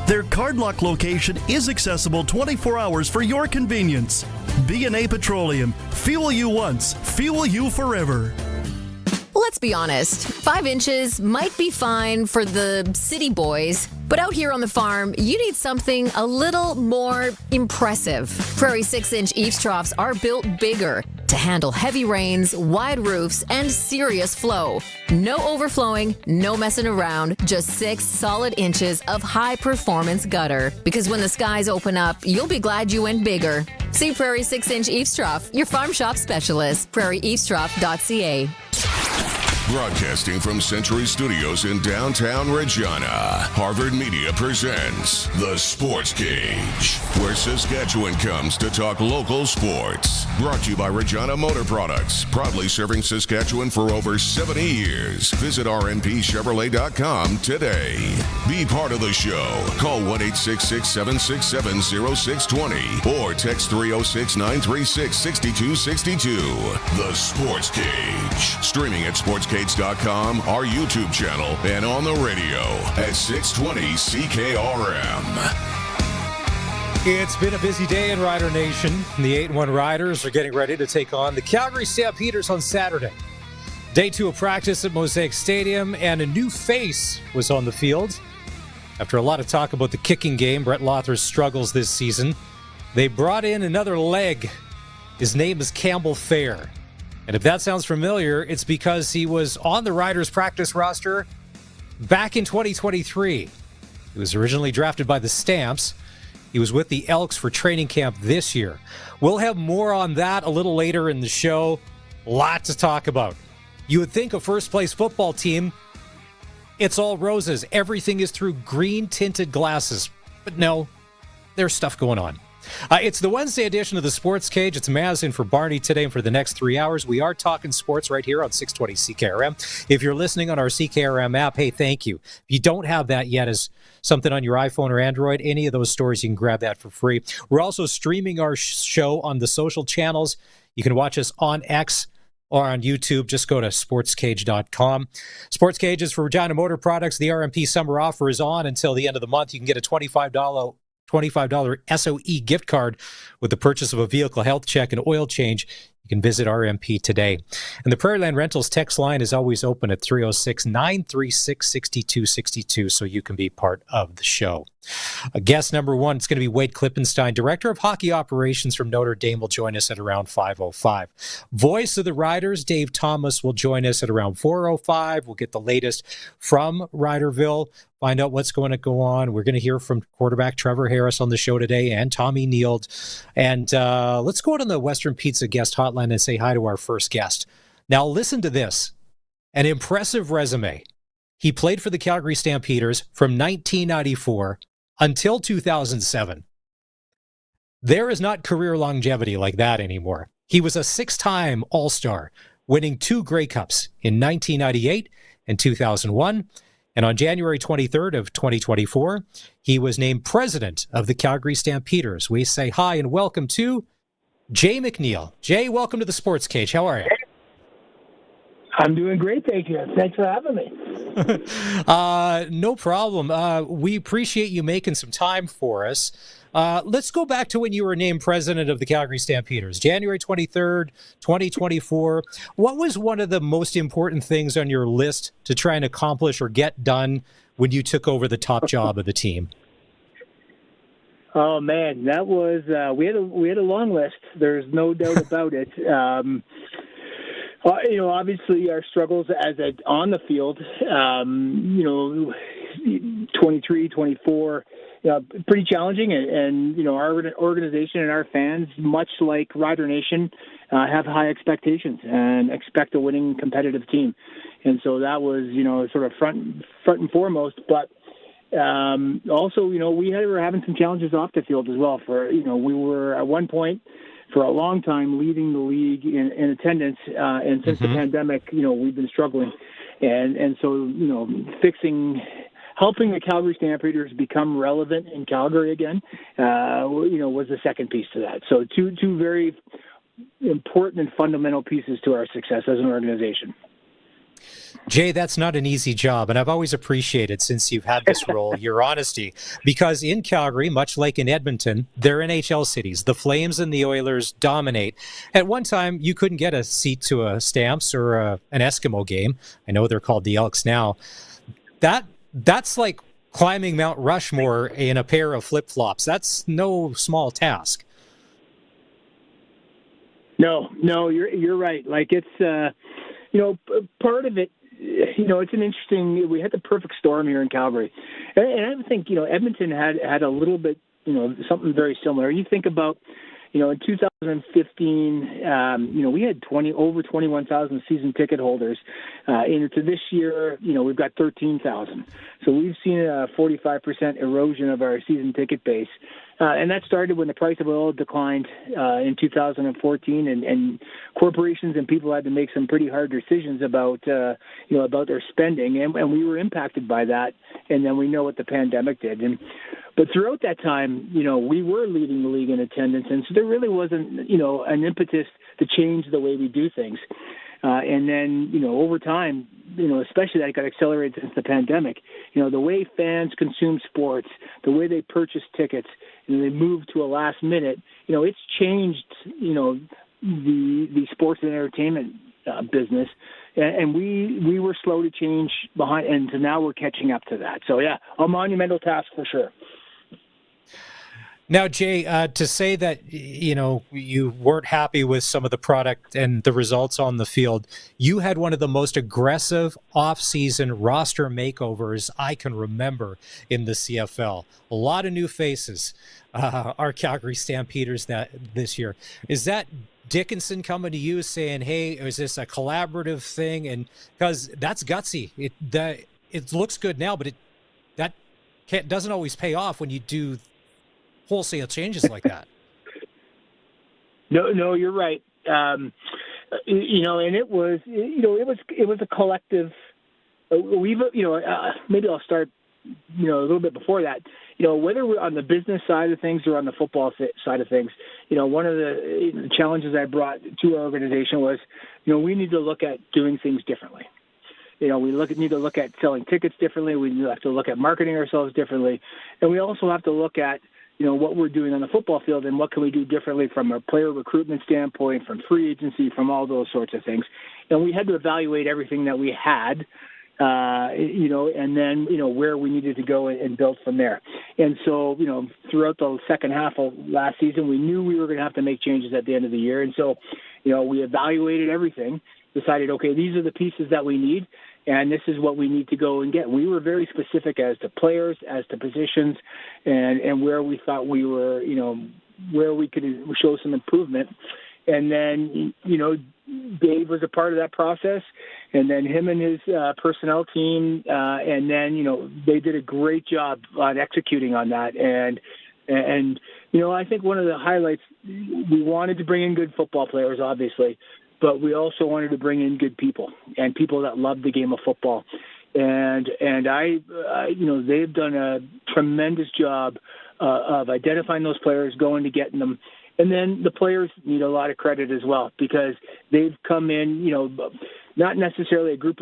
Their Cardlock location is accessible 24 hours for your convenience. B&A Petroleum. Fuel you once, fuel you forever. Let's be honest, 5 inches might be fine for the city boys, but out here on the farm, you need something a little more impressive. Prairie 6-inch eaves troughs are built bigger to handle heavy rains, wide roofs, and serious flow. No overflowing, no messing around, just 6 solid inches of high-performance gutter. Because when the skies open up, you'll be glad you went bigger. See Prairie 6-inch eaves trough, your farm shop specialist, prairieeavestrough.ca. Broadcasting from Century Studios in downtown Regina, Harvard Media presents The Sports Cage, where Saskatchewan comes to talk local sports. Brought to you by Regina Motor Products, proudly serving Saskatchewan for over 70 years. Visit rmpchevrolet.com today. Be part of the show. Call 1-866-767-0620 or text 306-936-6262. The Sports Cage. Streaming at SportsCage.com, our YouTube channel, and on the radio at 620 CKRM. It's been a busy day in Rider Nation. The 8-1 Riders are getting ready to take on the Calgary Stampeders on Saturday. Day 2 of practice at Mosaic Stadium, and a new face was on the field. After a lot of talk about the kicking game, Brett Lothra's struggles this season, they brought in another leg. His name is Campbell Fair. And if that sounds familiar, it's because he was on the Riders practice roster back in 2023. He was originally drafted by the Stamps. He was with the Elks for training camp this year. We'll have more on that a little later in the show. Lot to talk about. You would think a first-place football team, it's all roses. Everything is through green-tinted glasses. But no, there's stuff going on. It's the Wednesday edition of the Sports Cage. It's Maz in for Barney today, and for the next 3 hours, we are talking sports right here on 620 CKRM. If you're listening on our CKRM app, hey, thank you. If you don't have that yet as something on your iPhone or Android, any of those stores, you can grab that for free. We're also streaming our show on the social channels. You can watch us on X or on YouTube. Just go to sportscage.com. SportsCage is for Regina Motor Products. The RMP summer offer is on until the end of the month. You can get a $25 SOE gift card with the purchase of a vehicle health check and oil change. You can visit RMP today. And the Prairie Land Rentals text line is always open at 306-936-6262, so you can be part of the show. Guest number 1, it's going to be Wade Klippenstein, Director of Hockey Operations from Notre Dame, will join us at around 5:05. Voice of the Riders, Dave Thomas, will join us at around 4:05. We'll get the latest from Riderville, find out what's going to go on. We're going to hear from quarterback Trevor Harris on the show today and Tommy Neild. And let's go out on the Western Pizza guest hotline and say hi to our first guest. Now listen to this. An impressive resume. He played for the Calgary Stampeders from 1994 until 2007. There is not career longevity like that anymore. He was a 6-time All-Star, winning 2 Grey Cups in 1998 and 2001. And on January 23rd of 2024, he was named president of the Calgary Stampeders. We say hi and welcome to Jay McNeil. Jay, welcome to the Sports Cage. How are you? I'm doing great, thank you. Thanks for having me. No problem. We appreciate you making some time for us. Let's go back to when you were named president of the Calgary Stampeders, January 23rd, 2024. What was one of the most important things on your list to try and accomplish or get done when you took over the top job of the team? Oh man, that was we had a long list. There's no doubt about it. Obviously our struggles on the field. 23, 24. Pretty challenging, and our organization and our fans, much like Rider Nation, have high expectations and expect a winning competitive team, and so that was sort of front and foremost. But also, we were having some challenges off the field as well. We were at one point for a long time leading the league in attendance, and since the pandemic, we've been struggling, and so helping the Calgary Stampeders become relevant in Calgary again, was the second piece to that. So two very important and fundamental pieces to our success as an organization. Jay, that's not an easy job, and I've always appreciated, since you've had this role, your honesty. Because in Calgary, much like in Edmonton, they're NHL cities. The Flames and the Oilers dominate. At one time, you couldn't get a seat to a Stamps or an Eskimo game. I know they're called the Elks now. That's like climbing Mount Rushmore in a pair of flip-flops. That's no small task. No, you're right. Like, it's part of it. It's an interesting. We had the perfect storm here in Calgary, and I think Edmonton had a little bit something very similar. You think about in 2015, we had over 21,000 season ticket holders. Into this year, we've got 13,000. So we've seen a 45% erosion of our season ticket base. And that started when the price of oil declined in 2014, and corporations and people had to make some pretty hard decisions about their spending, and we were impacted by that. And then we know what the pandemic did. But throughout that time, we were leading the league in attendance, and so there really wasn't an impetus to change the way we do things. And then, over time, especially that got accelerated since the pandemic, the way fans consume sports, the way they purchase tickets, they move to a last minute, it's changed, the sports and entertainment business. And we were slow to change behind, and so now we're catching up to that. So, yeah, a monumental task for sure. Now, Jay, to say that, you weren't happy with some of the product and the results on the field, you had one of the most aggressive off-season roster makeovers I can remember in the CFL. A lot of new faces, our Calgary Stampeders this year. Is that Dickinson coming to you saying, hey, is this a collaborative thing? And because that's gutsy. It looks good now, but that doesn't always pay off when you do wholesale changes like that. No, you're right. And it was a collective. Maybe I'll start, a little bit before that. Whether we're on the business side of things or on the football side of things, one of the challenges I brought to our organization was, we need to look at doing things differently. We need to look at selling tickets differently. We have to look at marketing ourselves differently, and we also have to look at what we're doing on the football field and what can we do differently from a player recruitment standpoint, from free agency, from all those sorts of things. And we had to evaluate everything that we had, and then, where we needed to go and build from there. And so, throughout the second half of last season, we knew we were going to have to make changes at the end of the year. And so, we evaluated everything, decided, okay, these are the pieces that we need, and this is what we need to go and get. We were very specific as to players, as to positions, and where we thought we were, where we could show some improvement. And then, Dave was a part of that process, and then him and his personnel team, and then, they did a great job on executing on that. And I think one of the highlights, we wanted to bring in good football players, obviously, but we also wanted to bring in good people and people that love the game of football. And they've done a tremendous job of identifying those players, going to getting them. And then the players need a lot of credit as well, because they've come in, not necessarily a group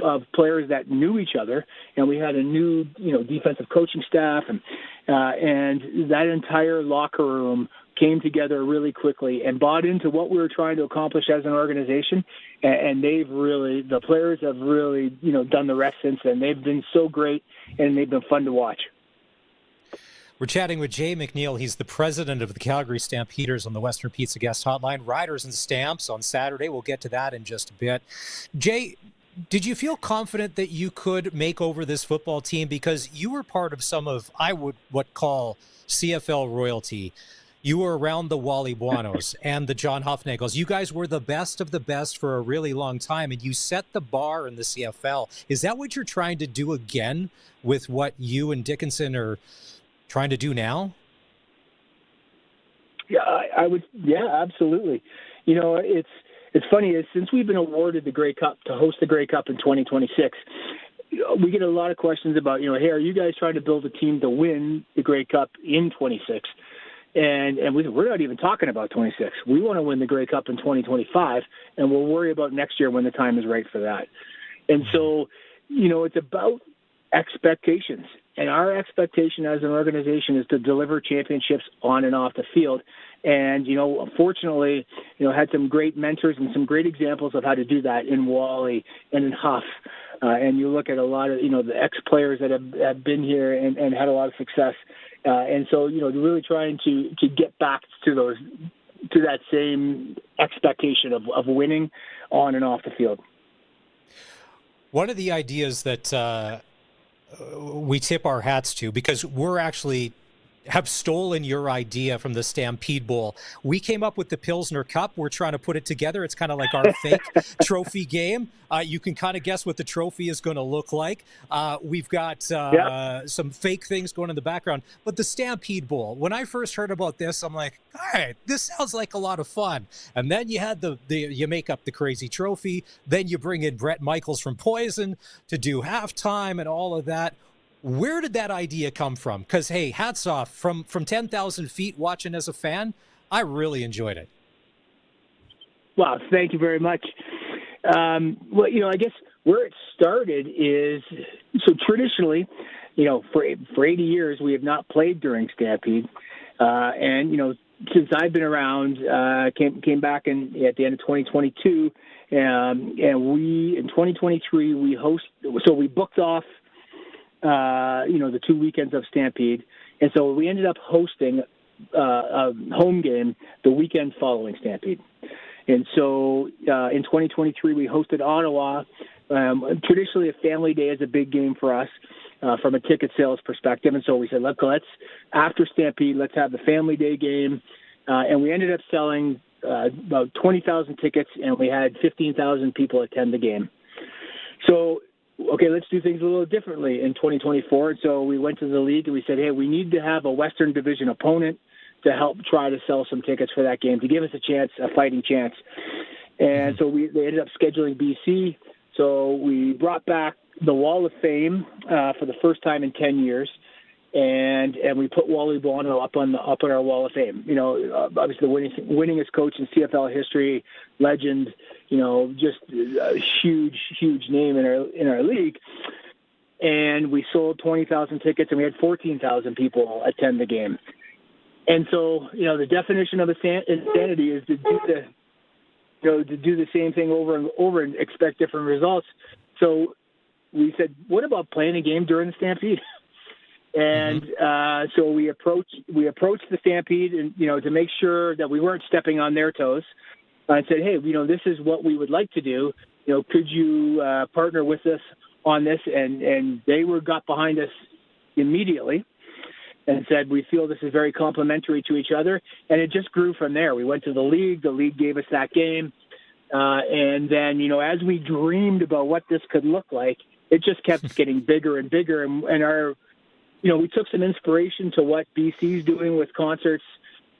of players that knew each other. And we had a new, defensive coaching staff, and that entire locker room came together really quickly and bought into what we were trying to accomplish as an organization. And the players have really, done the rest since then. They've been so great, and they've been fun to watch. We're chatting with Jay McNeil. He's the president of the Calgary Stampeders on the Western Pizza Guest Hotline. Riders and Stamps on Saturday. We'll get to that in just a bit. Jay, did you feel confident that you could make over this football team? Because you were part of some of, I would call CFL royalty. You were around the Wally Buonos and the John Hufnagels. You guys were the best of the best for a really long time, and you set the bar in the CFL. Is that what you're trying to do again with what you and Dickinson are trying to do now? Yeah, I would. Yeah, absolutely. It's funny, since we've been awarded the Grey Cup to host the Grey Cup in 2026, we get a lot of questions about, hey, are you guys trying to build a team to win the Grey Cup in 26? And we're not even talking about 26. We want to win the Grey Cup in 2025, and we'll worry about next year when the time is right for that. And so, it's about expectations. And our expectation as an organization is to deliver championships on and off the field. And, fortunately, had some great mentors and some great examples of how to do that in Wally and in Huff. And you look at a lot of, the ex-players that have been here and had a lot of success. And so, really trying to get back to that same expectation of winning on and off the field. One of the ideas that we tip our hats to, because we're actually have stolen your idea from the Stampede Bowl. We came up with the Pilsner Cup. We're trying to put it together. It's kind of like our fake trophy game. You can kind of guess what the trophy is going to look like. We've got some fake things going in the background. But the Stampede Bowl, when I first heard about this, I'm like, all right, this sounds like a lot of fun. And then you had you make up the crazy trophy. Then you bring in Bret Michaels from Poison to do halftime and all of that. Where did that idea come from? Because, hey, hats off. From 10,000 feet watching as a fan, I really enjoyed it. Wow, thank you very much. Well, I guess where it started is, so traditionally, for 80 years, we have not played during Stampede. And, since I've been around, came back at the end of 2022, and we, in 2023, we booked off the 2 weekends of Stampede. And so we ended up hosting a home game the weekend following Stampede. And so in 2023, we hosted Ottawa. Traditionally, a family day is a big game for us from a ticket sales perspective. And so we said, let's after Stampede, let's have the family day game. And we ended up selling about 20,000 tickets, and we had 15,000 people attend the game. So, okay, let's do things a little differently in 2024. And so we went to the league and we said, hey, we need to have a Western Division opponent to help try to sell some tickets for that game, to give us a fighting chance. And so they ended up scheduling BC. So we brought back the Wall of Fame for the first time in 10 years. And we put Wally Buono up on our Wall of Fame. Obviously the winningest coach in CFL history, legend. Just a huge name in our league. And we sold 20,000 tickets, and we had 14,000 people attend the game. And so, the definition of insanity is to do the same thing over and over and expect different results. So we said, what about playing a game during the Stampede? And so we approached the Stampede, and to make sure that we weren't stepping on their toes. I said, hey, this is what we would like to do. Could you partner with us on this? And they got behind us immediately and said, we feel this is very complementary to each other. And it just grew from there. We went to the league. The league gave us that game. And then, as we dreamed about what this could look like, it just kept getting bigger and bigger. And our, we took some inspiration to what BC's doing with concerts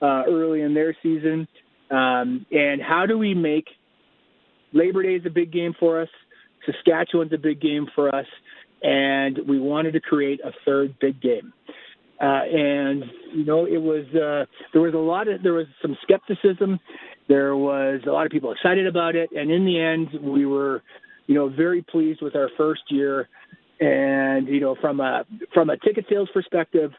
early in their season. And how do we make Labor Day is a big game for us, Saskatchewan's a big game for us, and we wanted to create a third big game. And it was there was some skepticism. There was a lot of people excited about it, and in the end, we were very pleased with our first year. And from a ticket sales perspective,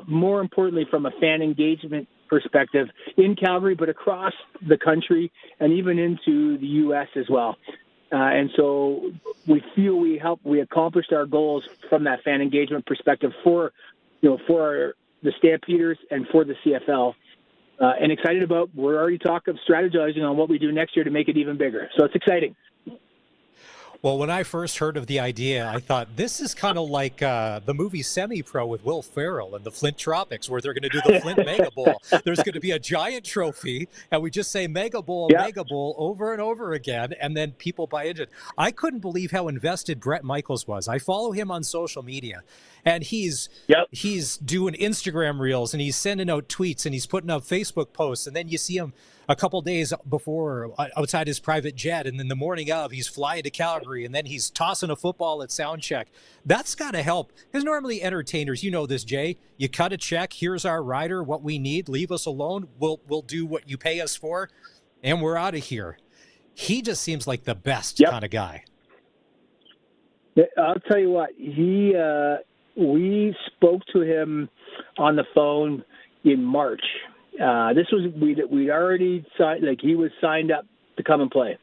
more importantly from a fan engagement perspective in Calgary, but across the country and even into the U.S. as well. And so we feel we accomplished our goals from that fan engagement perspective for the Stampeders and for the CFL. And excited we're already strategizing on what we do next year to make it even bigger. So it's exciting. Well, when I first heard of the idea, I thought this is kind of like the movie Semi-Pro with Will Ferrell and the Flint Tropics, where they're going to do the Flint Mega Bowl. There's going to be a giant trophy, and we just say Mega Bowl, Mega Bowl over and over again, and then people buy into it. I couldn't believe how invested Bret Michaels was. I follow him on social media, and he's doing Instagram reels, and he's sending out tweets, and he's putting up Facebook posts, and then you see him a couple days before outside his private jet, and then the morning of, he's flying to Calgary, and then he's tossing a football at sound check. That's got to help, because normally entertainers, you know this, Jay, you cut a check, here's our rider, what we need, leave us alone, we'll do what you pay us for, and we're out of here. He just seems like the best kind of guy. I'll tell you what, we spoke to him on the phone in March. This was we'd already signed, like he was signed up to come and play,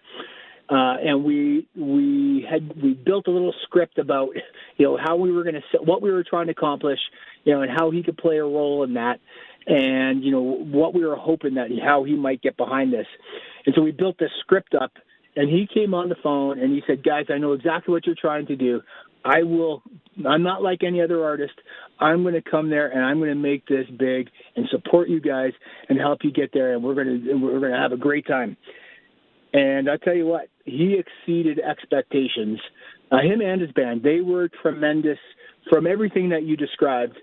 and we built a little script about how we were going to, what we were trying to accomplish, and how he could play a role in that, and what we were hoping that how he might get behind this, and so we built this script up. And he came on the phone and he said, "Guys, I know exactly what you're trying to do. I'm not like any other artist. I'm going to come there and I'm going to make this big and support you guys and help you get there. And we're going to have a great time." And I tell you what, he exceeded expectations. Him and his band, they were tremendous from everything that you described.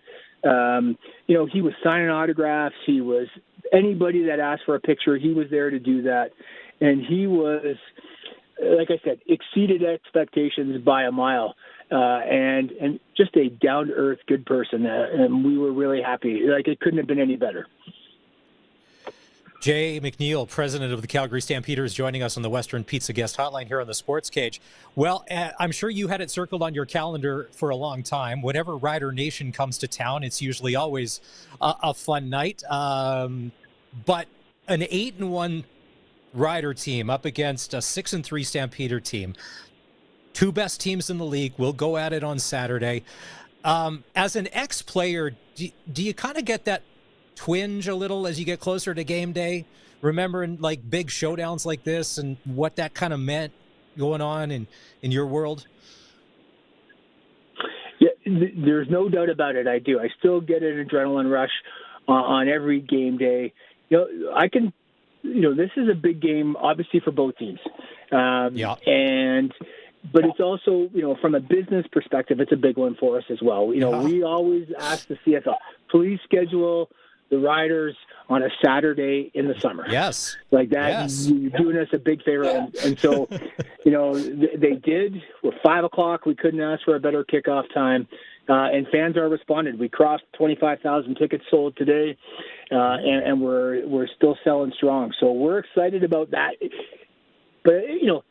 He was signing autographs. He was anybody that asked for a picture. He was there to do that. And he was, like I said, exceeded expectations by a mile, and just a down-to-earth, good person. And we were really happy. Like, it couldn't have been any better. Jay McNeil, president of the Calgary Stampeders, joining us on the Western Pizza Guest Hotline here on the Sports Cage. Well, I'm sure you had it circled on your calendar for a long time. Whenever Rider Nation comes to town, it's usually always a fun night. But an 8-1 Rider team up against a 6-3 Stampeder team. Two best teams in the league. We'll go at it on Saturday. As an ex-player, do you kind of get that twinge a little as you get closer to game day, remembering like big showdowns like this and what that kind of meant going on in your world? Yeah, there's no doubt about it. I do. I still get an adrenaline rush on every game day. This is a big game, obviously, for both teams. But it's also, from a business perspective, it's a big one for us as well. We always ask the CFL, please schedule the Riders on a Saturday in the summer. Yes. Like that, yes. You're doing us a big favor. And so, they did. We're 5 o'clock. We couldn't ask for a better kickoff time. And fans are responded. We crossed 25,000 tickets sold today, and we're still selling strong. So we're excited about that. But,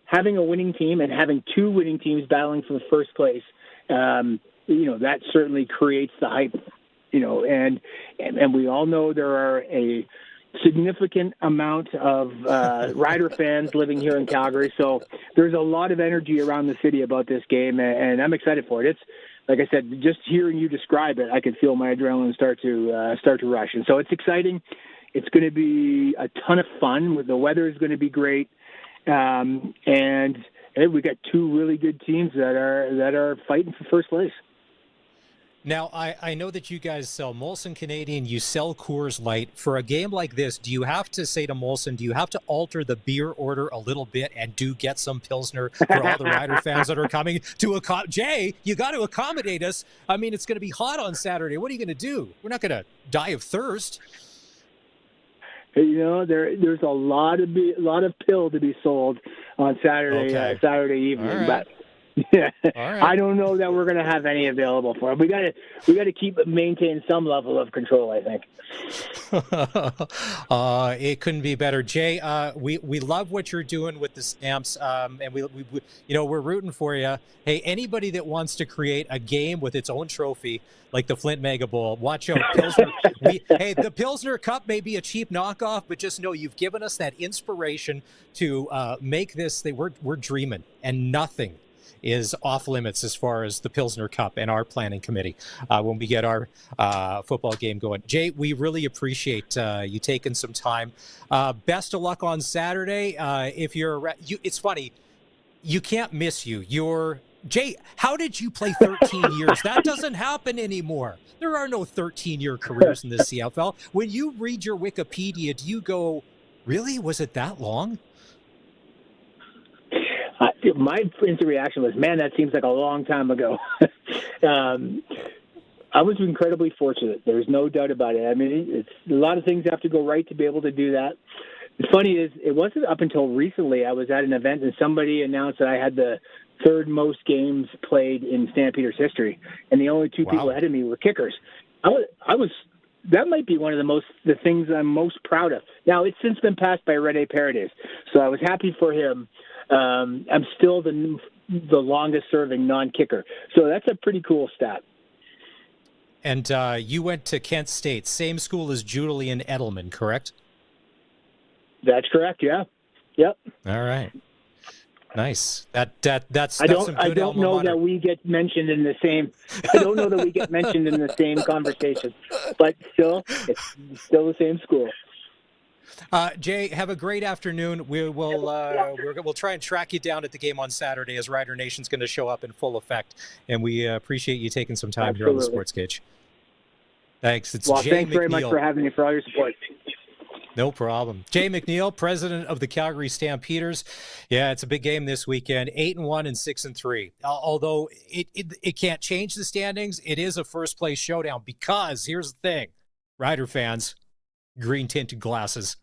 having a winning team and having two winning teams battling for the first place, that certainly creates the hype. And we all know there are a significant amount of Rider fans living here in Calgary. So there's a lot of energy around the city about this game, and I'm excited for it. It's, like I said, just hearing you describe it, I could feel my adrenaline start to rush. And so it's exciting. It's going to be a ton of fun. The weather is going to be great. And we got two really good teams that are fighting for first place. Now, I know that you guys sell Molson Canadian, you sell Coors Light. For a game like this, do you have to say to Molson, do you have to alter the beer order a little bit and do get some Pilsner for all the Rider fans that are coming to Jay, you got to accommodate us. I mean, it's going to be hot on Saturday. What are you going to do? We're not going to die of thirst. There's a lot of pill to be sold on Saturday, okay. Saturday evening, right. but yeah, right. I don't know that we're going to have any available for them. We got to maintain some level of control, I think. It couldn't be better, Jay. We love what you're doing with the Stamps, and we're rooting for you. Hey, anybody that wants to create a game with its own trophy, like the Flint Mega Bowl, watch out. Pilsner, the Pilsner Cup may be a cheap knockoff, but just know you've given us that inspiration to make this. We're dreaming, and nothing is off limits as far as the Pilsner Cup and our planning committee when we get our football game going. Jay, we really appreciate you taking some time. Best of luck on Saturday. If you're it's funny, you can't miss you. Jay, how did you play 13 years? That doesn't happen anymore. There are no 13-year careers in the CFL. When you read your Wikipedia, do you go, really? Was it that long? My instant reaction was, man, that seems like a long time ago. I was incredibly fortunate. There's no doubt about it. I mean, it's a lot of things have to go right to be able to do that. The funny is, it wasn't up until recently I was at an event and somebody announced that I had the third most games played in Stampeders history, and the only two people ahead of me were kickers. That might be one of the things I'm most proud of. Now, it's since been passed by Rene Paredes, so I was happy for him. I'm still the the longest-serving non-kicker. So that's a pretty cool stat. And you went to Kent State, same school as Julian Edelman, correct? That's correct. Yeah. Yep. All right. Nice. That's I some good don't know that we get mentioned in the same. I don't know that we get mentioned in the same conversation, but still, it's still the same school. Jay, have a great afternoon. We'll try and track you down at the game on Saturday, as Rider Nation's going to show up in full effect, and we appreciate you taking some time here on the SportsCage. Thanks. It's Jay thanks McNeil. Very much for having me, for all your support. No problem. Jay McNeil, president of the Calgary Stampeders. Yeah, it's a big game this weekend. 8-1 and 6-3. Although it can't change the standings, it is a first place showdown because here's the thing, Rider fans, green tinted glasses.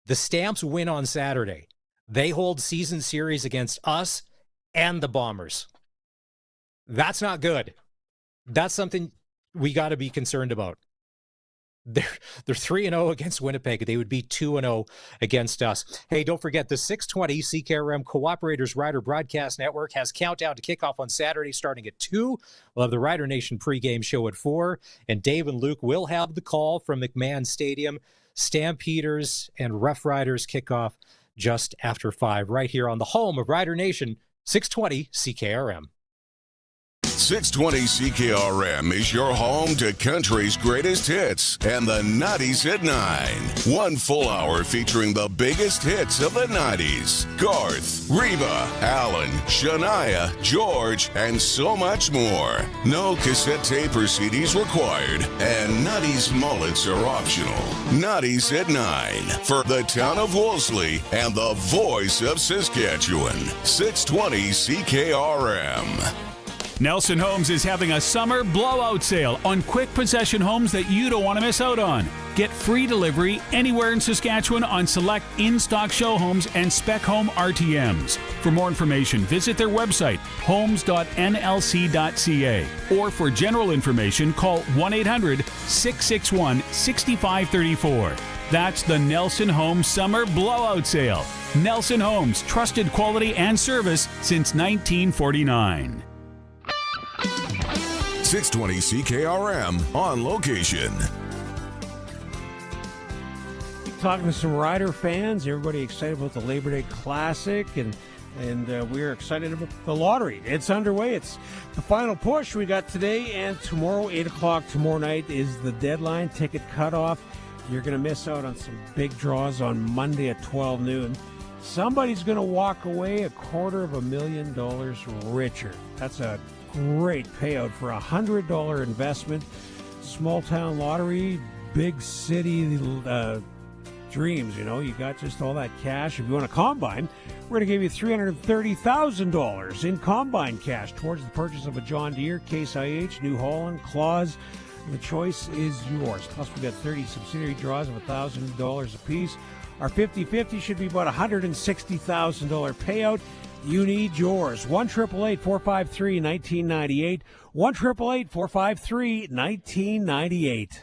The Stamps win on Saturday. They hold season series against us and the Bombers. That's not good. That's something we got to be concerned about. They're 3-0 against Winnipeg. They would be 2-0 against us. Hey, don't forget the 620 CKRM Cooperators Rider Broadcast Network has countdown to kickoff on Saturday starting at 2. We'll have the Rider Nation pregame show at 4. And Dave and Luke will have the call from McMahon Stadium. Stampeders and Roughriders kickoff just after 5 right here on the home of Rider Nation, 620 CKRM. 620 CKRM is your home to country's greatest hits and the 90s at 9. One full hour featuring the biggest hits of the 90s. Garth, Reba, Alan, Shania, George, and so much more. No cassette tape or CDs required, and 90s mullets are optional. 90s at 9 for the town of Wolseley and the voice of Saskatchewan. 620 CKRM. Nelson Homes is having a summer blowout sale on quick possession homes that you don't want to miss out on. Get free delivery anywhere in Saskatchewan on select in-stock show homes and spec home RTMs. For more information, visit their website, homes.nlc.ca. Or for general information, call 1-800-661-6534. That's the Nelson Homes Summer Blowout Sale. Nelson Homes, trusted quality and service since 1949. 620 CKRM on location. Talking to some Rider fans, everybody excited about the Labor Day Classic, and we're excited about the lottery. It's underway. It's the final push we got today and tomorrow, 8 o'clock tomorrow night is the deadline, ticket cutoff. You're going to miss out on some big draws on Monday at 12 noon. Somebody's going to walk away $250,000 richer. That's a great payout for a $100 investment. Small town lottery, big city dreams. You know, you got just all that cash. If you want a combine, we're going to give you $330,000 in combine cash towards the purchase of a John Deere, Case IH, New Holland, Claus. The choice is yours. Plus, we got 30 subsidiary draws of $1,000 apiece. Our 50-50 should be about $160,000 payout. You need yours. 1-888-453-1998. 1-888-453-1998.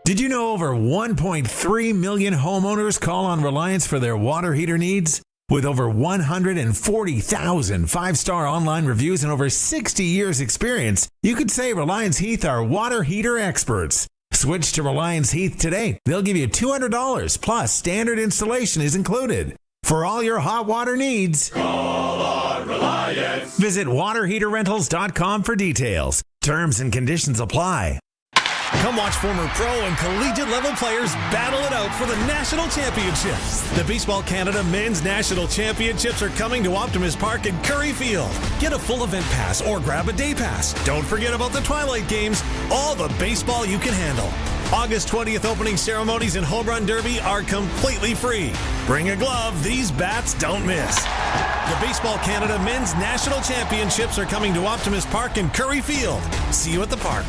Did you know over 1.3 million homeowners call on Reliance for their water heater needs? With over 140,000 five-star online reviews and over 60 years experience, you could say Reliance Heath are water heater experts. Switch to Reliance Heath today. They'll give you $200 plus standard installation is included. For all your hot water needs, call on Reliance. Visit waterheaterrentals.com for details. Terms and conditions apply. Come watch former pro and collegiate level players battle it out for the national championship. The Baseball Canada Men's National Championships are coming to Optimus Park and Curry Field. Get a full event pass or grab a day pass. Don't forget about the Twilight Games. All the baseball you can handle. August 20th opening ceremonies and Home Run Derby are completely free. Bring a glove. These bats don't miss. The Baseball Canada Men's National Championships are coming to Optimus Park and Curry Field. See you at the park.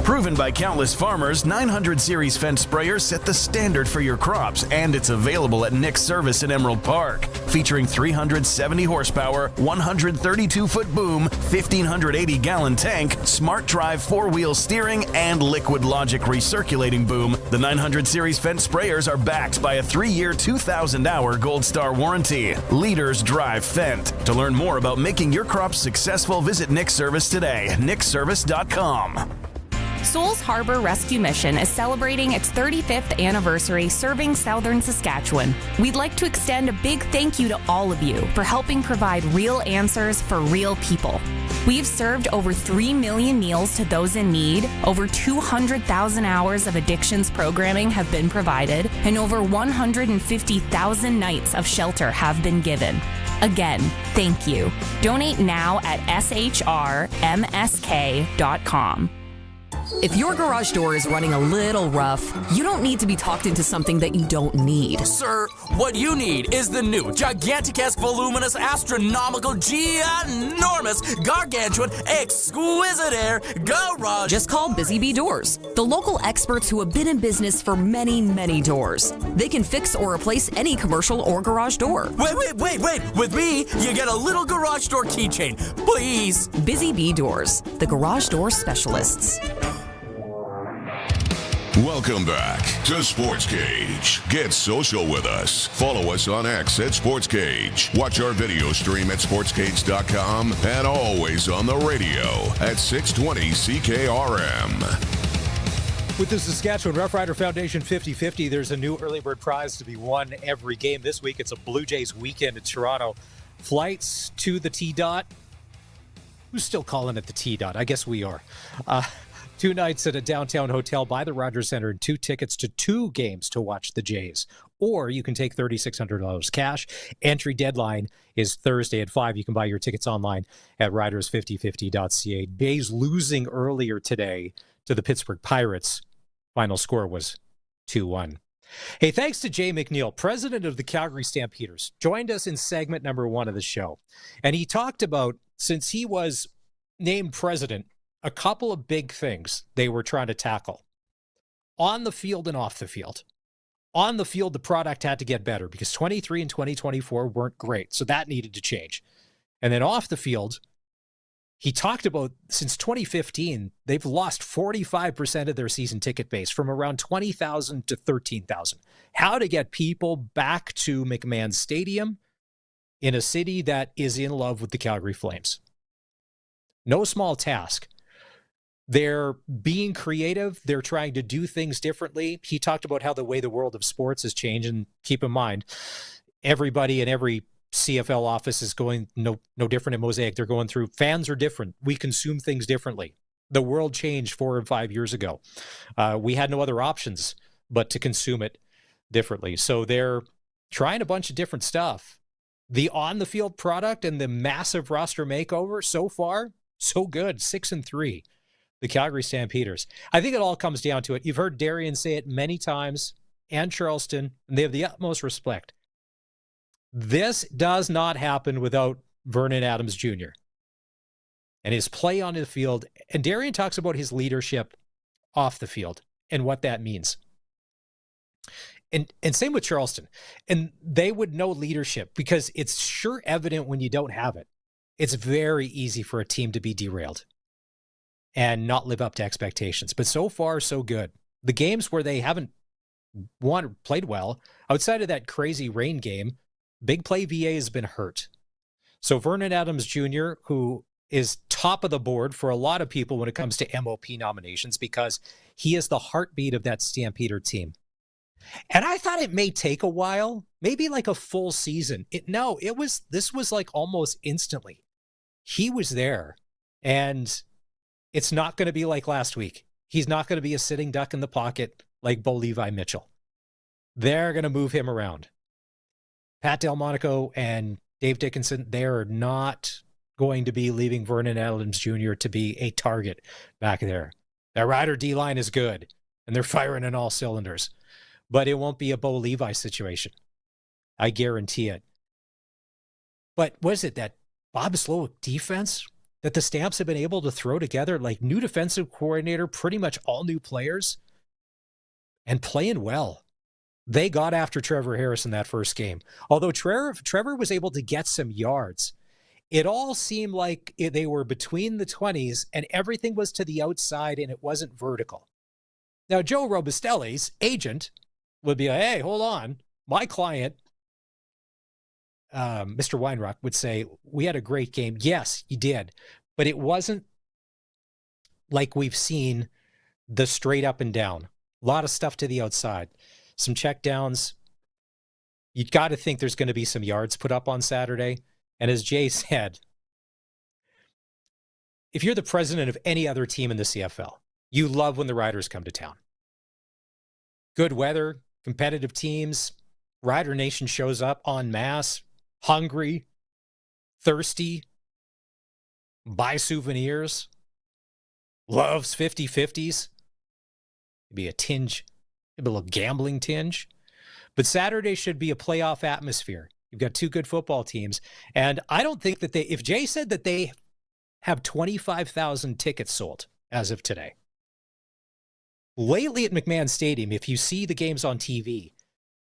Proven by countless farmers, 900 Series Fendt sprayers set the standard for your crops, and it's available at Nick's Service in Emerald Park. Featuring 370 horsepower, 132-foot boom, 1,580-gallon tank, smart drive 4-wheel steering, and liquid logic recirculating boom, the 900 Series Fendt sprayers are backed by a 3-year, 2,000-hour Gold Star warranty. Leaders drive Fendt. To learn more about making your crops successful, visit Nick's Service today. nicksservice.com. Souls Harbor Rescue Mission is celebrating its 35th anniversary serving southern Saskatchewan. We'd like to extend a big thank you to all of you for helping provide real answers for real people. We've served over 3 million meals to those in need, over 200,000 hours of addictions programming have been provided, and over 150,000 nights of shelter have been given. Again, thank you. Donate now at shrmsk.com. If your garage door is running a little rough, you don't need to be talked into something that you don't need. Sir, what you need is the new gigantic-esque, voluminous, astronomical, ginormous, gargantuan, exquisite air garage. Just call Busy Bee Doors, the local experts who have been in business for many, many doors. They can fix or replace any commercial or garage door. Wait. With me, you get a little garage door keychain, please. Busy Bee Doors, the garage door specialists. Welcome back to SportsCage. Get social with us. Follow us on X at SportsCage. Watch our video stream at sportscage.com and always on the radio at 620 CKRM. With the Saskatchewan Roughrider Foundation 50-50, there's a new early bird prize to be won every game. This week, it's a Blue Jays weekend in Toronto. Flights to the T-Dot. Who's still calling it the T-Dot? I guess we are. 2 nights at a downtown hotel by the Rogers Centre and 2 tickets to 2 games to watch the Jays. Or you can take $3,600 cash. Entry deadline is Thursday at 5. You can buy your tickets online at riders5050.ca. Jays losing earlier today to the Pittsburgh Pirates. Final score was 2-1. Hey, thanks to Jay McNeil, president of the Calgary Stampeders, joined us in segment number 1 of the show. And he talked about, since he was named president, a couple of big things they were trying to tackle on the field and off the field. On the field, the product had to get better because 23 and 2024 weren't great. So that needed to change. And then off the field, he talked about since 2015, they've lost 45% of their season ticket base from around 20,000 to 13,000. How to get people back to McMahon Stadium in a city that is in love with the Calgary Flames. No small task. They're being creative. They're trying to do things differently. He talked about how the way the world of sports has changed. And keep in mind, everybody in every CFL office is going no different in Mosaic. They're going through, fans are different. We consume things differently. The world changed 4 and 5 years ago. We had no other options but to consume it differently. So they're trying a bunch of different stuff. The on-the-field product and the massive roster makeover, so far, so good. 6-3. The Calgary Stampeders. I think it all comes down to it. You've heard Darian say it many times, and Charleston, and they have the utmost respect. This does not happen without Vernon Adams Jr. and his play on the field. And Darian talks about his leadership off the field and what that means. And same with Charleston. And they would know leadership because it's sure evident when you don't have it. It's very easy for a team to be derailed and not live up to expectations. But so far, so good. The games where they haven't played well, outside of that crazy rain game, big play VA has been hurt. So Vernon Adams Jr., who is top of the board for a lot of people when it comes to MOP nominations because he is the heartbeat of that Stampeder team. And I thought it may take a while, maybe like a full season. This was like almost instantly. He was there, and it's not going to be like last week. He's not going to be a sitting duck in the pocket like Bo Levi Mitchell. They're going to move him around. Pat Delmonico and Dave Dickinson, they're not going to be leaving Vernon Adams Jr. to be a target back there. That Rider D-line is good, and they're firing on all cylinders. But it won't be a Bo Levi situation. I guarantee it. But was it that Bob Slowick defense that the Stamps have been able to throw together, like new defensive coordinator, pretty much all new players, and playing well. They got after Trevor Harris in that first game. Although Trevor was able to get some yards, it all seemed like they were between the 20s and everything was to the outside and it wasn't vertical. Now, Joe Robustelli's agent would be like, hey, hold on. My client, Mr. Weinrock, would say, we had a great game. Yes, you did. But it wasn't like we've seen the straight up and down. A lot of stuff to the outside. Some checkdowns. You got to think there's going to be some yards put up on Saturday. And as Jay said, if you're the president of any other team in the CFL, you love when the Riders come to town. Good weather, competitive teams, Rider Nation shows up en masse, hungry, thirsty, buy souvenirs, loves 50-50s. Maybe a tinge, maybe a little gambling tinge. But Saturday should be a playoff atmosphere. You've got two good football teams. And I don't think that if Jay said that they have 25,000 tickets sold as of today. Lately at McMahon Stadium, if you see the games on TV,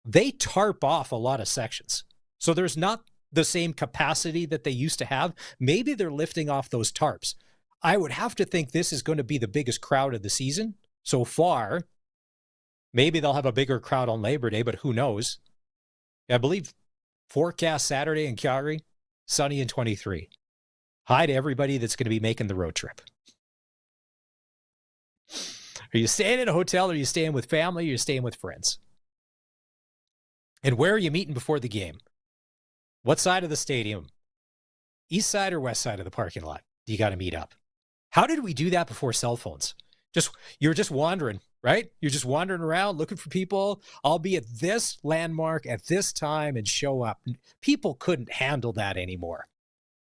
they tarp off a lot of sections. So there's not the same capacity that they used to have. Maybe they're lifting off those tarps. I would have to think this is going to be the biggest crowd of the season so far. Maybe they'll have a bigger crowd on Labor Day, but who knows? I believe forecast Saturday in Calgary, sunny and 23. Hi to everybody that's going to be making the road trip. Are you staying in a hotel? Or are you staying with family? Or are you staying with friends? And where are you meeting before the game? What side of the stadium? East side or west side of the parking lot? You got to meet up. How did we do that before cell phones? You're just wandering, right? You're just wandering around looking for people. I'll be at this landmark at this time and show up. People couldn't handle that anymore.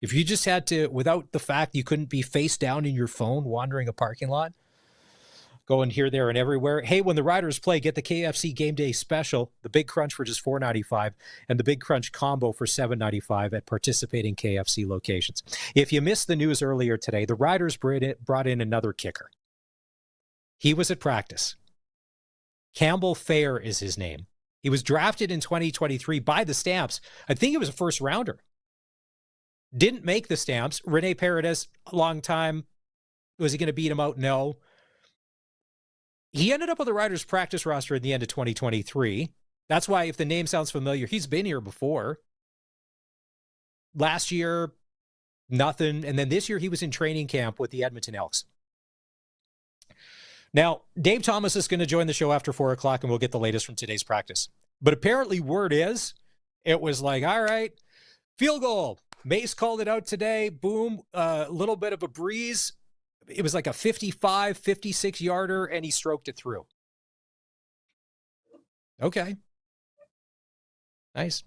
If you just had to, without the fact you couldn't be face down in your phone wandering a parking lot, going here, there, and everywhere. Hey, when the Riders play, get the KFC Game Day Special, the Big Crunch for just $4.95 and the Big Crunch Combo for $7.95 at participating KFC locations. If you missed the news earlier today, the Riders brought in another kicker. He was at practice. Campbell Fair is his name. He was drafted in 2023 by the Stamps. I think he was a first rounder. Didn't make the Stamps. Rene Paredes, a long time. Was he going to beat him out? No. He ended up on the Riders practice roster at the end of 2023. That's why if the name sounds familiar, he's been here before. Last year, nothing. And then this year he was in training camp with the Edmonton Elks. Now, Dave Thomas is going to join the show after 4 o'clock and we'll get the latest from today's practice. But apparently word is, it was like, all right, field goal. Mace called it out today. Boom. A little bit of a breeze. It was like a 55, 56 yarder and he stroked it through. Okay. Nice.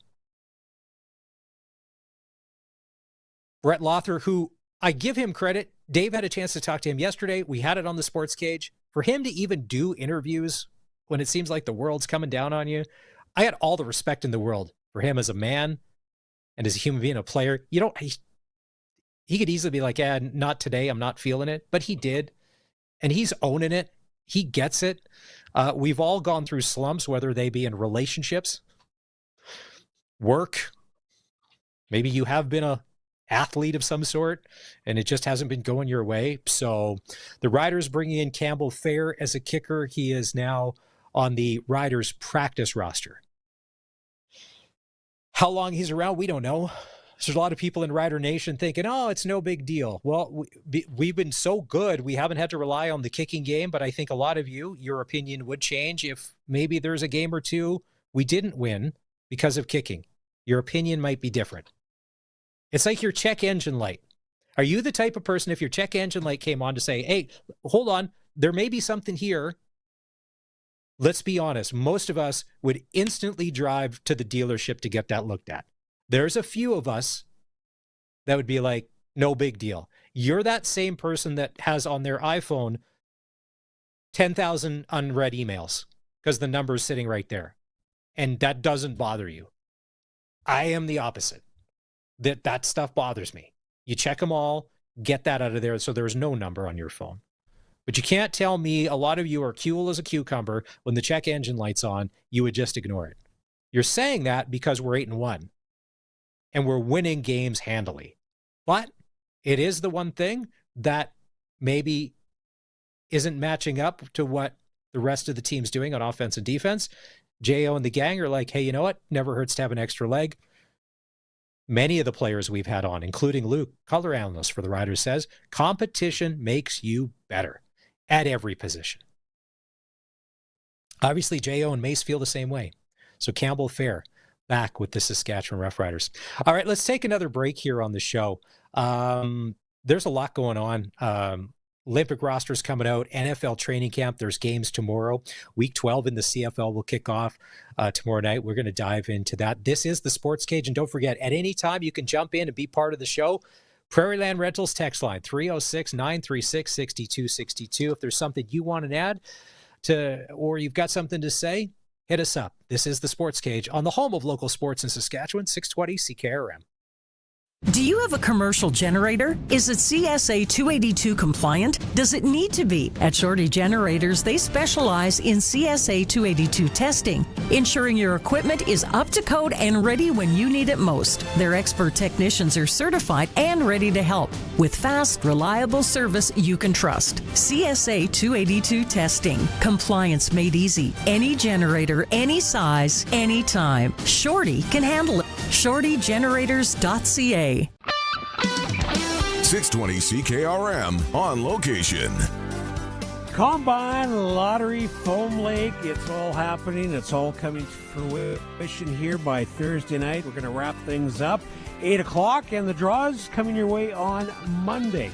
Brett Lothar, who I give him credit. Dave had a chance to talk to him yesterday. We had it on the SportsCage. For him to even do interviews when it seems like the world's coming down on you, I had all the respect in the world for him as a man and as a human being, a player. He could easily be like, yeah, not today. I'm not feeling it. But he did. And he's owning it. He gets it. We've all gone through slumps, whether they be in relationships, work. Maybe you have been a athlete of some sort and it just hasn't been going your way. So the Riders bringing in Campbell Fair as a kicker. He is now on the Riders practice roster. How long he's around, we don't know. There's a lot of people in Rider Nation thinking, oh, it's no big deal. Well, we've been so good. We haven't had to rely on the kicking game, but I think a lot of your opinion would change if maybe there's a game or two we didn't win because of kicking. Your opinion might be different. It's like your check engine light. Are you the type of person, if your check engine light came on to say, hey, hold on, there may be something here. Let's be honest. Most of us would instantly drive to the dealership to get that looked at. There's a few of us that would be like, no big deal. You're that same person that has on their iPhone 10,000 unread emails because the number is sitting right there. And that doesn't bother you. I am the opposite. That stuff bothers me. You check them all. get that out of there so there's no number on your phone. But you can't tell me a lot of you are cool as a cucumber. When the check engine light's on, you would just ignore it. You're saying that because we're 8-1 and we're winning games handily. But it is the one thing that maybe isn't matching up to what the rest of the team's doing on offense and defense. J.O. and the gang are like, hey, you know what? Never hurts to have an extra leg. Many of the players we've had on, including Luke, color analyst for the Riders, says competition makes you better at every position. Obviously, J.O. and Mace feel the same way. So Campbell Fair back with the Saskatchewan Roughriders. All right, let's take another break here on the show. There's a lot going on. Olympic roster's coming out, NFL training camp. There's games tomorrow. Week 12 in the CFL will kick off tomorrow night. We're going to dive into that. This is the Sports Cage, and don't forget, at any time you can jump in and be part of the show. Prairie Land Rentals text line 306-936-6262. If there's something you want to add to, or you've got something to say, hit us up. This is the Sports Cage on the home of local sports in Saskatchewan, 620 CKRM. Do you have a commercial generator? Is it CSA 282 compliant? Does it need to be? At Shorty Generators, they specialize in CSA 282 testing, ensuring your equipment is up to code and ready when you need it most. Their expert technicians are certified and ready to help with fast, reliable service you can trust. CSA 282 testing. Compliance made easy. Any generator, any size, anytime. Shorty can handle it. ShortyGenerators.ca. 620 CKRM on location. Combine, lottery, foam lake, it's all happening. It's all coming to fruition here by Thursday night. We're going to wrap things up 8 o'clock, and the draws coming your way on Monday.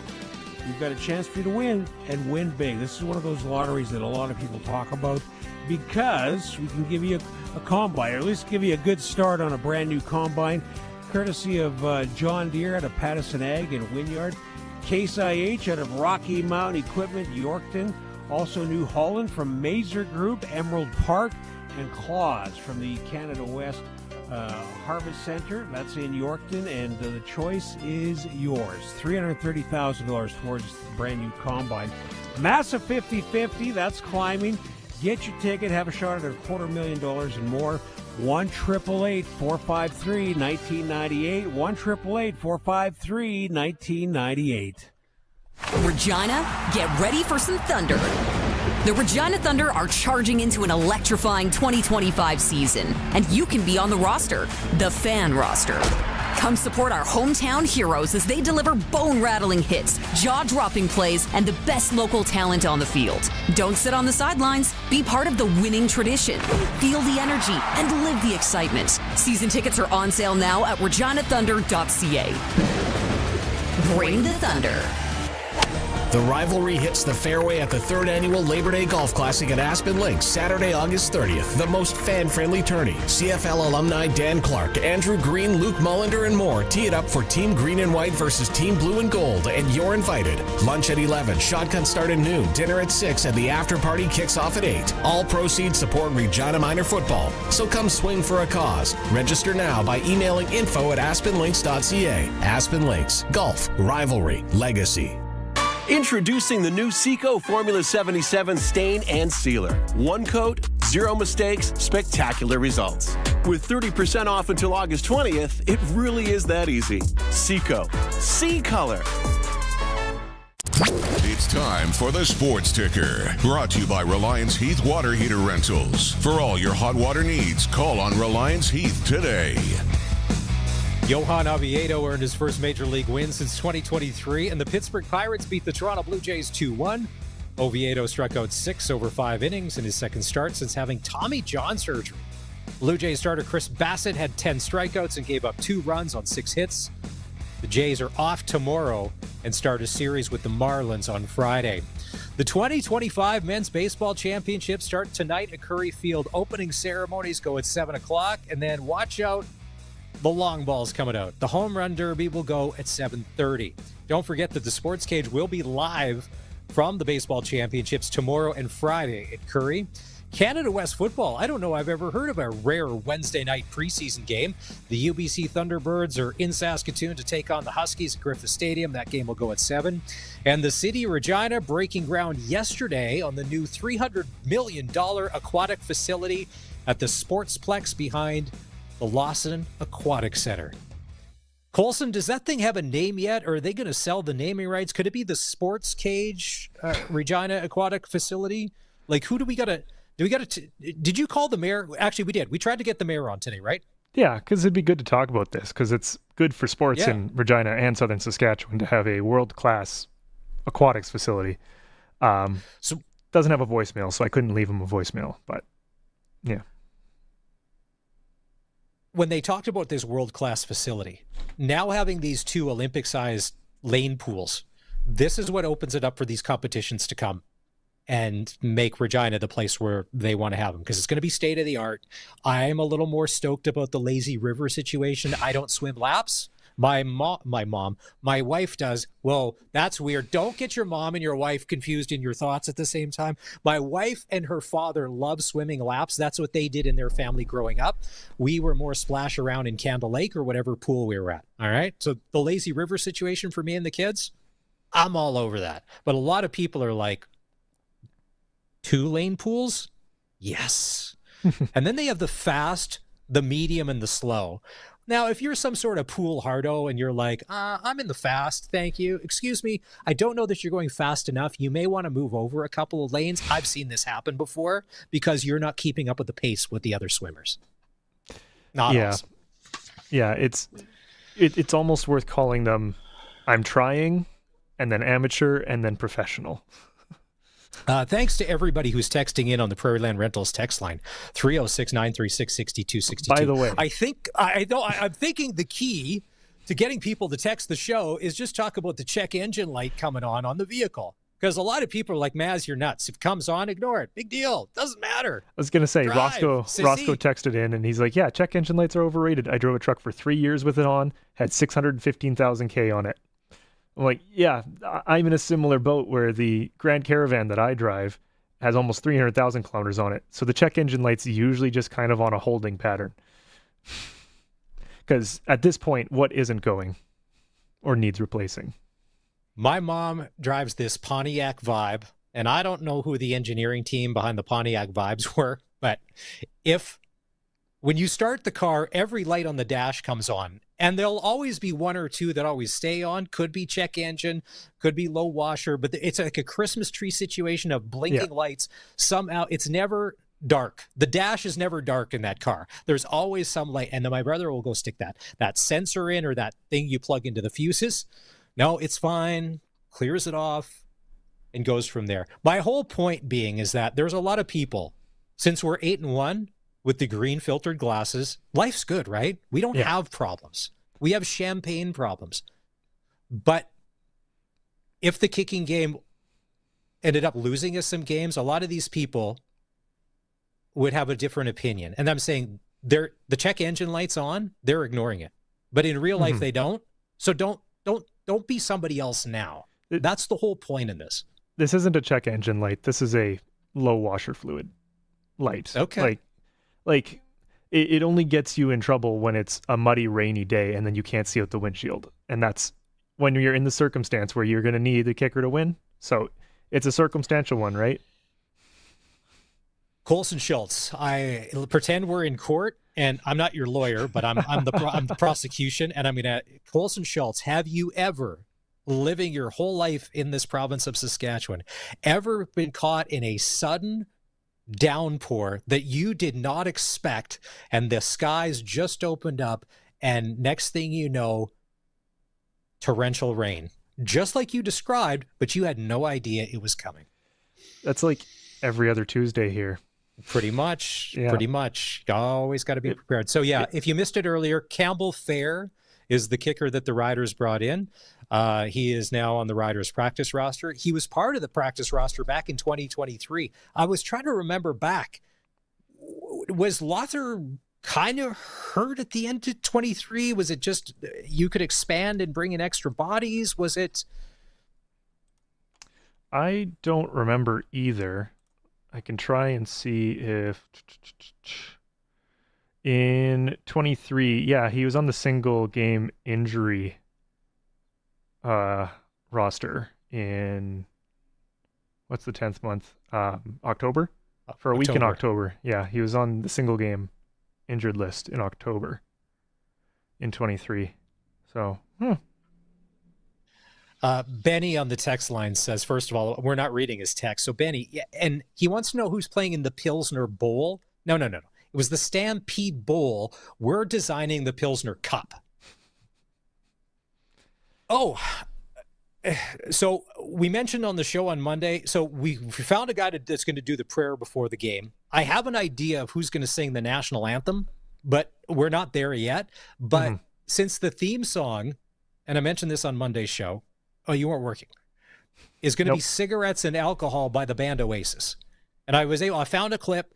You've got a chance for you to win and win big. This is one of those lotteries that a lot of people talk about because we can give you a combine, or at least give you a good start on a brand new combine, courtesy of John Deere out of Pattison Ag and Wynyard, Case IH out of Rocky Mountain Equipment, Yorkton, also New Holland from Mazer Group, Emerald Park, and Claus from the Canada West Harvest Center. That's in Yorkton, and the choice is yours. $330,000 towards the brand new combine. Massive 50-50, that's climbing. Get your ticket, have a shot at $250,000 and more. 1-888-453-1998. 1-888-453-1998. Regina, get ready for some thunder. The Regina Thunder are charging into an electrifying 2025 season, and you can be on the roster, the fan roster. Come support our hometown heroes as they deliver bone-rattling hits, jaw-dropping plays, and the best local talent on the field. Don't sit on the sidelines. Be part of the winning tradition. Feel the energy and live the excitement. Season tickets are on sale now at reginathunder.ca. Bring the Thunder. The rivalry hits the fairway at the 3rd Annual Labor Day Golf Classic at Aspen Links, Saturday, August 30th. The most fan-friendly tourney. CFL alumni Dan Clark, Andrew Green, Luke Mullender, and more tee it up for Team Green and White versus Team Blue and Gold, and you're invited. Lunch at 11, shotgun start at noon, dinner at 6, and the after-party kicks off at 8. All proceeds support Regina Minor football, so come swing for a cause. Register now by emailing info@aspenlinks.ca. Aspen Links. Golf. Rivalry. Legacy. Introducing the new Seco Formula 77 Stain and Sealer. One coat, 0 mistakes, spectacular results. With 30% off until August 20th, it really is that easy. Seco. See color. It's time for the Sports Ticker, brought to you by Reliance Heath Water Heater Rentals. For all your hot water needs, call on Reliance Heath today. Johan Oviedo earned his first Major League win since 2023, and the Pittsburgh Pirates beat the Toronto Blue Jays 2-1. Oviedo struck out 6 over 5 innings in his second start since having Tommy John surgery. Blue Jays starter Chris Bassett had 10 strikeouts and gave up 2 runs on 6 hits. The Jays are off tomorrow and start a series with the Marlins on Friday. The 2025 Men's Baseball Championship start tonight at Curry Field. Opening ceremonies go at 7 o'clock, and then watch out. The long ball's coming out. The home run derby will go at 7:30. Don't forget that the Sports Cage will be live from the baseball championships tomorrow and Friday at Curry. Canada West football. I don't know I've ever heard of a rare Wednesday night preseason game. The UBC Thunderbirds are in Saskatoon to take on the Huskies at Griffith Stadium. That game will go at 7. And the city of Regina breaking ground yesterday on the new $300 million aquatic facility at the Sportsplex behind the Lawson Aquatic Center. Colson, does that thing have a name yet, or are they going to sell the naming rights? Could it be the SportsCage Regina Aquatic Facility? Like, who do we got to... Did you call the mayor? Actually, we did. We tried to get the mayor on today, right? Yeah, because it'd be good to talk about this, because it's good for sports in Regina and southern Saskatchewan to have a world-class aquatics facility. So doesn't have a voicemail, so I couldn't leave him a voicemail, but yeah. When they talked about this world-class facility, now having these 2 Olympic-sized lane pools, this is what opens it up for these competitions to come and make Regina the place where they want to have them, because it's going to be state of the art. I'm a little more stoked about the lazy river situation. I don't swim laps. My wife does. Well, that's weird. Don't get your mom and your wife confused in your thoughts at the same time. My wife and her father love swimming laps. That's what they did in their family growing up. We were more splash around in Candle Lake or whatever pool we were at. All right. So the lazy river situation for me and the kids, I'm all over that. But a lot of people are like, 2-lane pools? Yes. And then they have the fast, the medium, and the slow. Now, if you're some sort of pool hardo and you're like, I'm in the fast, thank you. Excuse me, I don't know that you're going fast enough. You may want to move over a couple of lanes. I've seen this happen before because you're not keeping up with the pace with the other swimmers. Not awesome. Yeah, it's almost worth calling them I'm trying, and then amateur, and then professional. Thanks to everybody who's texting in on the Prairie Land Rentals text line, 306-936-6262. By the way, I'm thinking the key to getting people to text the show is just talk about the check engine light coming on the vehicle. Because a lot of people are like, Maz, you're nuts. If it comes on, ignore it. Big deal. Doesn't matter. I was going to say, Drive. Roscoe texted in, and he's like, yeah, check engine lights are overrated. I drove a truck for 3 years with it on, had 615,000 K on it. I'm like, yeah, I'm in a similar boat where the Grand Caravan that I drive has almost 300,000 kilometers on it. So the check engine light's usually just kind of on a holding pattern. Because at this point, what isn't going or needs replacing? My mom drives this Pontiac Vibe, and I don't know who the engineering team behind the Pontiac Vibes were, but when you start the car, every light on the dash comes on. And there'll always be 1 or 2 that always stay on. Could be check engine, could be low washer, but it's like a Christmas tree situation of blinking lights. Somehow it's never dark. The dash is never dark in that car. There's always some light. And then my brother will go stick that sensor in, or that thing you plug into the fuses. No, it's fine. Clears it off and goes from there. My whole point being is that there's a lot of people, since we're 8-1, with the green filtered glasses, life's good, right? We don't have problems. We have champagne problems. But if the kicking game ended up losing us some games, a lot of these people would have a different opinion. And I'm saying the check engine light's on, they're ignoring it. But in real life, they don't. So don't be somebody else now. That's the whole point in this. This isn't a check engine light. This is a low washer fluid light. Okay. Like it only gets you in trouble when it's a muddy, rainy day and then you can't see out the windshield. And that's when you're in the circumstance where you're going to need the kicker to win. So it's a circumstantial one, right? Colson Schultz, I pretend we're in court, and I'm not your lawyer, but I'm the prosecution, and I'm going to... Colson Schultz, have you ever, living your whole life in this province of Saskatchewan, ever been caught in a sudden downpour that you did not expect, and the skies just opened up, and next thing you know, torrential rain, just like you described, but you had no idea it was coming? That's like every other Tuesday here. Pretty much. Always got to be prepared. So if you missed it earlier, Campbell Fair is the kicker that the Riders brought in. He is now on the Riders practice roster. He was part of the practice roster back in 2023. I was trying to remember back. Was Lothar kind of hurt at the end of 23? Was it just you could expand and bring in extra bodies? Was it? I don't remember either. I can try and see if in 23, yeah, he was on the single game injury roster in, what's the 10th month? October? For a week in October. Yeah, he was on the single game injured list in October in 23. So, Benny on the text line says, first of all, we're not reading his text. So Benny, and he wants to know who's playing in the Pilsner Bowl. No. It was the Stampede Bowl. We're designing the Pilsner Cup. Oh, so we mentioned on the show on Monday, so we found a guy that's going to do the prayer before the game. I have an idea of who's going to sing the national anthem, but we're not there yet. But since the theme song, and I mentioned this on Monday's show, oh, you weren't working, is going to be Cigarettes and Alcohol by the band Oasis. And I found a clip.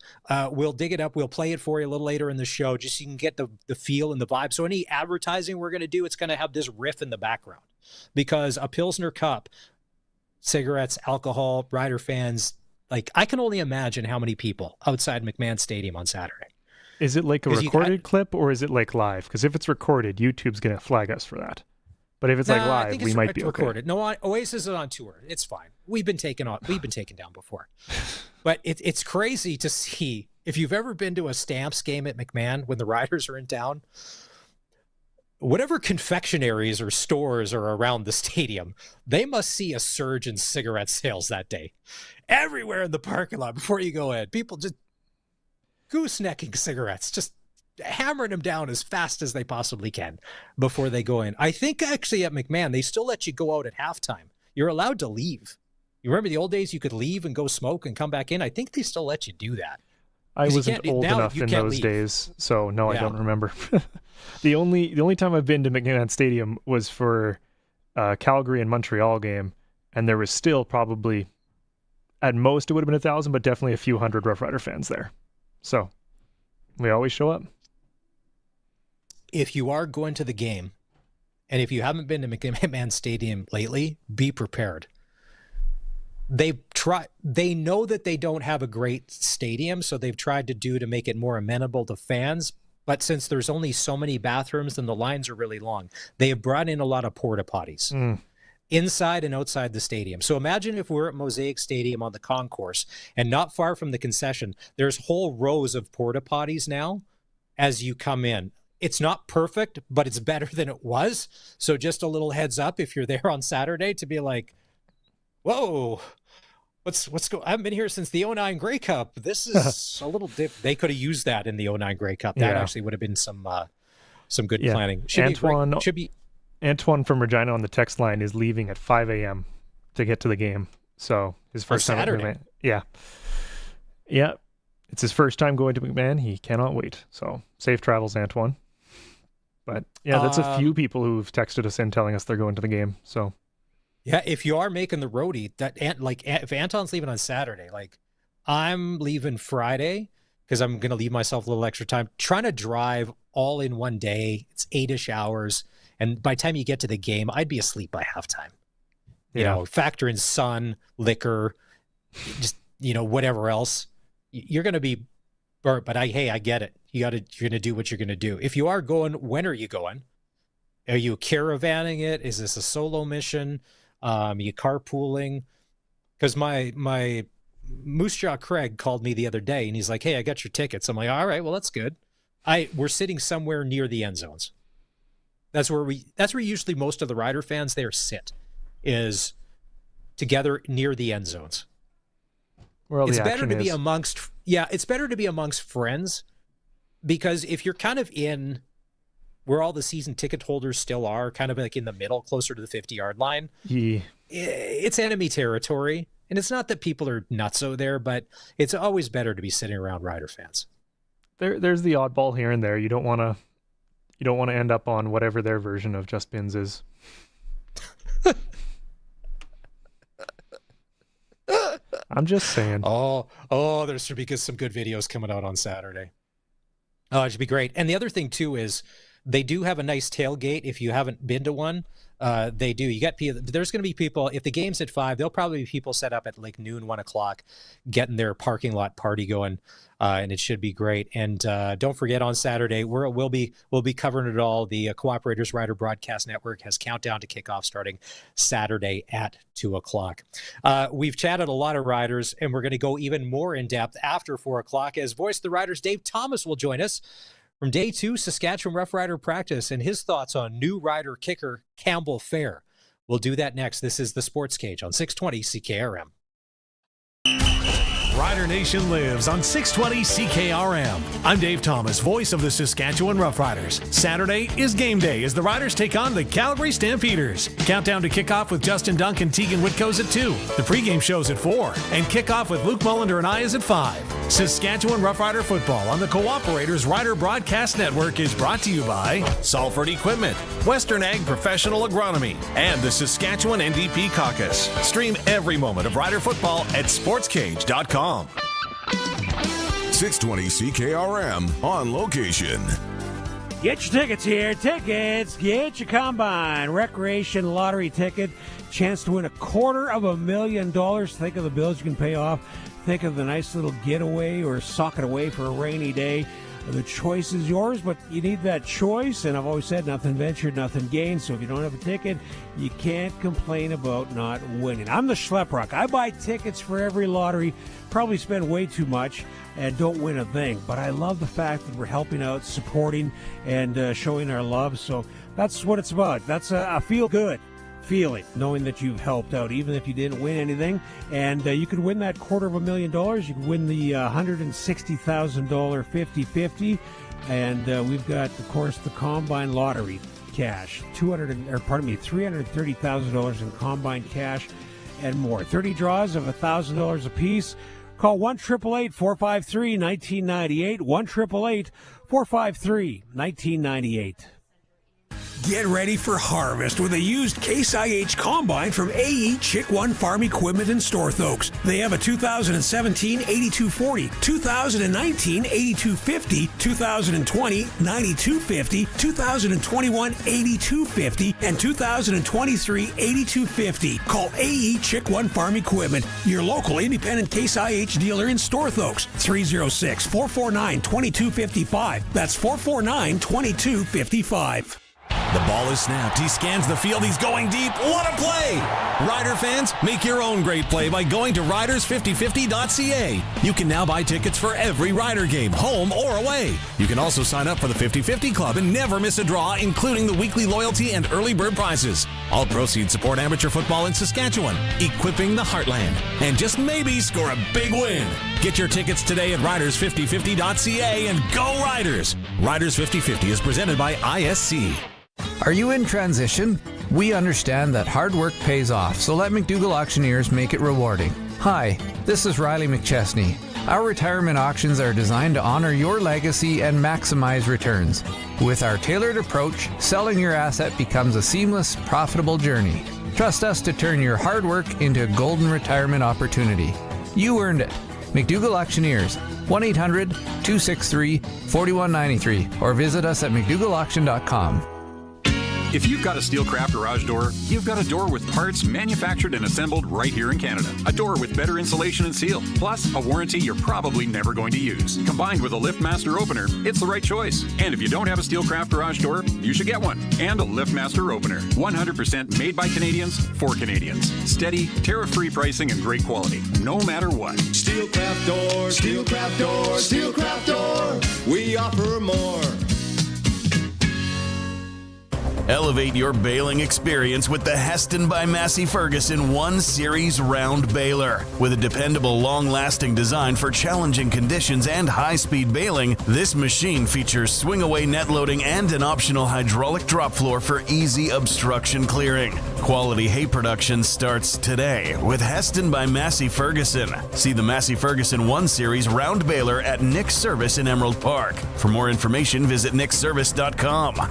We'll dig it up. We'll play it for you a little later in the show, just so you can get the feel and the vibe. So any advertising we're going to do, it's going to have this riff in the background, because a Pilsner Cup, cigarettes, alcohol, Rider fans, like, I can only imagine how many people outside McMahon Stadium on Saturday. Is it like a recorded clip, or is it like live? Because if it's recorded, YouTube's going to flag us for that. But if it's like live, we might be recorded. Okay. No, Oasis is on tour. It's fine. We've been taken down before. But it's crazy to see, if you've ever been to a Stamps game at McMahon when the Riders are in town, whatever confectionaries or stores are around the stadium, they must see a surge in cigarette sales that day. Everywhere in the parking lot before you go in, people just goosenecking cigarettes, just hammering them down as fast as they possibly can before they go in. I think actually at McMahon, they still let you go out at halftime. You're allowed to leave. You remember the old days you could leave and go smoke and come back in? I think they still let you do that. I wasn't old enough in those days, so no, I don't remember. The only time I've been to McNeil Stadium was for Calgary and Montreal game, and there was still probably, at most it would have been 1,000, but definitely a few hundred Rough Rider fans there. So we always show up. If you are going to the game, and if you haven't been to McMahon Stadium lately, be prepared. They know that they don't have a great stadium, so they've tried to make it more amenable to fans. But since there's only so many bathrooms and the lines are really long, they have brought in a lot of porta potties inside and outside the stadium. So imagine if we're at Mosaic Stadium on the concourse, and not far from the concession, there's whole rows of porta potties now as you come in. It's not perfect, but it's better than it was. So just a little heads up if you're there on Saturday to be like, whoa, what's going? I haven't been here since the 09 Grey Cup. This is a little different. They could have used that in the 09 Grey Cup. That actually would have been some good planning. Antoine from Regina on the text line is leaving at 5 a.m. to get to the game. So his first time Saturday. at McMahon. Yeah. It's his first time going to McMahon. He cannot wait. So safe travels, Antoine. But yeah, that's a few people who've texted us in telling us they're going to the game. So yeah, if you are making the roadie, if Anton's leaving on Saturday, like I'm leaving Friday because I'm going to leave myself a little extra time. Trying to drive all in one day, it's 8-ish hours. And by the time you get to the game, I'd be asleep by halftime. You know, factor in sun, liquor, just, whatever else. You're going to be burnt, but I get it. You're going to do what you're going to do. If you are going, when are you going? Are you caravanning it? Is this a solo mission? Are you carpooling? Because my Moose Jaw Craig called me the other day and he's like, hey, I got your tickets. I'm like, all right, well, that's good. We're sitting somewhere near the end zones. That's where usually most of the Rider fans there sit, is together near the end zones. It's better to be amongst friends, because if you're kind of in where all the season ticket holders still are, kind of like in the middle, closer to the 50-yard line, it's enemy territory. And it's not that people are nutso there, but it's always better to be sitting around Rider fans. There's the oddball here and there. You don't want to end up on whatever their version of Just Bins is. I'm just saying. Oh, there should be some good videos coming out on Saturday. Oh, it should be great. And the other thing too is They do have a nice tailgate if you haven't been to one. They do. There's going to be people, if the game's at 5, there'll probably be people set up at like noon, 1 o'clock, getting their parking lot party going, and it should be great. And don't forget, on Saturday, we'll be covering it all. The Cooperators Rider Broadcast Network has countdown to kickoff starting Saturday at 2 o'clock. We've chatted a lot of riders, and we're going to go even more in depth after 4 o'clock as Voice of the Riders Dave Thomas will join us from Day 2 Saskatchewan Roughrider practice and his thoughts on new rider kicker Campbell Fair. We'll do that next. This is the Sports Cage on 620 CKRM. Rider Nation lives on 620 CKRM. I'm Dave Thomas, voice of the Saskatchewan Roughriders. Saturday is game day as the Riders take on the Calgary Stampeders. Countdown to kickoff with Justin Dunk and Tegan Whitco's at 2. The pregame show's at 4. And kickoff with Luke Mullender and I is at 5. Saskatchewan Roughrider football on the Cooperators Rider Broadcast Network is brought to you by Salford Equipment, Western Ag Professional Agronomy, and the Saskatchewan NDP Caucus. Stream every moment of Rider football at SportsCage.com. 620 CKRM on location. Get your tickets here. Tickets. Get your Combine Recreation Lottery ticket. Chance to win $250,000. Think of the bills you can pay off. Think of the nice little getaway or sock it away for a rainy day. The choice is yours, but you need that choice. And I've always said nothing ventured, nothing gained. So if you don't have a ticket, you can't complain about not winning. I'm the Schleprock. I buy tickets for every lottery, probably spend way too much, and don't win a thing. But I love the fact that we're helping out, supporting, and showing our love. So that's what it's about. That's a feel-good feeling, knowing that you've helped out, even if you didn't win anything. And you could win that $250,000. You could win the $160,000 50-50. And we've got, of course, the Combine Lottery cash, $330,000 in Combine cash and more. 30 draws of $1,000 apiece. Call 1-888-453-1998. 1-888-453-1998. Get ready for harvest with a used Case IH Combine from AE Chick 1 Farm Equipment in Storthoaks. They have a 2017 8240, 2019 8250, 2020 9250, 2021 8250, and 2023 8250. Call AE Chick 1 Farm Equipment, your local independent Case IH dealer in Storthoaks. 306-449-2255. That's 449-2255. The ball is snapped. He scans the field. He's going deep. What a play! Rider fans, make your own great play by going to riders5050.ca. You can now buy tickets for every Rider game, home or away. You can also sign up for the 50-50 Club and never miss a draw, including the weekly loyalty and early bird prizes. All proceeds support amateur football in Saskatchewan, equipping the heartland, and just maybe score a big win. Get your tickets today at riders5050.ca and go Riders! Riders 50-50 is presented by ISC. Are you in transition? We understand that hard work pays off, so let McDougall Auctioneers make it rewarding. Hi, this is Riley McChesney. Our retirement auctions are designed to honor your legacy and maximize returns. With our tailored approach, selling your asset becomes a seamless, profitable journey. Trust us to turn your hard work into a golden retirement opportunity. You earned it. McDougall Auctioneers, 1-800-263-4193, or visit us at McDougallAuction.com. If you've got a Steelcraft garage door, you've got a door with parts manufactured and assembled right here in Canada. A door with better insulation and seal, plus a warranty you're probably never going to use. Combined with a LiftMaster opener, it's the right choice. And if you don't have a Steelcraft garage door, you should get one. And a LiftMaster opener. 100% made by Canadians for Canadians. Steady, tariff-free pricing and great quality, no matter what. Steelcraft door, Steelcraft door, Steelcraft door. We offer more. Elevate your baling experience with the Heston by Massey Ferguson 1 Series Round Baler. With a dependable, long-lasting design for challenging conditions and high-speed baling, this machine features swing-away net loading and an optional hydraulic drop floor for easy obstruction clearing. Quality hay production starts today with Heston by Massey Ferguson. See the Massey Ferguson 1 Series Round Baler at Nick's Service in Emerald Park. For more information, visit nicksservice.com.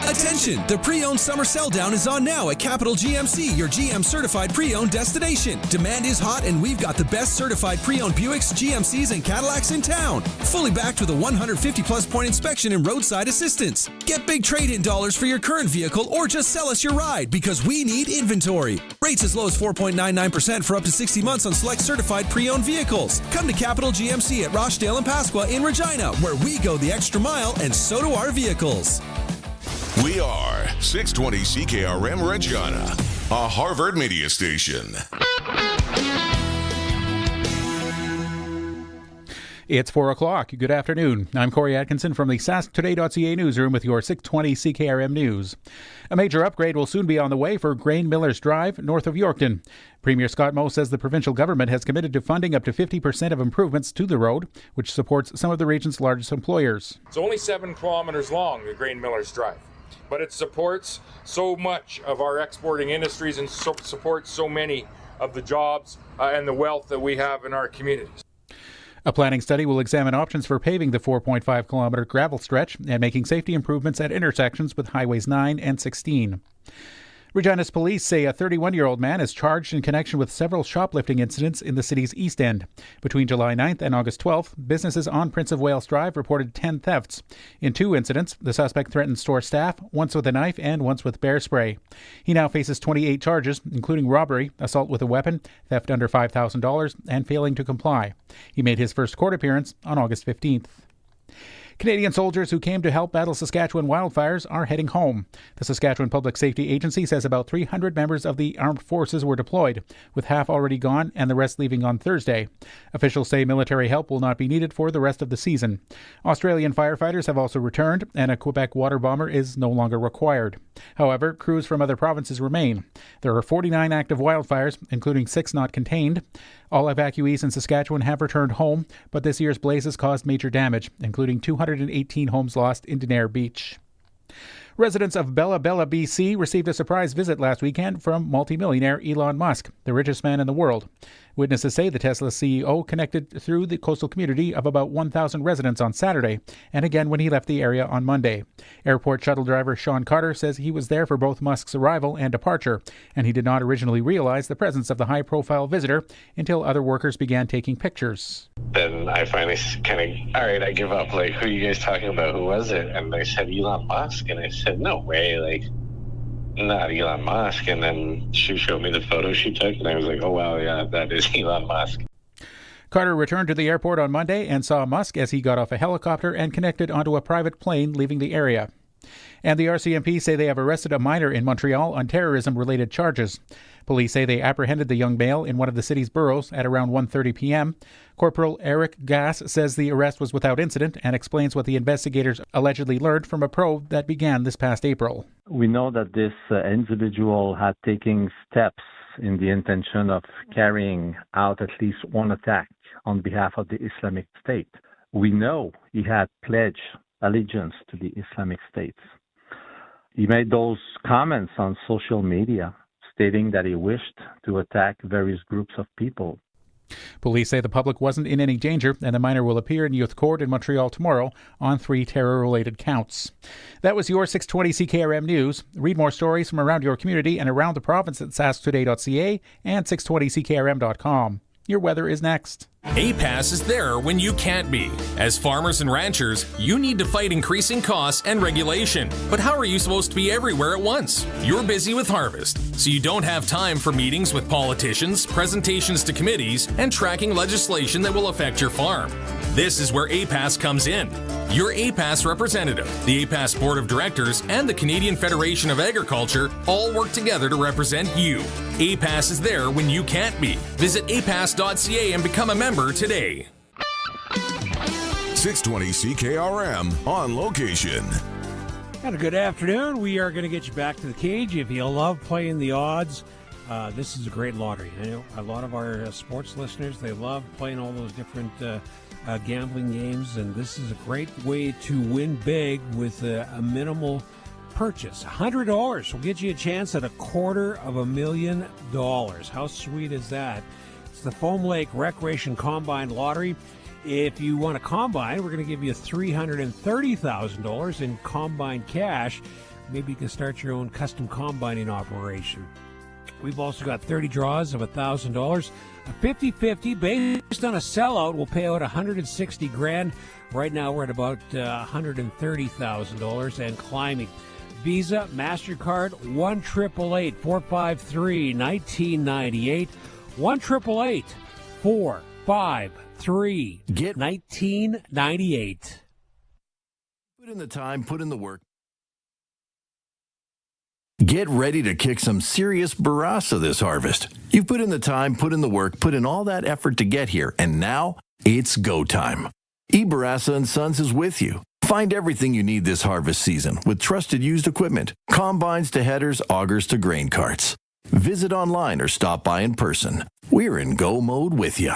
Attention Attention! The pre-owned summer sell down is on now at Capital GMC, your GM certified pre-owned destination. Demand is hot and we've got the best certified pre-owned Buicks, GMCs, and Cadillacs in town. Fully backed with a 150 plus point inspection and roadside assistance. Get big trade-in dollars for your current vehicle or just sell us your ride because we need inventory. Rates as low as 4.99% for up to 60 months on select certified pre-owned vehicles. Come to Capital GMC at Rochdale and Pasqua in Regina, where we go the extra mile and so do our vehicles. We are 620 CKRM Regina, a Harvard media station. It's 4 o'clock. Good afternoon. I'm Corey Atkinson from the SaskToday.ca newsroom with your 620 CKRM News. A major upgrade will soon be on the way for Grain Millers Drive, north of Yorkton. Premier Scott Moe says the provincial government has committed to funding up to 50% of improvements to the road, which supports some of the region's largest employers. It's only 7 kilometers long, the Grain Millers Drive, but it supports so much of our exporting industries and supports so many of the jobs and the wealth that we have in our communities. A planning study will examine options for paving the 4.5-kilometre gravel stretch and making safety improvements at intersections with Highways 9 and 16. Regina's police say a 31-year-old man is charged in connection with several shoplifting incidents in the city's East End. Between July 9th and August 12th, businesses on Prince of Wales Drive reported 10 thefts. In 2 incidents, the suspect threatened store staff, once with a knife and once with bear spray. He now faces 28 charges, including robbery, assault with a weapon, theft under $5,000, and failing to comply. He made his first court appearance on August 15th. Canadian soldiers who came to help battle Saskatchewan wildfires are heading home. The Saskatchewan Public Safety Agency says about 300 members of the armed forces were deployed, with half already gone and the rest leaving on Thursday. Officials say military help will not be needed for the rest of the season. Australian firefighters have also returned, and a Quebec water bomber is no longer required. However, crews from other provinces remain. There are 49 active wildfires, including 6 not contained. All evacuees in Saskatchewan have returned home, but this year's blazes caused major damage, including 218 homes lost in Denair Beach. Residents of Bella Bella, BC received a surprise visit last weekend from multimillionaire Elon Musk, the richest man in the world. Witnesses say the Tesla CEO connected through the coastal community of about 1,000 residents on Saturday, and again when he left the area on Monday. Airport shuttle driver Sean Carter says he was there for both Musk's arrival and departure, and he did not originally realize the presence of the high-profile visitor until other workers began taking pictures. Then I finally kind of, all right, I give up. Like, who are you guys talking about? Who was it? And they said Elon Musk, and I said, no way, like, not Elon Musk. And then she showed me the photo she took, and I was like, oh, wow, yeah, that is Elon Musk. Carter returned to the airport on Monday and saw Musk as he got off a helicopter and connected onto a private plane leaving the area. And the RCMP say they have arrested a minor in Montreal on terrorism-related charges. Police say they apprehended the young male in one of the city's boroughs at around 1:30 p.m. Corporal Eric Gass says the arrest was without incident and explains what the investigators allegedly learned from a probe that began this past April. We know that this individual had taken steps in the intention of carrying out at least one attack on behalf of the Islamic State. We know he had pledged allegiance to the Islamic State. He made those comments on social media stating that he wished to attack various groups of people. Police say the public wasn't in any danger, and the minor will appear in youth court in Montreal tomorrow on 3 terror-related counts. That was your 620 CKRM News. Read more stories from around your community and around the province at sasktoday.ca and 620ckrm.com. Your weather is next. APAS is there when you can't be. As farmers and ranchers, you need to fight increasing costs and regulation. But how are you supposed to be everywhere at once? You're busy with harvest, so you don't have time for meetings with politicians, presentations to committees, and tracking legislation that will affect your farm. This is where APAS comes in. Your APAS representative, the APAS Board of Directors, and the Canadian Federation of Agriculture all work together to represent you. APAS is there when you can't be. Visit apas.ca and become a member today. 620 CKRM on location. And a good afternoon. We are going to get you back to the cage. If you love playing the odds, this is a great lottery. I know a lot of our sports listeners, they love playing all those different gambling games, and this is a great way to win big with a minimal purchase. $100 will get you a chance at $250,000. How sweet is that? It's the Foam Lake Recreation Combine Lottery. If you want a combine, we're going to give you $330,000 in combine cash. maybe you can start your own custom combining operation. We've also got 30 draws of $1,000. A 50-50 based on a sellout will pay out $160,000. Right now we're at about $130,000 and climbing. Visa, MasterCard, 1-888-453-1998. 1-888-453-1998. Put in the time, put in the work. Get ready to kick some serious Barassa this harvest. You've put in the time, put in the work, put in all that effort to get here, and now it's go time. Barassa & Sons is with you. Find everything you need this harvest season with trusted used equipment, combines to headers, augers to grain carts. Visit online or stop by in person. We're in go mode with you.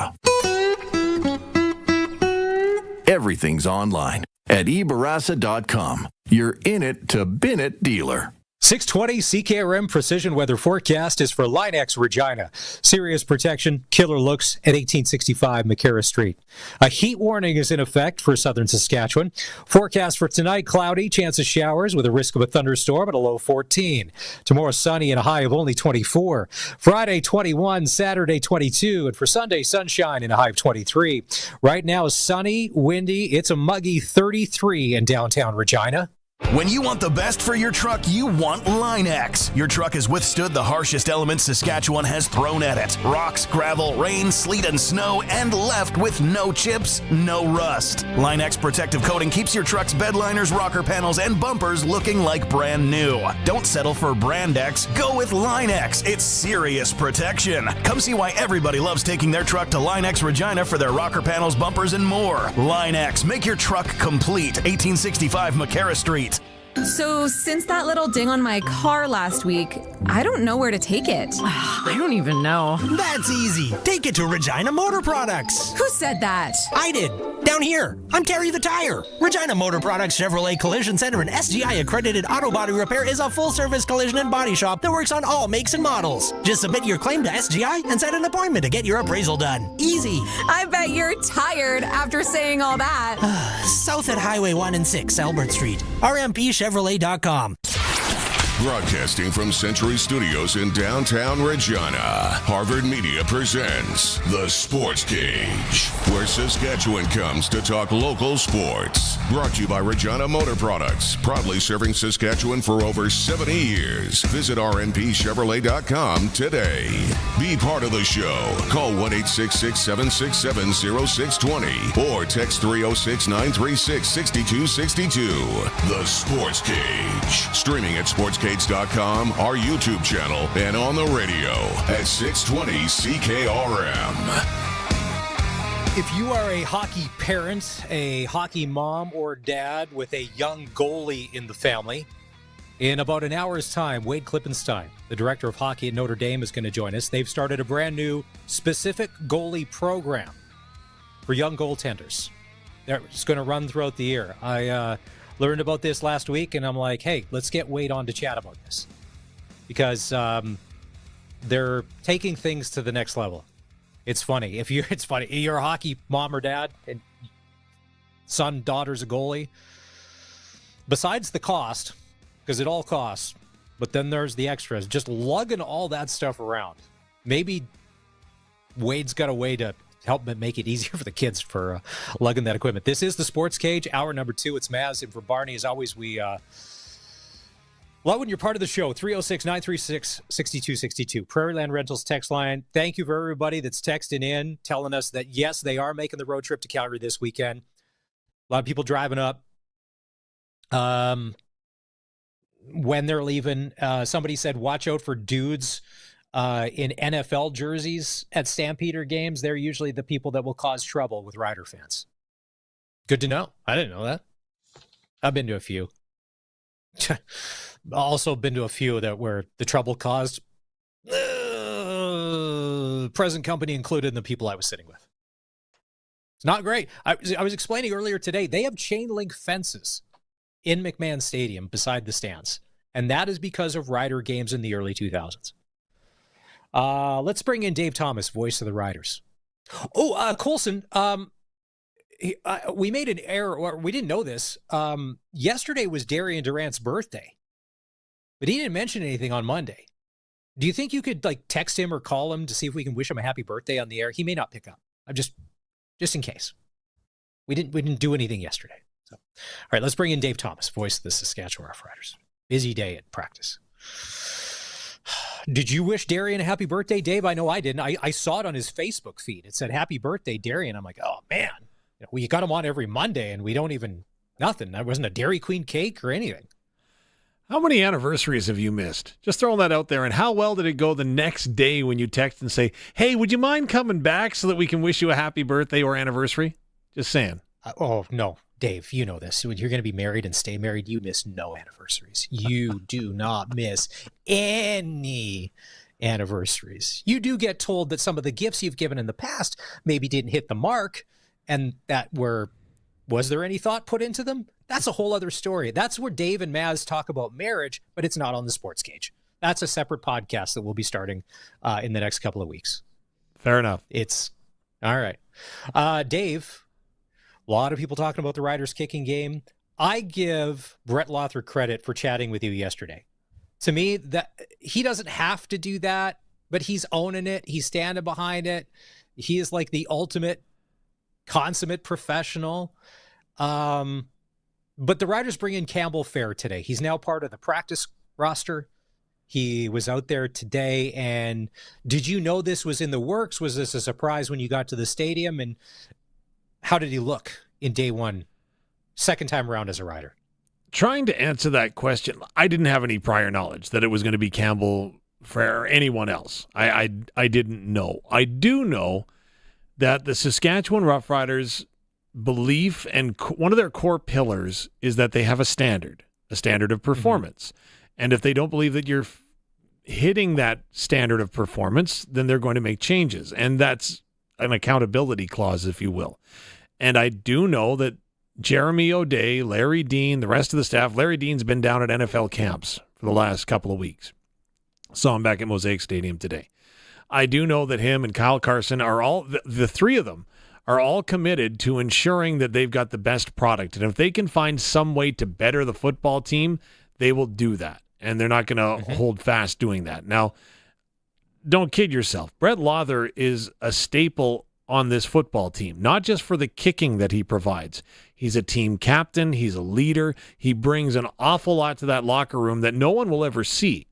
Everything's online at ebarassa.com. You're in it to bin it dealer. 620 CKRM Precision Weather Forecast is for Line-X Regina. Serious protection, killer looks at 1865 McCarra Street. A heat warning is in effect for southern Saskatchewan. Forecast for tonight, cloudy, chance of showers with a risk of a thunderstorm at a low 14. Tomorrow, sunny and a high of only 24. Friday, 21. Saturday, 22. And for Sunday, sunshine and a high of 23. Right now, sunny, windy. It's a muggy 33 in downtown Regina. When you want the best for your truck, you want Line-X. Your truck has withstood the harshest elements Saskatchewan has thrown at it. Rocks, gravel, rain, sleet, and snow, and left with no chips, no rust. Line-X protective coating keeps your truck's bed liners, rocker panels, and bumpers looking like brand new. Don't settle for Brand X. Go with Line-X. It's serious protection. Come see why everybody loves taking their truck to Line-X Regina for their rocker panels, bumpers, and more. Line-X. Make your truck complete. 1865 McCarra Street. So, since that little ding on my car last week, I don't know where to take it. I don't even know. That's easy. Take it to Regina Motor Products. Who said that? I did. Down here. I'm Terry the Tire. Regina Motor Products Chevrolet Collision Center and SGI accredited auto body repair is a full-service collision and body shop that works on all makes and models. Just submit your claim to SGI and set an appointment to get your appraisal done. Easy. I bet you're tired after saying all that. South at Highway 1 and 6, Albert Street. RMPChevrolet.com. Broadcasting from Century Studios in downtown Regina, Harvard Media presents The Sports Cage, where Saskatchewan comes to talk local sports. Brought to you by Regina Motor Products, proudly serving Saskatchewan for over 70 years. Visit rnpchevrolet.com today. Be part of the show. Call 1-866-767-0620 or text 306-936-6262. The Sports Cage. Streaming at sportscage.com, our YouTube channel, and on the radio at 620 CKRM. If you are a hockey parent, a hockey mom or dad with a young goalie in the family, in about an hour's time, Wade Klippenstein, the director of hockey at Notre Dame, is going to join us. They've started a brand new specific goalie program for young goaltenders. They're just going to run throughout the year. I learned about this last week, and I'm like, hey, let's get Wade on to chat about this. Because they're taking things to the next level. It's funny. If you're a hockey mom or dad, and son, daughter's a goalie. Besides the cost, because it all costs, but then there's the extras. Just lugging all that stuff around. Maybe Wade's got a way to help make it easier for the kids for lugging that equipment. This is the Sports Cage, hour number 2. It's Maz, and for Barney, as always, we love when you're part of the show. 306-936-6262. Prairieland Rentals text line. Thank you for everybody that's texting in, telling us that, yes, they are making the road trip to Calgary this weekend. A lot of people driving up. When they're leaving, somebody said, watch out for dudes in NFL jerseys at Stampeder games. They're usually the people that will cause trouble with Rider fans. Good to know. I didn't know that. I've been to a few. Also been to a few that where the trouble caused present company included in the people I was sitting with. It's not great. I was explaining earlier today, they have chain link fences in McMahon Stadium beside the stands. And that is because of Rider games in the early 2000s. Let's bring in Dave Thomas, voice of the Riders. Oh, Coulson, we made an error, or we didn't know this. Yesterday was Darian Durant's birthday. but he didn't mention anything on Monday. Do you think you could like text him or call him to see if we can wish him a happy birthday on the air? He may not pick up. I'm just in case. We didn't do anything yesterday. So, all right, let's bring in Dave Thomas, voice of the Saskatchewan Roughriders. Busy day at practice. Did you wish Darian a happy birthday, Dave? I know I didn't. I saw it on his Facebook feed. It said, happy birthday, Darian. I'm like, oh, man. You got him on every Monday, and we don't even, nothing. That wasn't a Dairy Queen cake or anything. How many anniversaries have you missed? Just throwing that out there. And how well did it go the next day when you text and say, hey, would you mind coming back so that we can wish you a happy birthday or anniversary? Just saying. Oh, no. Dave, you know this. When you're going to be married and stay married, you miss no anniversaries. You do not miss any anniversaries. You do get told that some of the gifts you've given in the past maybe didn't hit the mark, and was there any thought put into them? That's a whole other story. That's where Dave and Maz talk about marriage, but it's not on the SportsCage. That's a separate podcast that we'll be starting in the next couple of weeks. Fair enough. It's all right. Dave, a lot of people talking about the Riders kicking game. I give Brett Lothar credit for chatting with you yesterday. To me, that he doesn't have to do that, but he's owning it. He's standing behind it. He is like the ultimate consummate professional. But the Riders bring in Campbell Fair today. He's now part of the practice roster. He was out there today. And did you know this was in the works? Was this a surprise when you got to the stadium? And how did he look in day one, second time around as a Rider? Trying to answer that question, I didn't have any prior knowledge that it was going to be Campbell Fair or anyone else. I didn't know. I do know that the Saskatchewan Roughriders' belief and one of their core pillars is that they have a standard of performance. Mm-hmm. And if they don't believe that you're hitting that standard of performance, then they're going to make changes. And that's an accountability clause, if you will. And I do know that Jeremy O'Day, Larry Dean, the rest of the staff, Larry Dean's been down at NFL camps for the last couple of weeks. Saw him back at Mosaic Stadium today. I do know that him and Kyle Carson are all, the three of them, are all committed to ensuring that they've got the best product. And if they can find some way to better the football team, they will do that. And they're not going to hold fast doing that. Now, don't kid yourself. Brett Lothar is a staple on this football team, not just for the kicking that he provides. He's a team captain. He's a leader. He brings an awful lot to that locker room that no one will ever see.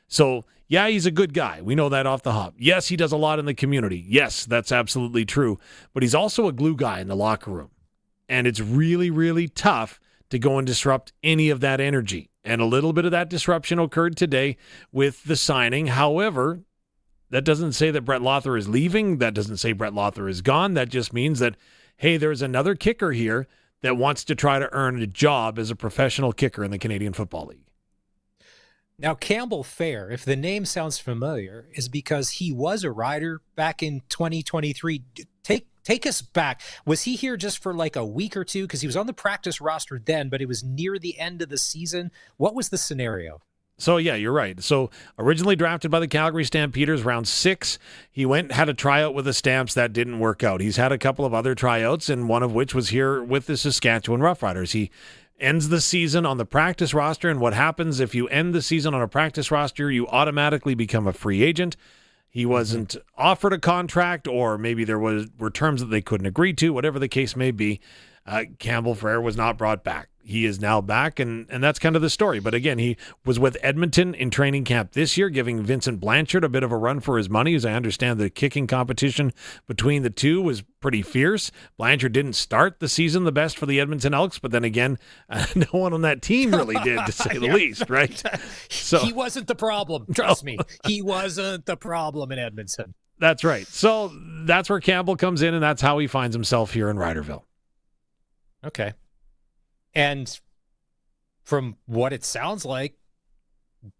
So, yeah, he's a good guy. We know that off the hop. Yes, he does a lot in the community. Yes, that's absolutely true. But he's also a glue guy in the locker room. And it's really, really tough to go and disrupt any of that energy. And a little bit of that disruption occurred today with the signing. However, that doesn't say that Brett Lothar is leaving. That doesn't say Brett Lothar is gone. That just means that, hey, there's another kicker here that wants to try to earn a job as a professional kicker in the Canadian Football League. Now, Campbell Fair, if the name sounds familiar, is because he was a Rider back in 2023. Take us back. Was he here just for like a week or two? Because he was on the practice roster then, but it was near the end of the season. What was the scenario? So, yeah, you're right. So, originally drafted by the Calgary Stampeders, round 6. He went, had a tryout with the Stamps. That didn't work out. He's had a couple of other tryouts, and one of which was here with the Saskatchewan Roughriders. He ends the season on the practice roster, and what happens if you end the season on a practice roster, you automatically become a free agent. He wasn't offered a contract, or maybe there were terms that they couldn't agree to, whatever the case may be. Campbell Fair was not brought back. He is now back, and that's kind of the story. But again, he was with Edmonton in training camp this year, giving Vincent Blanchard a bit of a run for his money. As I understand, the kicking competition between the two was pretty fierce. Blanchard didn't start the season the best for the Edmonton Elks, but then again, no one on that team really did, to say the least, right? So he wasn't the problem. Trust me. He wasn't the problem in Edmonton. That's right. So that's where Campbell comes in, and that's how he finds himself here in Riderville. Okay. And from what it sounds like,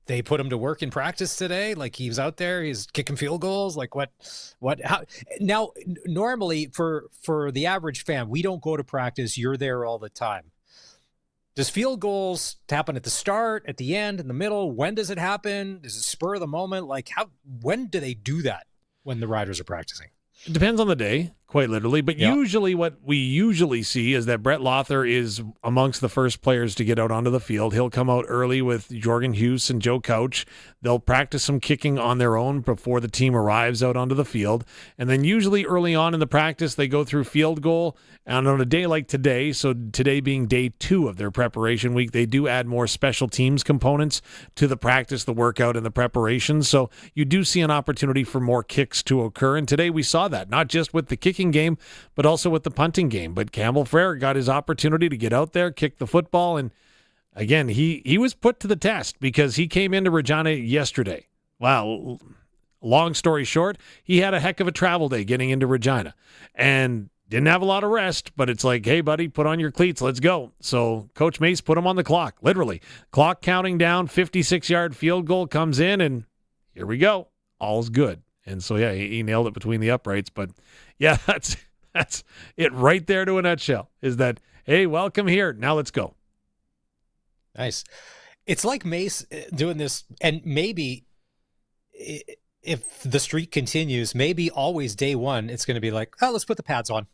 they put him to work in practice today. Like, he was out there, he's kicking field goals. Like, how? Now, normally for the average fan, we don't go to practice. You're there all the time. Does field goals happen at the start, at the end, in the middle? When does it happen? Is it spur of the moment? Like, when do they do that when the Riders are practicing? It depends on the day. quite literally. But usually what we usually see is that Brett Lothar is amongst the first players to get out onto the field. He'll come out early with Jorgen Hughes and Joe Couch. They'll practice some kicking on their own before the team arrives out onto the field. And then usually early on in the practice, they go through field goal. And on a day like today, so today being day 2 of their preparation week, they do add more special teams components to the practice, the workout, and the preparation. So you do see an opportunity for more kicks to occur. And today we saw that, not just with the kicking game, but also with the punting game. But Campbell Frere got his opportunity to get out there, kick the football, and again, he was put to the test because he came into Regina yesterday. Wow, long story short, he had a heck of a travel day getting into Regina and didn't have a lot of rest, but it's like, hey, buddy, put on your cleats, let's go. So Coach Mace put him on the clock, literally. Clock counting down, 56-yard field goal comes in, and here we go. All's good. And so, yeah, he nailed it between the uprights. But, yeah, that's it right there to a nutshell, is that, hey, welcome here. Now let's go. Nice. It's like Mace doing this, and maybe if the streak continues, maybe always day one, it's going to be like, oh, let's put the pads on.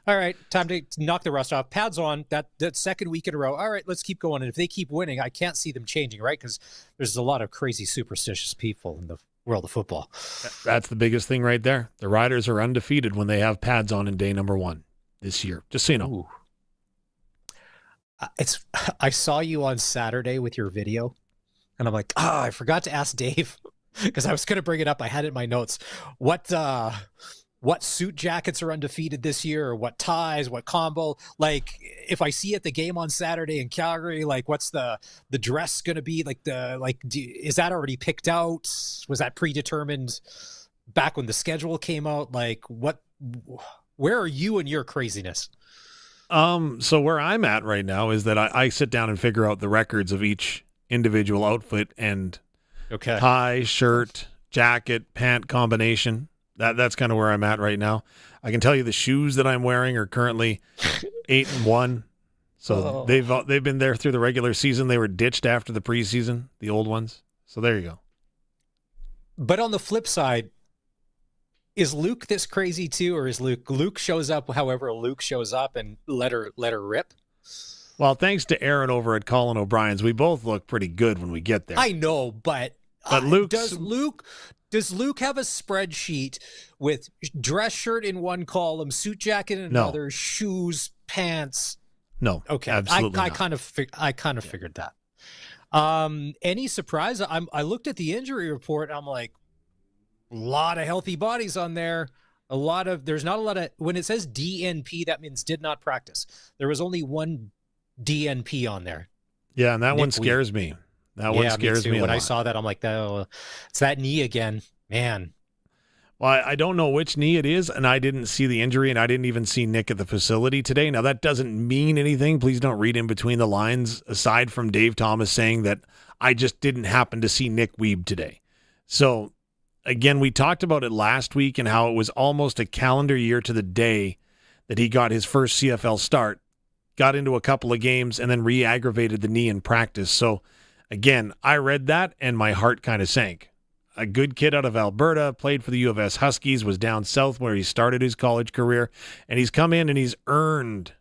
All right, time to knock the rust off. Pads on, that second week in a row. All right, let's keep going. And if they keep winning, I can't see them changing, right? Because there's a lot of crazy superstitious people in the world of football. That's the biggest thing right there. The Riders are undefeated when they have pads on in day number 1 this year. Just so you know. I saw you on Saturday with your video, and I'm like, I forgot to ask Dave because I was going to bring it up. I had it in my notes. What suit jackets are undefeated this year, or what ties, what combo? Like, if I see at the game on Saturday in Calgary, like, what's the dress going to be? Is that already picked out? Was that predetermined back when the schedule came out? Like, where are you in your craziness? So where I'm at right now is that I sit down and figure out the records of each individual outfit and tie, shirt, jacket, pant combination. That's kind of where I'm at right now. I can tell you the shoes that I'm wearing are currently 8-1. So they've been there through the regular season. They were ditched after the preseason, the old ones. So there you go. But on the flip side, is Luke this crazy too, or is Luke shows up however Luke shows up and let her rip? Well, thanks to Aaron over at Colin O'Brien's, we both look pretty good when we get there. I know, but does Luke have a spreadsheet with dress shirt in one column, suit jacket in another, shoes, pants? No. Okay. Absolutely I not. kind of figured that. Any surprise? I looked at the injury report and I'm like, a lot of healthy bodies on there. There's not a lot of, when it says DNP, that means did not practice. There was only one DNP on there. Yeah, and that one scares me. That one scares me. When I saw that, I'm like, oh, it's that knee again, man. Well, I don't know which knee it is, and I didn't see the injury, and I didn't even see Nick at the facility today. Now, that doesn't mean anything. Please don't read in between the lines, aside from Dave Thomas saying that I just didn't happen to see Nick Wiebe today. So, again, we talked about it last week and how it was almost a calendar year to the day that he got his first CFL start, got into a couple of games, and then re-aggravated the knee in practice. So, again, I read that, and my heart kind of sank. A good kid out of Alberta, played for the U of S Huskies, was down south where he started his college career, and he's come in and he's earned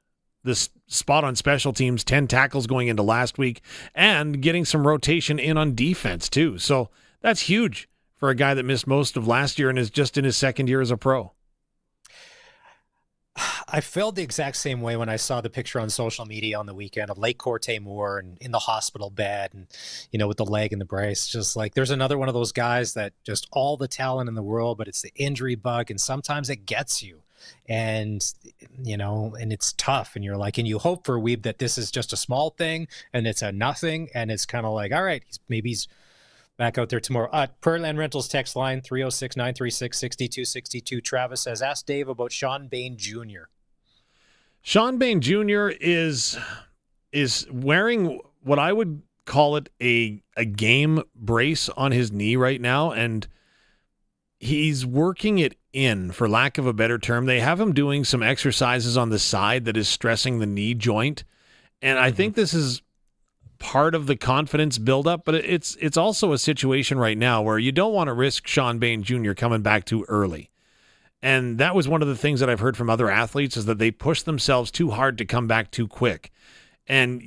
this spot on special teams, 10 tackles going into last week, and getting some rotation in on defense, too. So that's huge for a guy that missed most of last year and is just in his second year as a pro. I felt the exact same way when I saw the picture on social media on the weekend of Lake Corte Moore and in the hospital bed and, with the leg and the brace. Just like, there's another one of those guys that just all the talent in the world, but it's the injury bug. And sometimes it gets you and it's tough. And you're like, and you hope for Wiebe that this is just a small thing and it's a nothing. And it's kind of like, all right, he's back out there tomorrow. Prairie Land Rentals text line 306-936-6262. Travis says, ask Dave about Sean Bain Jr. Sean Bain Jr. is wearing what I would call it a game brace on his knee right now, and he's working it in, for lack of a better term. They have him doing some exercises on the side that is stressing the knee joint, and I think this is part of the confidence buildup, but it's also a situation right now where you don't want to risk Sean Bain Jr. coming back too early. And that was one of the things that I've heard from other athletes is that they push themselves too hard to come back too quick. And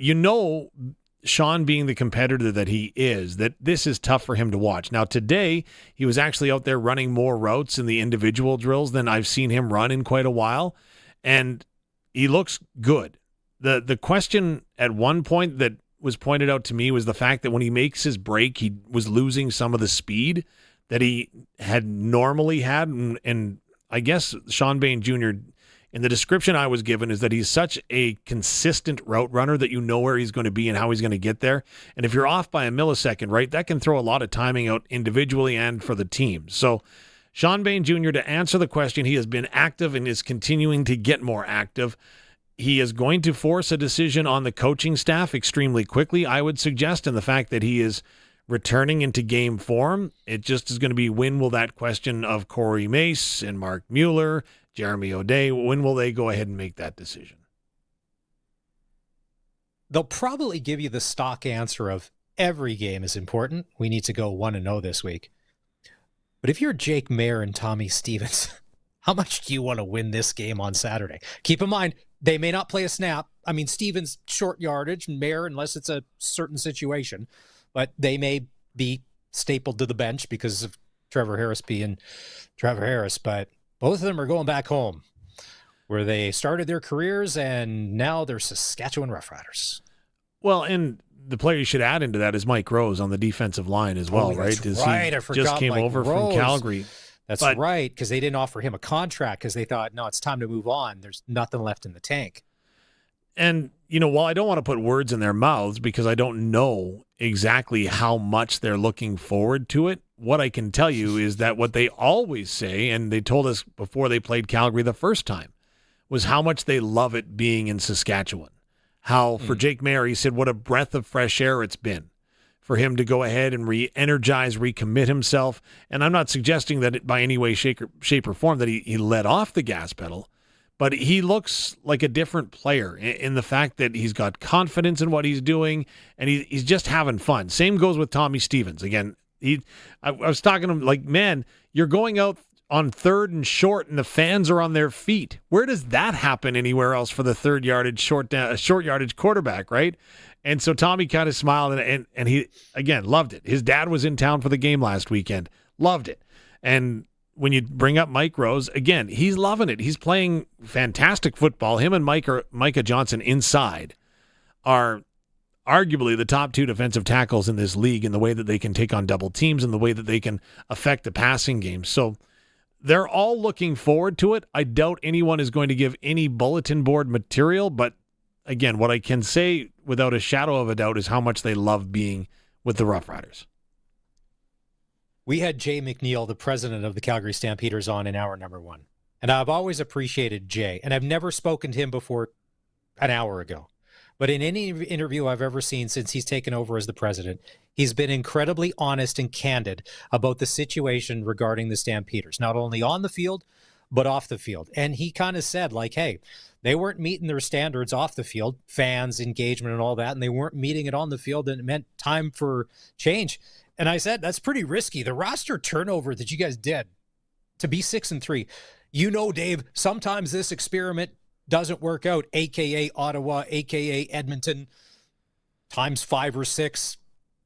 Sean being the competitor that he is, that this is tough for him to watch. Now, today, he was actually out there running more routes in the individual drills than I've seen him run in quite a while. And he looks good. The question at one point that was pointed out to me was the fact that when he makes his break, he was losing some of the speed that he had normally had. And I guess Sean Bain Jr., in the description I was given, is that he's such a consistent route runner that you know where he's going to be and how he's going to get there. And if you're off by a millisecond, right, that can throw a lot of timing out individually and for the team. So Sean Bain Jr., to answer the question, he has been active and is continuing to get more active. He is going to force a decision on the coaching staff extremely quickly, I would suggest, and the fact that he is returning into game form, it just is going to be when will that question of Corey Mace and Mark Mueller, Jeremy O'Day, when will they go ahead and make that decision? They'll probably give you the stock answer of every game is important. We need to go 1-0 this week. But if you're Jake Mayer and Tommy Stevens, how much do you want to win this game on Saturday? Keep in mind, they may not play a snap. I mean, Stevens short yardage, and Mayer, unless it's a certain situation, but they may be stapled to the bench because of Trevor Harris being Trevor Harris. But both of them are going back home where they started their careers, and now they're Saskatchewan Roughriders. Well, and the player you should add into that is Mike Rose on the defensive line as well, right? That's right. I forgot just came Mike over Rose. from Calgary. That's right, because they didn't offer him a contract because they thought, no, it's time to move on. There's nothing left in the tank. And, while I don't want to put words in their mouths because I don't know exactly how much they're looking forward to it, what I can tell you is that what they always say, and they told us before they played Calgary the first time, was how much they love it being in Saskatchewan. How, for Jake Mayer, he said, what a breath of fresh air it's been for him to go ahead and re-energize, recommit himself. And I'm not suggesting that it, by any way, shape, or form, that he let off the gas pedal, but he looks like a different player in the fact that he's got confidence in what he's doing, and he's just having fun. Same goes with Tommy Stevens. Again, I was talking to him like, man, you're going out on 3rd and short, and the fans are on their feet. Where does that happen anywhere else for the short yardage quarterback, right? And so Tommy kind of smiled, and he, again, loved it. His dad was in town for the game last weekend. Loved it. And when you bring up Mike Rose, again, he's loving it. He's playing fantastic football. Him and Micah Johnson inside are arguably the top 2 defensive tackles in this league in the way that they can take on double teams and the way that they can affect the passing game. So they're all looking forward to it. I doubt anyone is going to give any bulletin board material, but again, what I can say without a shadow of a doubt is how much they love being with the Roughriders. We had Jay McNeil, the president of the Calgary Stampeders, on in hour number 1. And I've always appreciated Jay, and I've never spoken to him before an hour ago. But in any interview I've ever seen since he's taken over as the president, he's been incredibly honest and candid about the situation regarding the Stampeders, not only on the field, but off the field. And he kind of said, like, hey, they weren't meeting their standards off the field, fans, engagement, and all that, and they weren't meeting it on the field, and it meant time for change. And I said, that's pretty risky. The roster turnover that you guys did to be 6-3, Dave, sometimes this experiment doesn't work out, a.k.a. Ottawa, a.k.a. Edmonton, times 5 or 6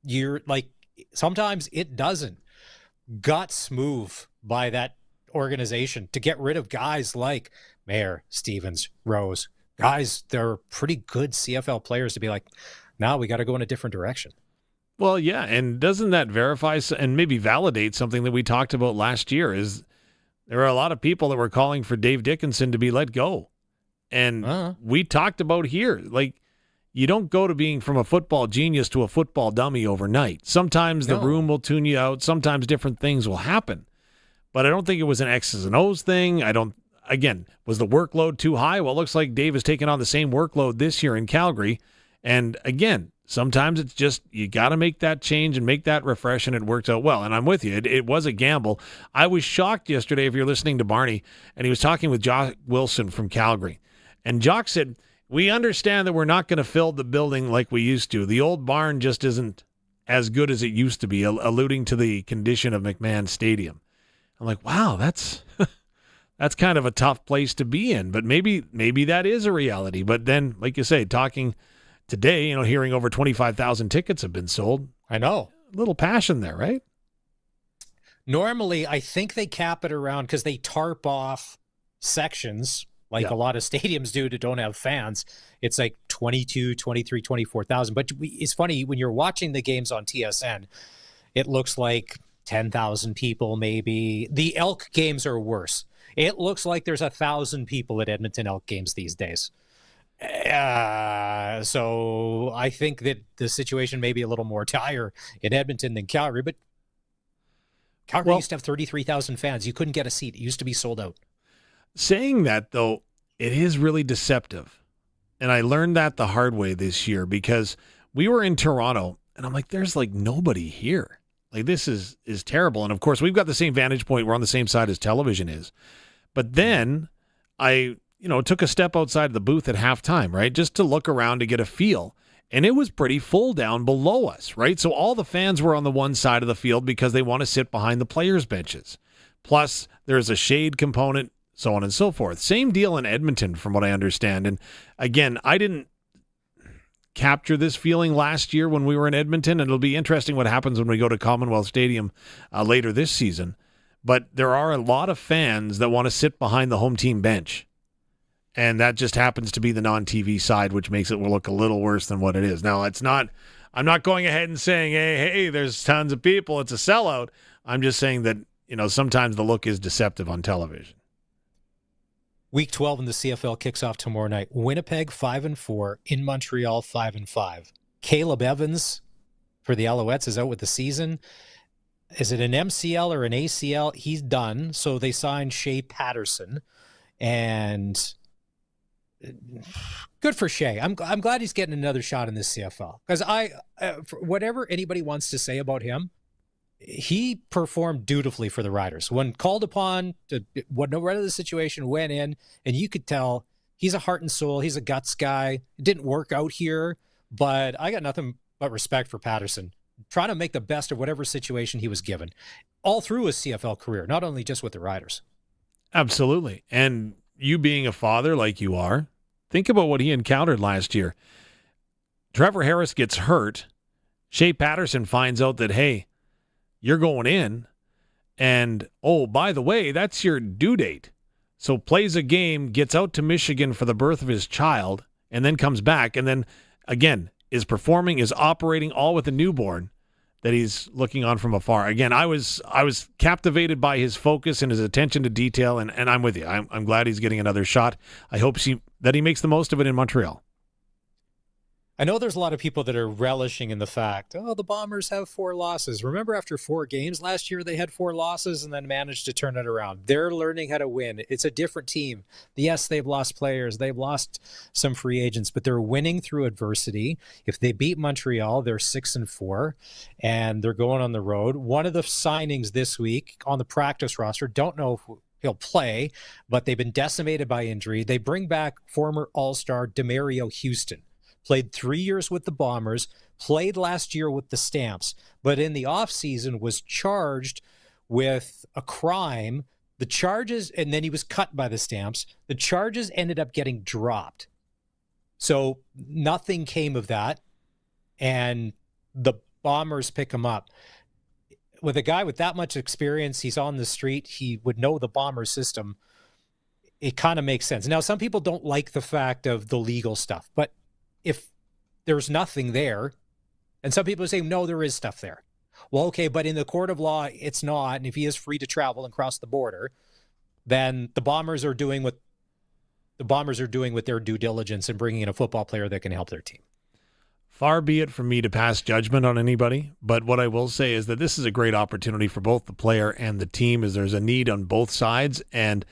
year. Like, sometimes it doesn't. Guts move by that organization to get rid of guys like Mayer, Stevens, Rose, guys, they're pretty good CFL players to be like, now we got to go in a different direction. Well, yeah, and doesn't that verify and maybe validate something that we talked about last year is there are a lot of people that were calling for Dave Dickinson to be let go. And we talked about here, like, you don't go to being from a football genius to a football dummy overnight. Sometimes the room will tune you out. Sometimes different things will happen. But I don't think it was an X's and O's thing. Again, was the workload too high? Well, it looks like Dave has taken on the same workload this year in Calgary. And again, sometimes it's just you got to make that change and make that refresh, and it works out well. And I'm with you. It was a gamble. I was shocked yesterday, if you're listening to Barney, and he was talking with Jock Wilson from Calgary. And Jock said, we understand that we're not going to fill the building like we used to. The old barn just isn't as good as it used to be, alluding to the condition of McMahon Stadium. I'm like, wow, that's that's kind of a tough place to be in. But maybe that is a reality. But then, like you say, talking today, hearing over 25,000 tickets have been sold. I know. A little passion there, right? Normally, I think they cap it around because they tarp off sections like a lot of stadiums do that don't have fans. It's like 22, 23, 24,000. But it's funny, when you're watching the games on TSN, it looks like 10,000 people maybe. The Elk games are worse. It looks like there's 1,000 people at Edmonton Elk games these days. So I think that the situation may be a little more dire in Edmonton than Calgary, but Calgary used to have 33,000 fans. You couldn't get a seat. It used to be sold out. Saying that, though, it is really deceptive. And I learned that the hard way this year because we were in Toronto, and I'm like, there's like nobody here. Like, this is terrible. And, of course, we've got the same vantage point. We're on the same side as television is. But then I, took a step outside the booth at halftime, right, just to look around to get a feel. And it was pretty full down below us, right? So all the fans were on the one side of the field because they want to sit behind the players' benches. Plus, there's a shade component, so on and so forth. Same deal in Edmonton, from what I understand. And again, I didn't capture this feeling last year when we were in Edmonton, and it'll be interesting what happens when we go to Commonwealth Stadium later this season. But there are a lot of fans that want to sit behind the home team bench. And that just happens to be the non-TV side, which makes it look a little worse than what it is. Now, I'm not going ahead and saying, hey, there's tons of people, it's a sellout. I'm just saying that, sometimes the look is deceptive on television. Week 12 in the CFL kicks off tomorrow night. Winnipeg 5-4, in Montreal 5-5. Caleb Evans for the Alouettes is out with the season. Is it an MCL or an ACL? He's done. So they signed Shea Patterson, and good for Shea. I'm glad he's getting another shot in this CFL because whatever anybody wants to say about him, he performed dutifully for the Riders. When called upon to whatever the situation, went in, and you could tell he's a heart and soul. He's a guts guy. It didn't work out here, but I got nothing but respect for Patterson, trying to make the best of whatever situation he was given all through his CFL career, not only just with the Riders. Absolutely. And you being a father like you are, think about what he encountered last year. Trevor Harris gets hurt. Shea Patterson finds out that, hey, you're going in, and, oh, by the way, that's your due date. So plays a game, gets out to Michigan for the birth of his child, and then comes back, and then, again, is performing, is operating, all with a newborn that he's looking on from afar. Again, I was captivated by his focus and his attention to detail, and I'm with you. I'm glad he's getting another shot. I hope that he makes the most of it in Montreal. I know there's a lot of people that are relishing in the fact, the Bombers have 4 losses. Remember, after 4 games last year, they had 4 losses and then managed to turn it around. They're learning how to win. It's a different team. Yes, they've lost players. They've lost some free agents, but they're winning through adversity. If they beat Montreal, they're 6-4, and they're going on the road. One of the signings this week on the practice roster, don't know if he'll play, but they've been decimated by injury. They bring back former All-Star DeMario Houston. Played 3 years with the Bombers, played last year with the Stamps, but in the offseason was charged with a crime. The charges, and then he was cut by the Stamps. The charges ended up getting dropped. So nothing came of that, and the Bombers pick him up. With a guy with that much experience, he's on the street, he would know the Bomber system. It kind of makes sense. Now, some people don't like the fact of the legal stuff, but if there's nothing there, and some people say, no, there is stuff there. Well, okay, but in the court of law, it's not. And if he is free to travel and cross the border, then the Bombers are doing what with their due diligence and bringing in a football player that can help their team. Far be it from me to pass judgment on anybody, but what I will say is that this is a great opportunity for both the player and the team, as there's a need on both sides, and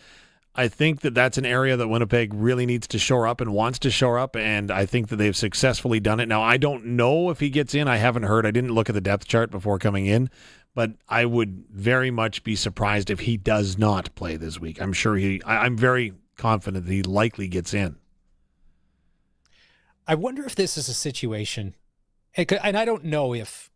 I think that that's an area that Winnipeg really needs to shore up and wants to shore up, and I think that they've successfully done it. Now, I don't know if he gets in. I haven't heard. I didn't look at the depth chart before coming in, but I would very much be surprised if he does not play this week. I'm very confident that he likely gets in. I wonder if this is a situation, and I don't know if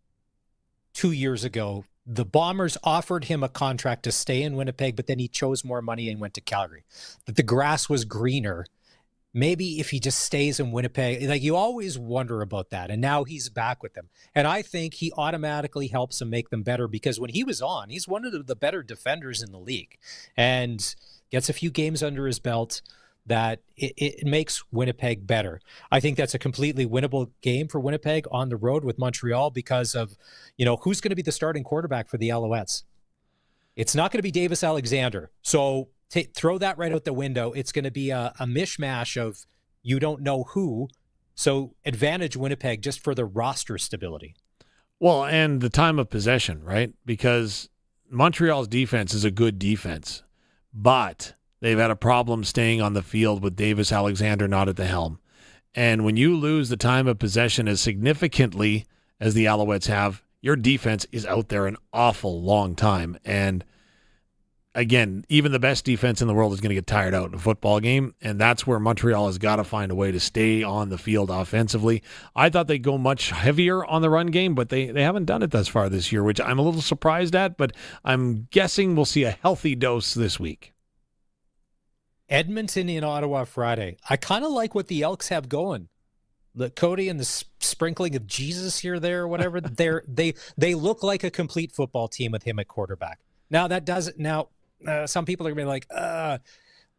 2 years ago the Bombers offered him a contract to stay in Winnipeg, but then he chose more money and went to Calgary. That the grass was greener. Maybe if he just stays in Winnipeg, like you always wonder about that. And now he's back with them. And I think he automatically helps them make them better because when he was on, he's one of the better defenders in the league and gets a few games under his belt that it makes Winnipeg better. I think that's a completely winnable game for Winnipeg on the road with Montreal because of, who's going to be the starting quarterback for the Alouettes? It's not going to be Davis Alexander. So throw that right out the window. It's going to be a mishmash of you don't know who. So advantage Winnipeg just for the roster stability. Well, and the time of possession, right? Because Montreal's defense is a good defense, but they've had a problem staying on the field with Davis Alexander not at the helm. And when you lose the time of possession as significantly as the Alouettes have, your defense is out there an awful long time. And again, even the best defense in the world is going to get tired out in a football game, and that's where Montreal has got to find a way to stay on the field offensively. I thought they'd go much heavier on the run game, but they haven't done it thus far this year, which I'm a little surprised at, but I'm guessing we'll see a healthy dose this week. Edmonton in Ottawa Friday. I kind of like what the Elks have going. The Cody and the sprinkling of Jesus here, there, whatever. They look like a complete football team with him at quarterback. Now that doesn't. Some people are going to be like,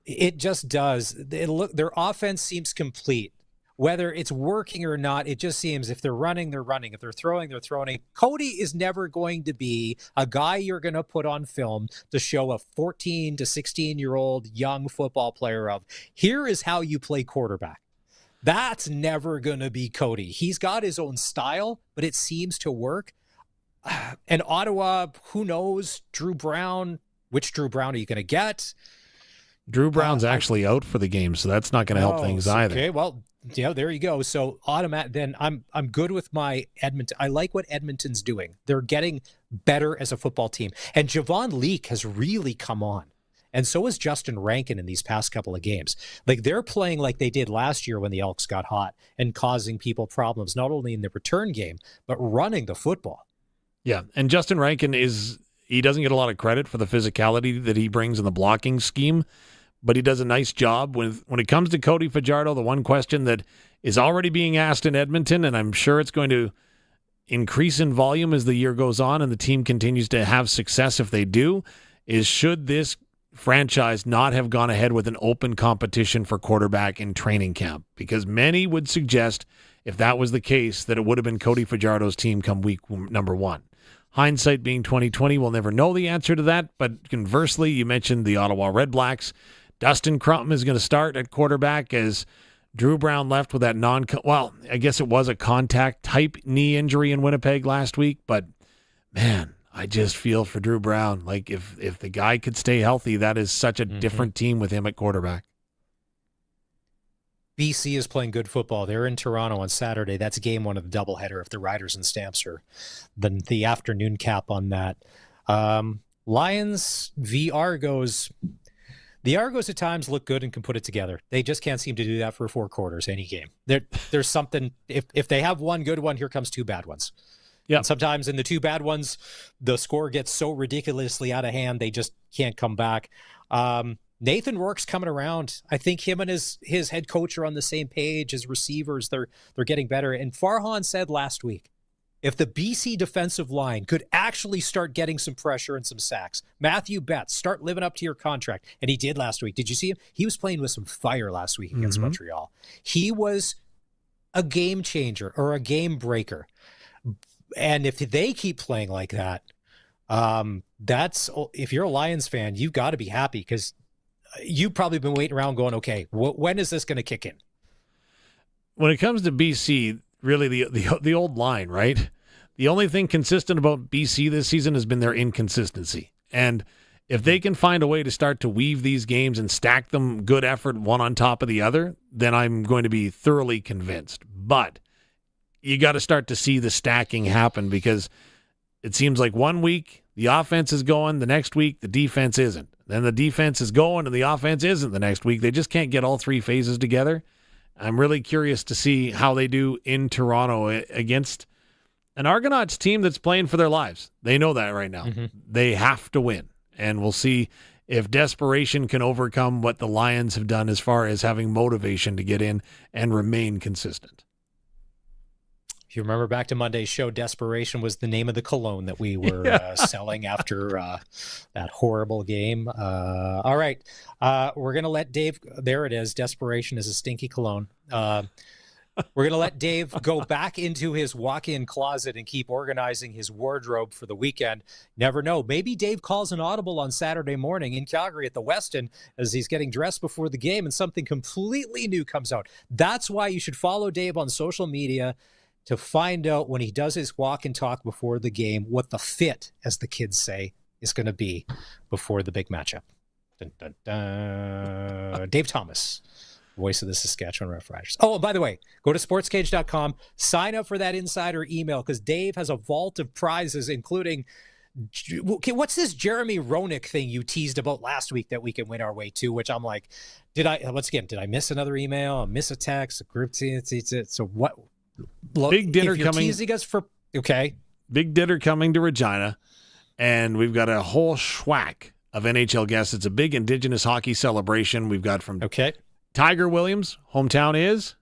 it just does. Their offense seems complete. Whether it's working or not, it just seems if they're running, they're running. If they're throwing, they're throwing. Cody is never going to be a guy you're going to put on film to show a 14 to 16-year-old young football player of, here is how you play quarterback. That's never going to be Cody. He's got his own style, but it seems to work. And Ottawa, who knows? Drew Brown. Which Drew Brown are you going to get? Drew Brown's actually out for the game, so that's not going to help things either. Okay, well, yeah, there you go. So then I'm good with my Edmonton. I like what Edmonton's doing. They're getting better as a football team. And Javon Leake has really come on. And so is Justin Rankin in these past couple of games. Like they're playing like they did last year when the Elks got hot and causing people problems, not only in the return game, but running the football. Yeah, and Justin Rankin he doesn't get a lot of credit for the physicality that he brings in the blocking scheme, but he does a nice job. When it comes to Cody Fajardo, the one question that is already being asked in Edmonton, and I'm sure it's going to increase in volume as the year goes on and the team continues to have success if they do, is should this franchise not have gone ahead with an open competition for quarterback in training camp? Because many would suggest if that was the case that it would have been Cody Fajardo's team come week number 1. Hindsight being 2020, we'll never know the answer to that. But conversely, you mentioned the Ottawa Red Blacks. Dustin Crum is going to start at quarterback as Drew Brown left with that I guess it was a contact type knee injury in Winnipeg last week. But man, I just feel for Drew Brown. Like if the guy could stay healthy, that is such a different team with him at quarterback. BC is playing good football. They're in Toronto on Saturday. That's game 1 of the doubleheader if the Riders and Stamps are the afternoon cap on that. Lions v. Argos. The Argos at times look good and can put it together. They just can't seem to do that for 4 quarters any game. There's something, if they have one good one, here comes 2 bad ones. Yeah. And sometimes in the 2 bad ones, the score gets so ridiculously out of hand, they just can't come back. Nathan Rourke's coming around. I think him and his head coach are on the same page. His receivers, they're getting better. And Farhan said last week, if the BC defensive line could actually start getting some pressure and some sacks, Matthew Betts, start living up to your contract. And he did last week. Did you see him? He was playing with some fire last week against Montreal. He was a game changer or a game breaker. And if they keep playing like that, if you're a Lions fan, you've got to be happy because you've probably been waiting around going, okay, when is this going to kick in? When it comes to BC, really the old line, right? The only thing consistent about BC this season has been their inconsistency. And if they can find a way to start to weave these games and stack them good effort one on top of the other, then I'm going to be thoroughly convinced. But you got to start to see the stacking happen because it seems like one week the offense is going, the next week the defense isn't. Then the defense is going and the offense isn't the next week. They just can't get all 3 phases together. I'm really curious to see how they do in Toronto against an Argonauts team that's playing for their lives. They know that right now. They have to win. And we'll see if desperation can overcome what the Lions have done as far as having motivation to get in and remain consistent. If you remember back to Monday's show, desperation was the name of the cologne that we were selling after that horrible game. All right. We're going to let Dave, there it is. Desperation is a stinky cologne. We're going to let Dave go back into his walk-in closet and keep organizing his wardrobe for the weekend. Never know. Maybe Dave calls an audible on Saturday morning in Calgary at the Westin as he's getting dressed before the game and something completely new comes out. That's why you should follow Dave on social media to find out when he does his walk and talk before the game what the fit, as the kids say, is going to be before the big matchup. Dun, dun, dun. Dave Thomas, voice of the Saskatchewan Roughriders. Oh, and by the way, go to sportscage.com, sign up for that insider email because Dave has a vault of prizes, including, what's this Jeremy Roenick thing you teased about last week that we can win our way to, which I'm like, did I miss another email, miss a text, a group team? So what? Big dinner if you're coming. Teasing us for, okay. Big dinner coming to Regina, and we've got a whole schwack of NHL guests. It's a big Indigenous hockey celebration. We've got from Tiger Williams, hometown is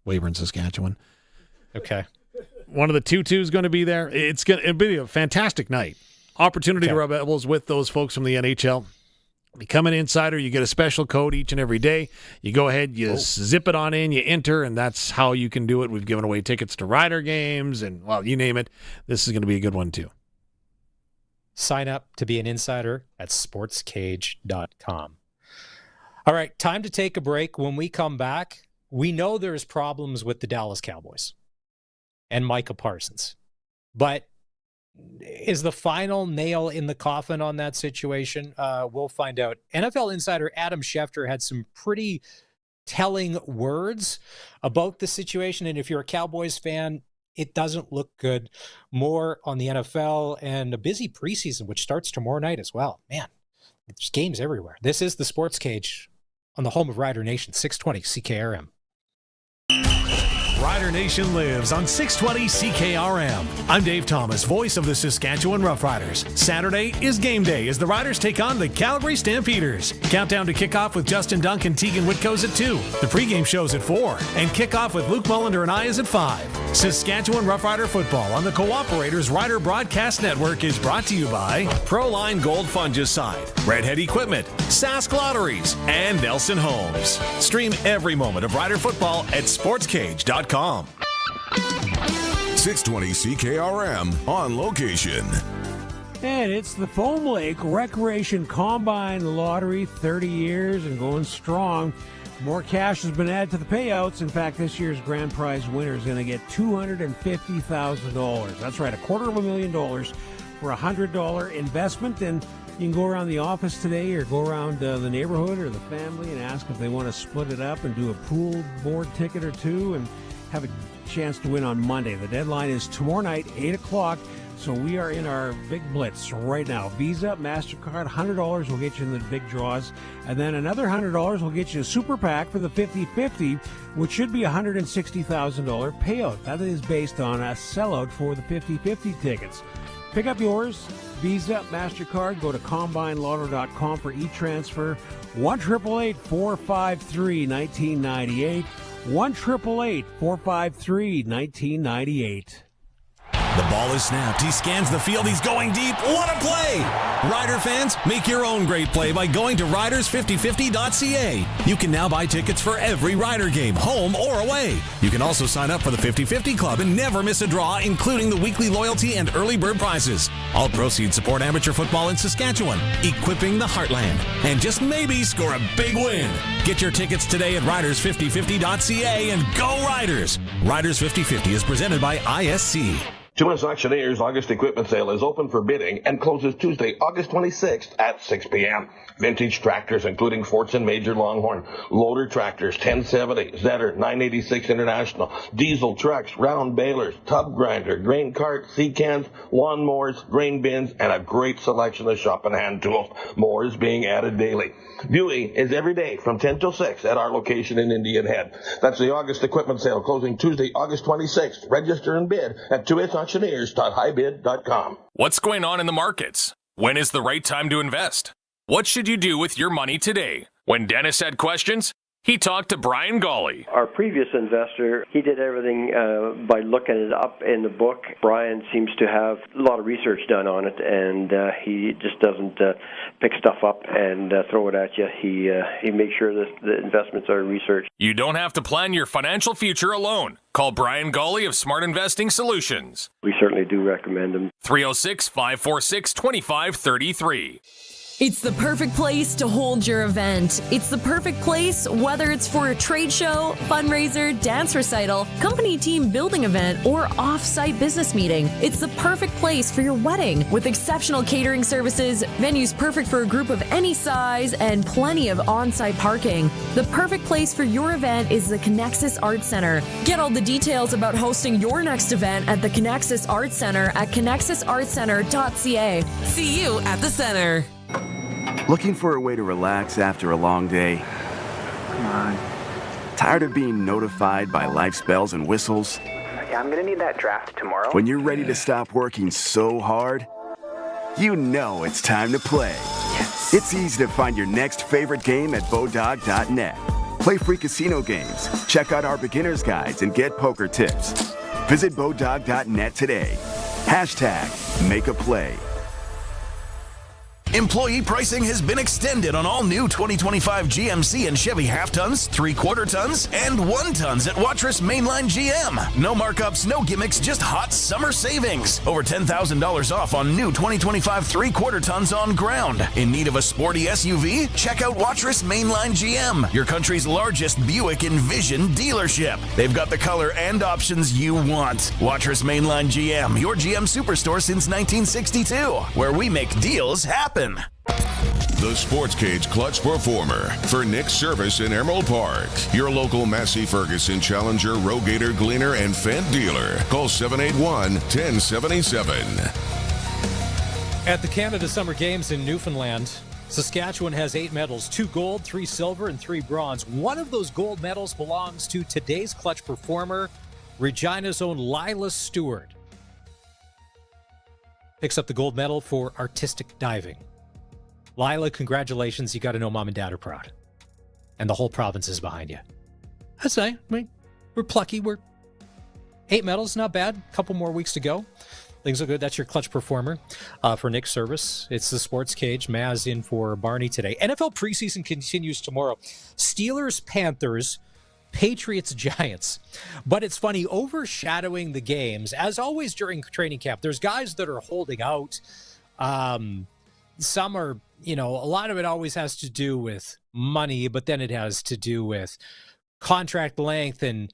Weyburn, Saskatchewan. Okay. One of the Tutus going to be there. It'll be a fantastic night. Opportunity to rub elbows with those folks from the NHL. Become an insider. You get a special code each and every day. You go ahead, you zip it on in, you enter, and that's how you can do it. We've given away tickets to Rider games and, well, you name it. This is going to be a good one, too. Sign up to be an insider at sportscage.com. All right, time to take a break. When we come back, we know there's problems with the Dallas Cowboys and Micah Parsons. But is the final nail in the coffin on that situation? We'll find out. NFL insider Adam Schefter had some pretty telling words about the situation. And if you're a Cowboys fan, it doesn't look good. More on the NFL and a busy preseason, which starts tomorrow night as well. Man, there's games everywhere. This is the Sports Cage on the home of Rider Nation, 620 CKRM. Rider Nation lives on 620 CKRM. I'm Dave Thomas, voice of the Saskatchewan Roughriders. Saturday is game day as the Riders take on the Calgary Stampeders. Countdown to kickoff with Justin Dunk and Tegan Whitco's at 2. The pregame show's at 4. And kickoff with Luke Mullender and I is at 5. Saskatchewan Roughrider football on the Cooperators Rider Broadcast Network is brought to you by Proline Gold Fungicide, Redhead Equipment, Sask Lotteries, and Nelson Homes. Stream every moment of Rider football at sportscage.com. 620 CKRM on location. And it's the Foam Lake Recreation Combine Lottery, 30 years and going strong. More cash has been added to the payouts. In fact, this year's grand prize winner is going to get $250,000. That's right, $250,000 for a $100 investment. And you can go around the office today or go around the neighborhood or the family and ask if they want to split it up and do a pool board ticket or two and have a chance to win on Monday. The deadline is tomorrow night, 8 o'clock. So we are in our big blitz right now. Visa, MasterCard, $100 will get you in the big draws. And then another $100 will get you a super pack for the 50-50, which should be a $160,000 payout. That is based on a sellout for the 50-50 tickets. Pick up yours, Visa, MasterCard. Go to CombineLotto.com for e-transfer. 1-888-453-1998. 1-888-453-1998. The ball is snapped. He scans the field. He's going deep. What a play! Rider fans, make your own great play by going to riders5050.ca. You can now buy tickets for every Rider game, home or away. You can also sign up for the 50-50 Club and never miss a draw, including the weekly loyalty and early bird prizes. All proceeds support amateur football in Saskatchewan, equipping the heartland, and just maybe score a big win. Get your tickets today at riders5050.ca and go Riders! Riders 50-50 is presented by ISC. 2S Auctioneers August equipment sale is open for bidding and closes Tuesday, August 26th at 6 p.m. Vintage tractors, including Fortune Major Longhorn, loader tractors, 1070, Zetter, 986 International, diesel trucks, round balers, tub grinder, grain cart, seed cans, lawn mowers, grain bins, and a great selection of shop and hand tools. More is being added daily. Viewing is every day from 10 till 6 at our location in Indian Head. That's the August equipment sale closing Tuesday, August 26th. Register and bid at 2SAuctioneers.highbid.com. What's going on in the markets? When is the right time to invest? What should you do with your money today? When Dennis had questions, he talked to Brian Golly. Our previous investor, he did everything by looking it up in the book. Brian seems to have a lot of research done on it, and he just doesn't pick stuff up and throw it at you. He makes sure that the investments are researched. You don't have to plan your financial future alone. Call Brian Golly of Smart Investing Solutions. We certainly do recommend him. 306-546-2533. It's the perfect place to hold your event. It's the perfect place whether it's for a trade show, fundraiser, dance recital, company team building event, or off-site business meeting. It's the perfect place for your wedding with exceptional catering services, venues perfect for a group of any size, and plenty of on-site parking. The perfect place for your event is the Connexus Arts Center. Get all the details about hosting your next event at the Connexus Arts Center at connexusartscenter.ca. See you at the center. Looking for a way to relax after a long day? Come on. Tired of being notified by life's bells and whistles? Yeah, I'm gonna need that draft tomorrow. When you're ready to stop working so hard, you know it's time to play. Yes. It's easy to find your next favorite game at Bodog.net. Play free casino games, check out our beginner's guides, and get poker tips. Visit Bodog.net today. #Make a play. Employee pricing has been extended on all new 2025 GMC and Chevy half-tons, 3/4 tons, and 1 tons at Watrous Mainline GM. No markups, no gimmicks, just hot summer savings. Over $10,000 off on new 2025 3/4 tons on ground. In need of a sporty SUV? Check out Watrous Mainline GM, your country's largest Buick Envision dealership. They've got the color and options you want. Watrous Mainline GM, your GM superstore since 1962, where we make deals happen. The SportsCage Clutch Performer for Nick's Service in Emerald Park. Your local Massey Ferguson Challenger, Rogator, Gleaner, and Fendt dealer. Call 781-1077. At the Canada Summer Games in Newfoundland, Saskatchewan has 8 medals, 2 gold, 3 silver, and 3 bronze. One of those gold medals belongs to today's clutch performer, Regina's own Lila Stewart. Picks up the gold medal for artistic diving. Lila, congratulations. You got to know mom and dad are proud. And the whole province is behind you. That's nice. I mean, we're plucky. We're 8 medals, not bad. A couple more weeks to go. Things look good. That's your clutch performer for Nick's Service. It's the SportsCage. Maz in for Barney today. NFL preseason continues tomorrow. Steelers, Panthers, Patriots, Giants. But it's funny, overshadowing the games, as always during training camp, there's guys that are holding out. Some are, a lot of it always has to do with money, but then it has to do with contract length. And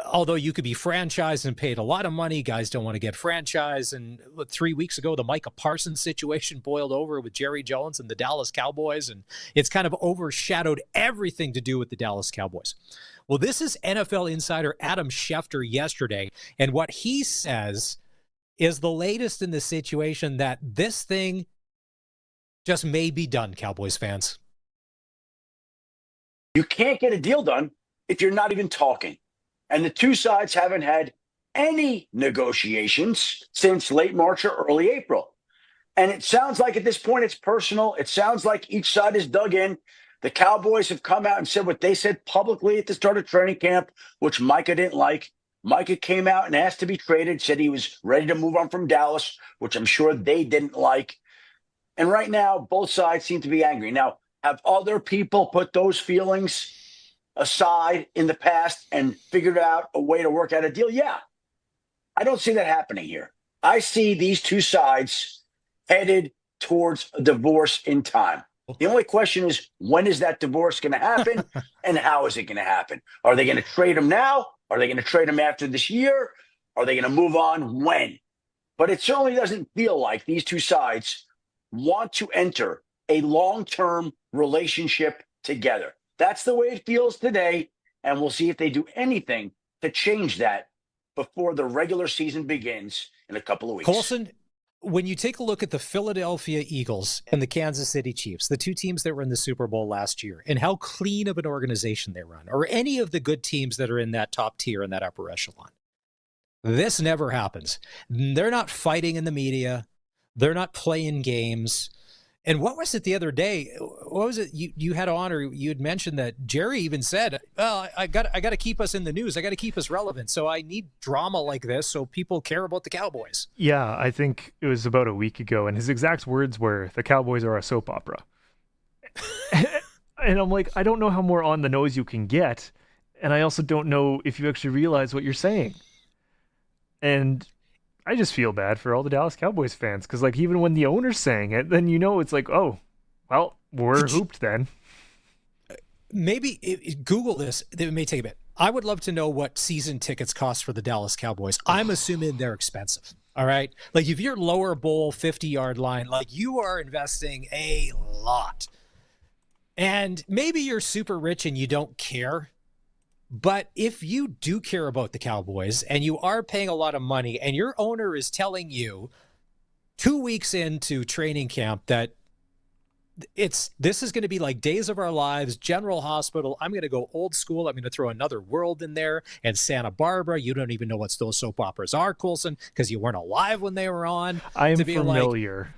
although you could be franchised and paid a lot of money, guys don't want to get franchised. And 3 weeks ago, the Micah Parsons situation boiled over with Jerry Jones and the Dallas Cowboys. And it's kind of overshadowed everything to do with the Dallas Cowboys. Well, this is NFL insider Adam Schefter yesterday. And what he says is the latest in the situation, that this thing just may be done, Cowboys fans. You can't get a deal done if you're not even talking. And the two sides haven't had any negotiations since late March or early April. And it sounds like at this point it's personal. It sounds like each side is dug in. The Cowboys have come out and said what they said publicly at the start of training camp, which Micah didn't like. Micah came out and asked to be traded, said he was ready to move on from Dallas, which I'm sure they didn't like. And right now, both sides seem to be angry. Now, have other people put those feelings aside in the past and figured out a way to work out a deal? Yeah. I don't see that happening here. I see these two sides headed towards a divorce in time. The only question is, when is that divorce going to happen and how is it going to happen? Are they going to trade him now? Are they going to trade him after this year? Are they going to move on when? but it certainly doesn't feel like these two sides want to enter a long-term relationship together. That's the way it feels today, and we'll see if they do anything to change that before the regular season begins in a couple of weeks. Colson, when you take a look at the Philadelphia Eagles and the Kansas City Chiefs, the two teams that were in the Super Bowl last year, and how clean of an organization they run, or any of the good teams that are in that top tier in that upper echelon, this never happens. They're not fighting in the media. They're not playing games. And what was it the other day? What was it you had on, or you had mentioned that Jerry even said, well, I got to keep us in the news. I got to keep us relevant. So I need drama like this so people care about the Cowboys. Yeah, I think it was about a week ago, and his exact words were, the Cowboys are a soap opera. And I'm like, I don't know how more on the nose you can get, and I also don't know if you actually realize what you're saying. And I just feel bad for all the Dallas Cowboys fans, because like even when the owner's saying it, then it's like, oh, well, we're hooped then. Maybe Google this. It may take a bit. I would love to know what season tickets cost for the Dallas Cowboys. I'm assuming they're expensive. All right. Like if you're lower bowl 50-yard line, like you are investing a lot. And maybe you're super rich and you don't care. But if you do care about the Cowboys and you are paying a lot of money and your owner is telling you 2 weeks into training camp that this is going to be like Days of Our Lives, General Hospital, I'm going to go old school, I'm going to throw Another World in there, and Santa Barbara, you don't even know what those soap operas are, Coulson, because you weren't alive when they were on. I am familiar.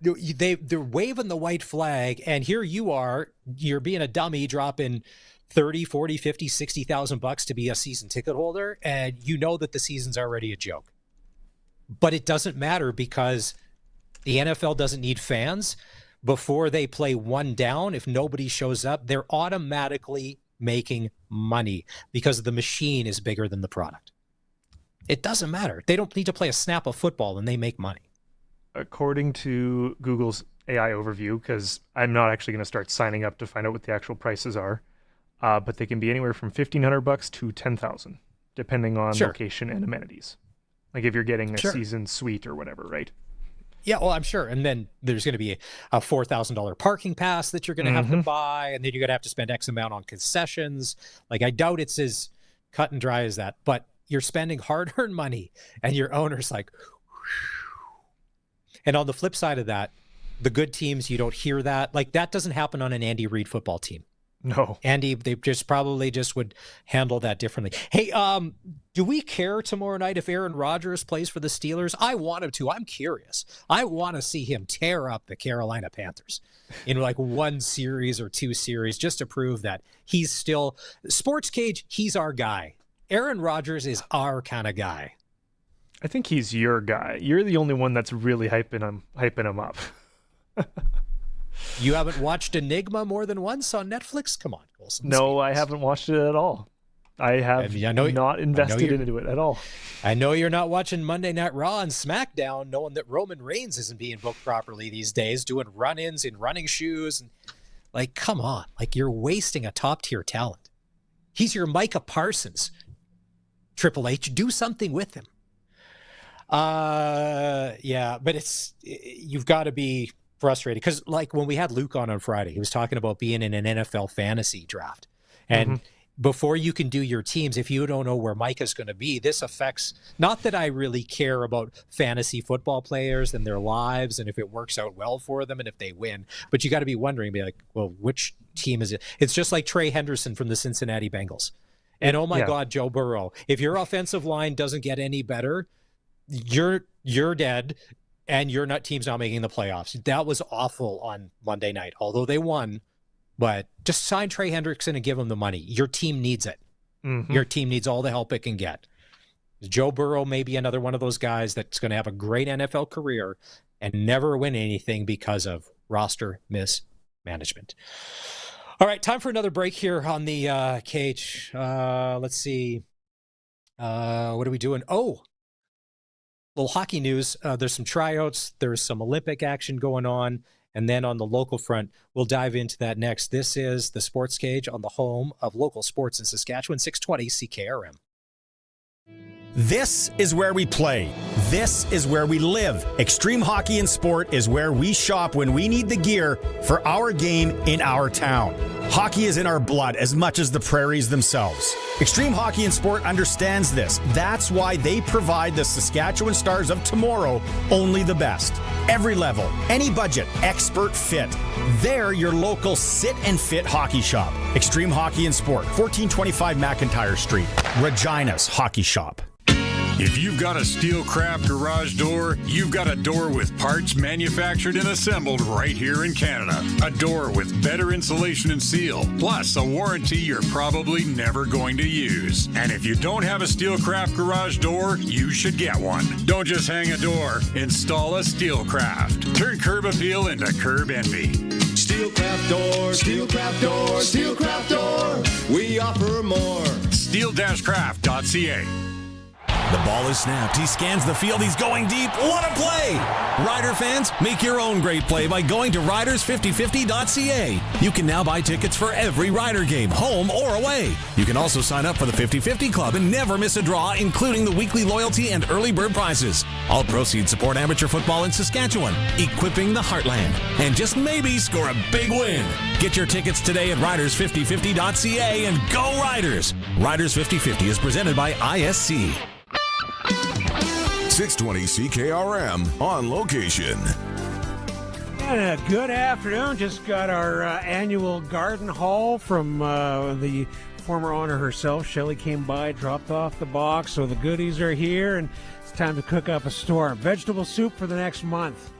They're waving the white flag, and here you are, you're being a dummy, dropping 30, 40, 50, 60,000 bucks to be a season ticket holder, and you know that the season's already a joke. But it doesn't matter because the NFL doesn't need fans. Before they play one down, if nobody shows up, they're automatically making money because the machine is bigger than the product. It doesn't matter. They don't need to play a snap of football and they make money. According to Google's AI overview, because I'm not actually going to start signing up to find out what the actual prices are, but they can be anywhere from $1,500 to $10,000, depending on location and amenities. Like if you're getting a season suite or whatever, right? Yeah, well, I'm sure. And then there's going to be a $4,000 parking pass that you're going to have to buy, and then you're going to have to spend X amount on concessions. Like I doubt it's as cut and dry as that, but you're spending hard-earned money, and your owner's like, whew. And on the flip side of that, the good teams, you don't hear that. Like that doesn't happen on an Andy Reid football team. No. Andy, they probably would handle that differently. Hey, do we care tomorrow night if Aaron Rodgers plays for the Steelers? I want him to. I'm curious. I want to see him tear up the Carolina Panthers in like one series or two series just to prove that he's still SportsCage. He's our guy. Aaron Rodgers is our kind of guy. I think he's your guy. You're the only one that's really hyping him up. You haven't watched Enigma more than once on Netflix? Come on, Colson. No, I haven't watched it at all. I have not invested into it at all. I know you're not watching Monday Night Raw and SmackDown, knowing that Roman Reigns isn't being booked properly these days, doing run-ins in running shoes. And like, come on. Like, you're wasting a top-tier talent. He's your Micah Parsons. Triple H, do something with him. Yeah, but you've got to be frustrated because like when we had Luke on Friday, he was talking about being in an NFL fantasy draft. And before you can do your teams, if you don't know where Micah's going to be, this affects, not that I really care about fantasy football players and their lives and if it works out well for them and if they win, but you got to be wondering, be like, well, which team is it? It's just like Trey Henderson from the Cincinnati Bengals. And oh my God, Joe Burrow, if your offensive line doesn't get any better, you're dead. And your team's not making the playoffs. That was awful on Monday night, although they won. But just sign Trey Hendrickson and give him the money. Your team needs it. Your team needs all the help it can get. Joe Burrow may be another one of those guys that's going to have a great NFL career and never win anything because of roster mismanagement. All right, time for another break here on the cage. Let's see. What are we doing? Oh, little hockey news. There's some tryouts. There's some Olympic action going on. And then on the local front, we'll dive into that next. This is the Sports Cage on the home of local sports in Saskatchewan, 620 CKRM. This is where we play. this is where we live. Extreme Hockey and Sport is where we shop when we need the gear for our game in our town. Hockey is in our blood as much as the prairies themselves. Extreme Hockey and Sport understands this. That's why they provide the Saskatchewan Stars of tomorrow only the best. Every level, any budget, expert fit. They're your local sit and fit hockey shop. Extreme Hockey and Sport, 1425 McIntyre Street, Regina's Hockey Shop. If you've got a Steelcraft garage door, you've got a door with parts manufactured and assembled right here in Canada. A door with better insulation and seal, plus a warranty you're probably never going to use. And if you don't have a Steelcraft garage door, you should get one. Don't just hang a door, install a Steelcraft. Turn curb appeal into curb envy. Steelcraft door, Steelcraft door, Steelcraft door. We offer more. Steel-craft.ca. The ball is snapped. He scans the field. He's going deep. What a play! Rider fans, make your own great play by going to riders5050.ca. You can now buy tickets for every Rider game, home or away. You can also sign up for the 50-50 Club and never miss a draw, including the weekly loyalty and early bird prizes. All proceeds support amateur football in Saskatchewan, equipping the heartland, and just maybe score a big win. Get your tickets today at riders5050.ca and go Riders! Riders 50-50 is presented by ISC. 620 CKRM on location. And a good afternoon. Just got our annual garden haul from the former owner herself. Shelley came by, dropped off the box, so the goodies are here, and it's time to cook up a storm. Vegetable soup for the next month.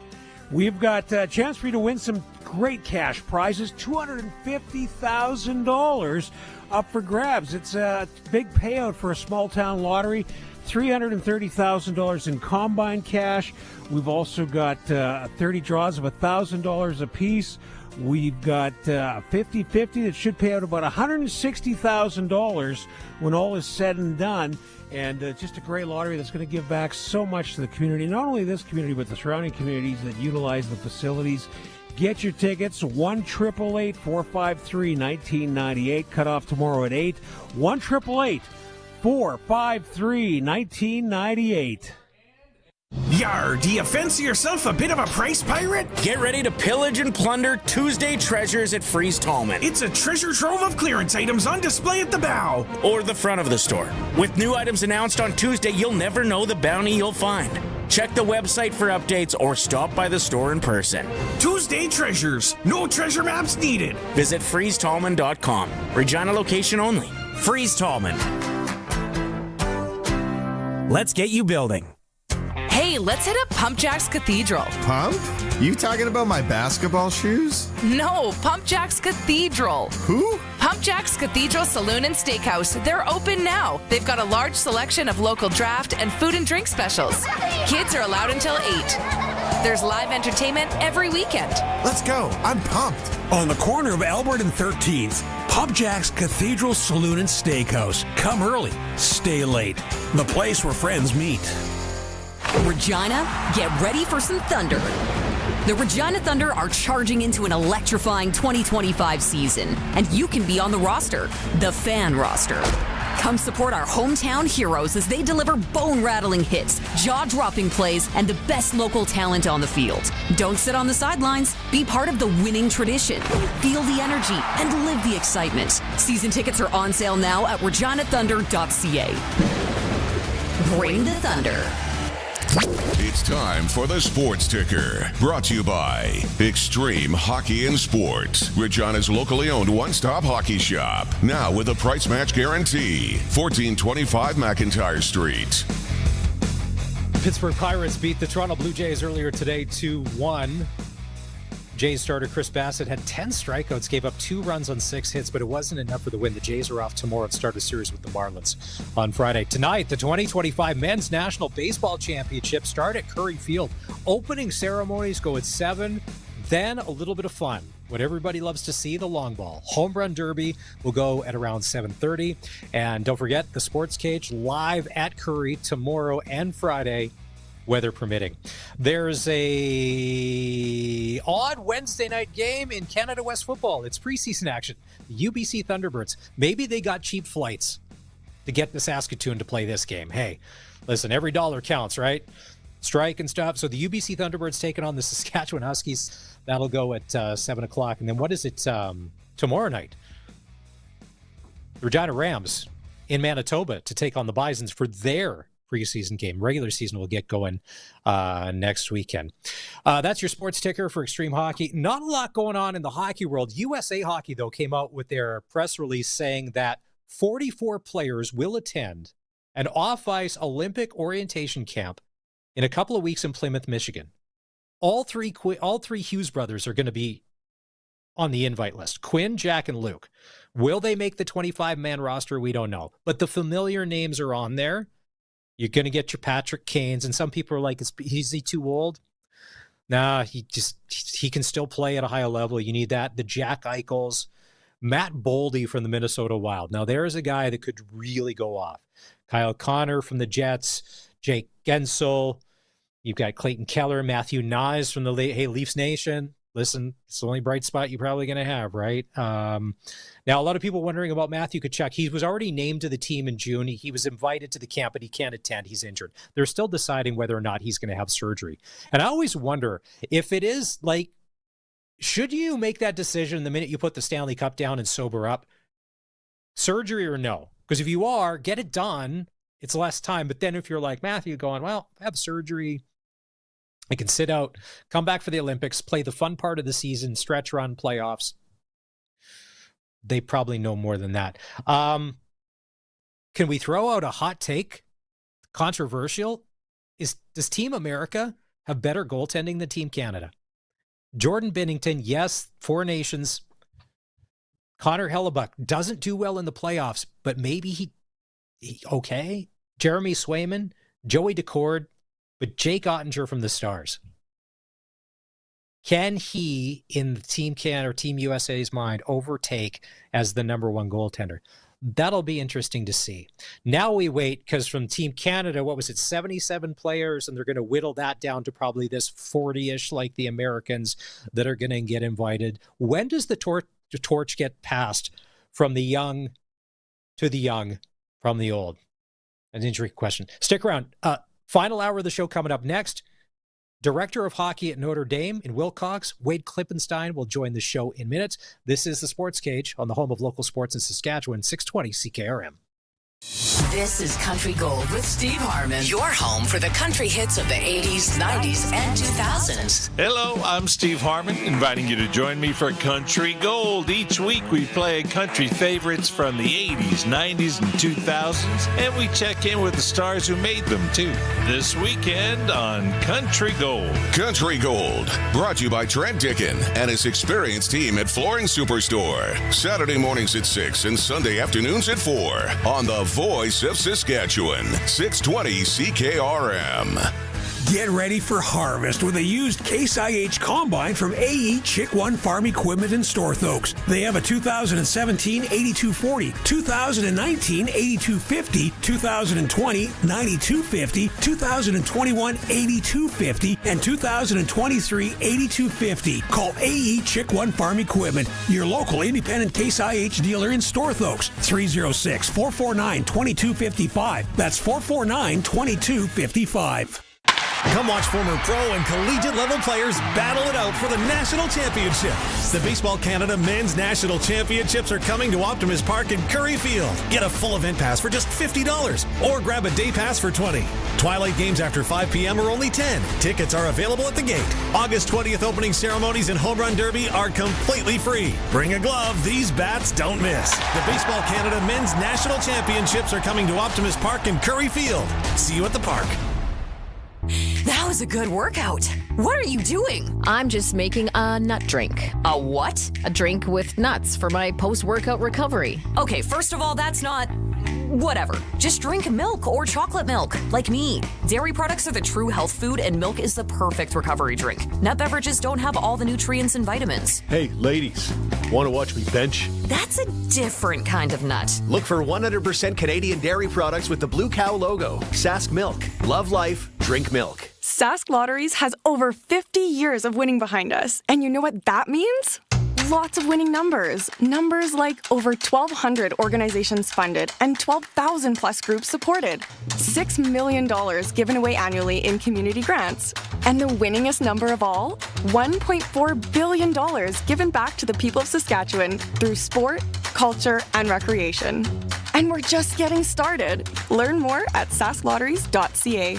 We've got a chance for you to win some great cash prizes, $250,000 up for grabs. It's a big payout for a small town lottery. $330,000 in combine cash. We've also got 30 draws of $1,000 apiece. We've got 50-50 that should pay out about $160,000 when all is said and done. And just a great lottery that's going to give back so much to the community. Not only this community, but the surrounding communities that utilize the facilities. Get your tickets, 1-888-453-1998. Cut off tomorrow at 8. 1-888-453-1998. Yar, do you fancy yourself a bit of a price pirate? Get ready to pillage and plunder Tuesday treasures at Freeze Tallman. It's a treasure trove of clearance items on display at the bow. Or the front of the store. With new items announced on Tuesday, you'll never know the bounty you'll find. Check the website for updates or stop by the store in person. Tuesday treasures. No treasure maps needed. Visit freezetallman.com. Regina location only. Freeze Tallman. Let's get you building. Hey, let's hit up Pump Jack's Cathedral. Pump? You talking about my basketball shoes? No, Pump Jack's Cathedral. Who? Pump Jack's Cathedral Saloon and Steakhouse. They're open now. They've got a large selection of local draft and food and drink specials. Kids are allowed until 8. There's live entertainment every weekend. Let's go. I'm pumped. On the corner of Albert and 13th, Pump Jack's Cathedral Saloon and Steakhouse. Come early, stay late. The place where friends meet. Regina, get ready for some thunder. The Regina Thunder are charging into an electrifying 2025 season, and you can be on the roster, the fan roster. Come support our hometown heroes as they deliver bone-rattling hits, jaw-dropping plays, and the best local talent on the field. Don't sit on the sidelines. Be part of the winning tradition. Feel the energy and live the excitement. Season tickets are on sale now at reginathunder.ca. Bring the thunder. It's time for the Sports Ticker, brought to you by Extreme Hockey and Sport, Regina's locally owned one-stop hockey shop. Now with a price match guarantee. 1425 McIntyre Street. Pittsburgh Pirates beat the Toronto Blue Jays earlier today 2-1. Jays starter Chris Bassett had 10 strikeouts, gave up 2 runs on 6 hits, but it wasn't enough for the win. The Jays are off tomorrow and start a series with the Marlins on Friday. Tonight, the 2025 Men's National Baseball Championship start at Curry Field. Opening ceremonies go at 7, then a little bit of fun. What everybody loves to see, the long ball. Home Run Derby will go at around 7:30. And don't forget, the SportsCage live at Curry tomorrow and Friday, weather permitting. There's a odd Wednesday night game in Canada West football. It's preseason action. The UBC Thunderbirds. Maybe they got cheap flights to get to Saskatoon to play this game. Hey, listen, every dollar counts, right? strike and stuff. So the UBC Thunderbirds taking on the Saskatchewan Huskies. That'll go at 7 o'clock. And then what is it tomorrow night? The Regina Rams in Manitoba to take on the Bisons for their preseason game. Regular season will get going next weekend. That's your sports ticker for Extreme Hockey. Not a lot going on in the hockey world. USA Hockey, though, came out with their press release saying that 44 players will attend an off-ice Olympic orientation camp in a couple of weeks in Plymouth, Michigan. All three Hughes brothers are going to be on the invite list. Quinn, Jack, and Luke. Will they make the 25-man roster? We don't know. But the familiar names are on there. You're going to get your Patrick Kanes, and some people are like, is he too old? Nah, he can still play at a high level. You need that. The Jack Eichels, Matt Boldy from the Minnesota Wild. Now, there's a guy that could really go off. Kyle Connor from the Jets, Jake Gensel. You've got Clayton Keller, Matthew Nyes from the Leafs Nation. Listen, it's the only bright spot you're probably going to have, right? Now, a lot of people wondering about Matthew Tkachuk. He was already named to the team in June. He was invited to the camp, but he can't attend. He's injured. They're still deciding whether or not he's going to have surgery. And I always wonder if it is like, should you make that decision the minute you put the Stanley Cup down and sober up? Surgery or no? Because if you are, get it done. It's less time. But then if you're like Matthew going, well, have surgery, I can sit out, come back for the Olympics, play the fun part of the season, stretch run, playoffs. They probably know more than that. Can we throw out a hot take? Controversial? Does Team America have better goaltending than Team Canada? Jordan Binnington, yes, 4 nations. Connor Hellebuck doesn't do well in the playoffs, but maybe he okay. Jeremy Swayman, Joey Decord, but Jake Ottinger from the Stars. Can he, in the Team Canada or Team USA's mind, overtake as the number one goaltender? That'll be interesting to see. Now we wait, because from Team Canada, 77 players, and they're going to whittle that down to probably this 40-ish, like the Americans, that are going to get invited. When does the torch get passed from the young to the young from the old? An injury question. Stick around. Final hour of the show coming up next. Director of Hockey at Notre Dame in Wilcox, Wade Klippenstein, will join the show in minutes. This is the Sports Cage on the home of local sports in Saskatchewan, 620 CKRM. This is Country Gold with Steve Harmon, your home for the country hits of the 80s, 90s, and 2000s. Hello, I'm Steve Harmon, inviting you to join me for Country Gold. Each week we play country favorites from the 80s, 90s, and 2000s, and we check in with the stars who made them, too. This weekend on Country Gold. Country Gold, brought to you by Trent Dickin and his experienced team at Flooring Superstore. Saturday mornings at 6 and Sunday afternoons at 4 on the Voice of Saskatchewan, 620 CKRM. Get ready for harvest with a used Case IH Combine from AE Chick 1 Farm Equipment in Storthoaks. They have a 2017 8240, 2019 8250, 2020 9250, 2021 8250, and 2023 8250. Call AE Chick 1 Farm Equipment, your local independent Case IH dealer in Storthoaks. 306-449-2255. That's 449-2255. Come watch former pro and collegiate level players battle it out for the national championship. The Baseball Canada Men's National Championships are coming to Optimus Park in Curry Field. Get a full event pass for just $50 or grab a day pass for $20. Twilight games after 5 p.m. are only $10. Tickets are available at the gate. August 20th opening ceremonies and Home Run Derby are completely free. Bring a glove. These bats don't miss. The Baseball Canada Men's National Championships are coming to Optimus Park in Curry Field. See you at the park. That was a good workout. What are you doing? I'm just making a nut drink. A what? A drink with nuts for my post-workout recovery. Okay, first of all, that's not... Whatever. Just drink milk or chocolate milk, like me. Dairy products are the true health food, and milk is the perfect recovery drink. Nut beverages don't have all the nutrients and vitamins. Hey, ladies, want to watch me bench? That's a different kind of nut. Look for 100% Canadian dairy products with the Blue Cow logo. Sask Milk. Love life. Drink milk. Sask Lotteries has over 50 years of winning behind us. And you know what that means? lots of winning numbers. Numbers like over 1,200 organizations funded and 12,000 plus groups supported. $6 million given away annually in community grants. And the winningest number of all? $1.4 billion given back to the people of Saskatchewan through sport, culture, and recreation. And we're just getting started. Learn more at sasklotteries.ca.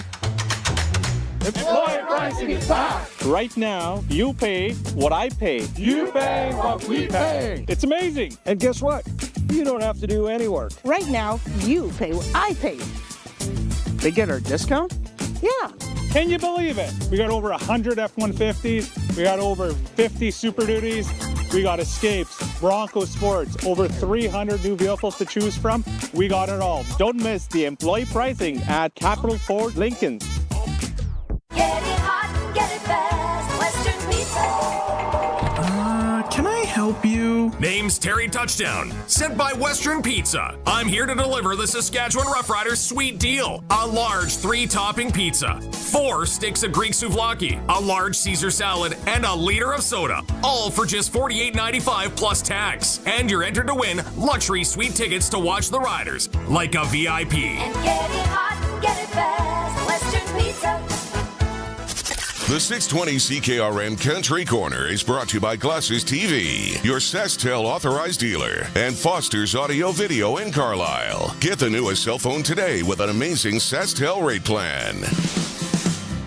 Employer pricing is back! Right now, you pay what I pay. You pay what we pay. It's amazing. And guess what? You don't have to do any work. Right now, you pay what I pay. They get our discount? Yeah. Can you believe it? We got over 100 F-150s. We got over 50 Super Duties. We got Escapes, Bronco Sports, over 300 new vehicles to choose from. We got it all. Don't miss the employee pricing at Capital Ford Lincoln. Get it hot, get it fast, Western Pizza. Can I help you? Name's Terry Touchdown, sent by Western Pizza. I'm here to deliver the Saskatchewan Roughriders sweet deal. A large 3-topping pizza, 4 sticks of Greek souvlaki, a large Caesar salad, and a liter of soda. All for just $48.95 plus tax. And you're entered to win luxury suite tickets to watch the Riders, like a VIP. And get it hot, get it fast, Western Pizza. The 620 CKRM Country Corner is brought to you by Glasses TV, your SaskTel authorized dealer, and Foster's Audio Video in Carlisle. Get the newest cell phone today with an amazing SaskTel rate plan.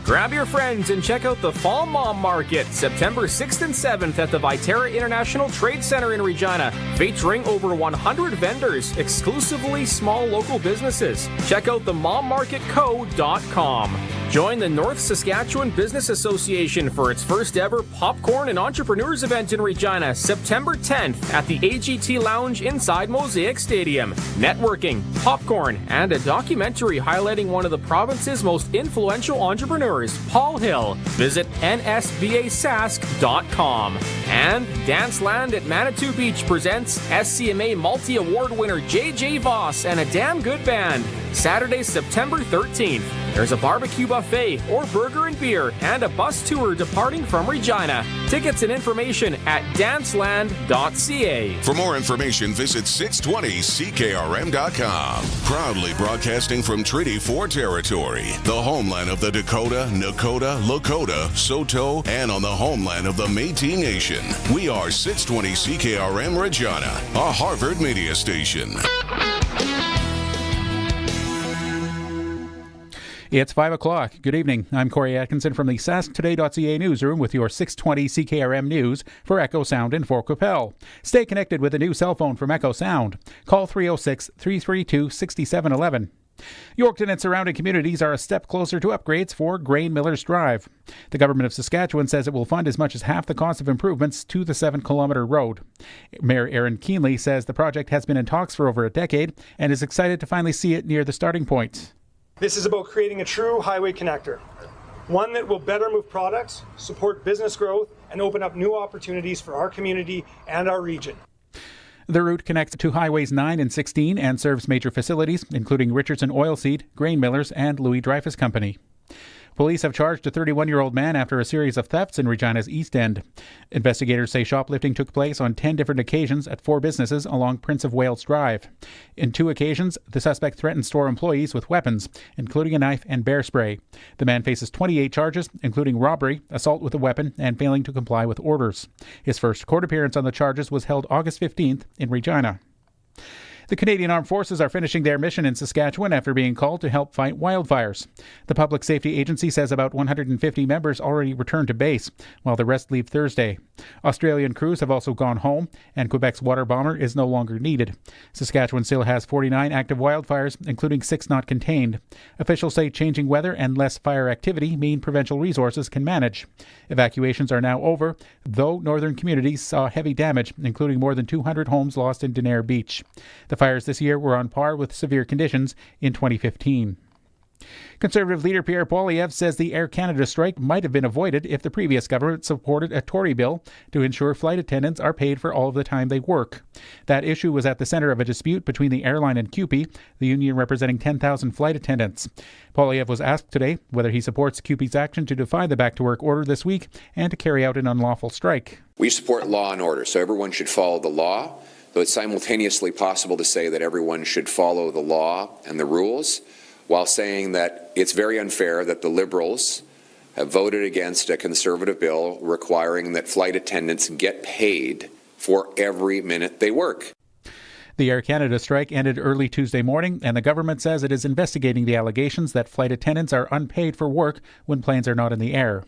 Grab your friends and check out the Fall Mom Market, September 6th and 7th at the Viterra International Trade Center in Regina, featuring over 100 vendors, exclusively small local businesses. Check out themommarketco.com. Join the North Saskatchewan Business Association for its first ever Popcorn and Entrepreneurs event in Regina, September 10th at the AGT Lounge inside Mosaic Stadium. Networking, popcorn, and a documentary highlighting one of the province's most influential entrepreneurs, Paul Hill. Visit nsvasask.com. And Danceland at Manitou Beach presents SCMA multi-award winner JJ Voss and a damn good band. Saturday, September 13th. There's a barbecue buffet or burger and beer and a bus tour departing from Regina. Tickets and information at danceland.ca. For more information, visit 620ckrm.com. Proudly broadcasting from Treaty 4 territory, the homeland of the Dakota, Nakota, Lakota, Saulteaux, and on the homeland of the Métis Nation. We are 620 CKRM Regina, a Harvard media station. It's 5 o'clock. Good evening. I'm Corey Atkinson from the SaskToday.ca newsroom with your 620 CKRM news for Echo Sound in Fort Qu'Appelle. Stay connected with a new cell phone from Echo Sound. Call 306-332-6711. Yorkton and surrounding communities are a step closer to upgrades for Grain Millers Drive. The government of Saskatchewan says it will fund as much as half the cost of improvements to the 7-kilometre road. Mayor Aaron Keenley says the project has been in talks for over a decade and is excited to finally see it near the starting point. This is about creating a true highway connector, one that will better move products, support business growth, and open up new opportunities for our community and our region. The route connects to Highways 9 and 16 and serves major facilities, including Richardson Oilseed, Grain Millers, and Louis Dreyfus Company. Police have charged a 31-year-old man after a series of thefts in Regina's East End. Investigators say shoplifting took place on 10 different occasions at 4 businesses along Prince of Wales Drive. In 2 occasions, the suspect threatened store employees with weapons, including a knife and bear spray. The man faces 28 charges, including robbery, assault with a weapon, and failing to comply with orders. His first court appearance on the charges was held August 15th in Regina. The Canadian Armed Forces are finishing their mission in Saskatchewan after being called to help fight wildfires. The Public Safety Agency says about 150 members already returned to base, while the rest leave Thursday. Australian crews have also gone home, and Quebec's water bomber is no longer needed. Saskatchewan still has 49 active wildfires, including 6 not contained. Officials say changing weather and less fire activity mean provincial resources can manage. Evacuations are now over, though northern communities saw heavy damage, including more than 200 homes lost in Denair Beach. The fires this year were on par with severe conditions in 2015. Conservative leader Pierre Poilievre says the Air Canada strike might have been avoided if the previous government supported a Tory bill to ensure flight attendants are paid for all of the time they work. That issue was at the centre of a dispute between the airline and CUPE, the union representing 10,000 flight attendants. Poilievre was asked today whether he supports CUPE's action to defy the back-to-work order this week and to carry out an unlawful strike. We support law and order, so everyone should follow the law, though it's simultaneously possible to say that everyone should follow the law and the rules, while saying that it's very unfair that the Liberals have voted against a Conservative bill requiring that flight attendants get paid for every minute they work. The Air Canada strike ended early Tuesday morning, and the government says it is investigating the allegations that flight attendants are unpaid for work when planes are not in the air.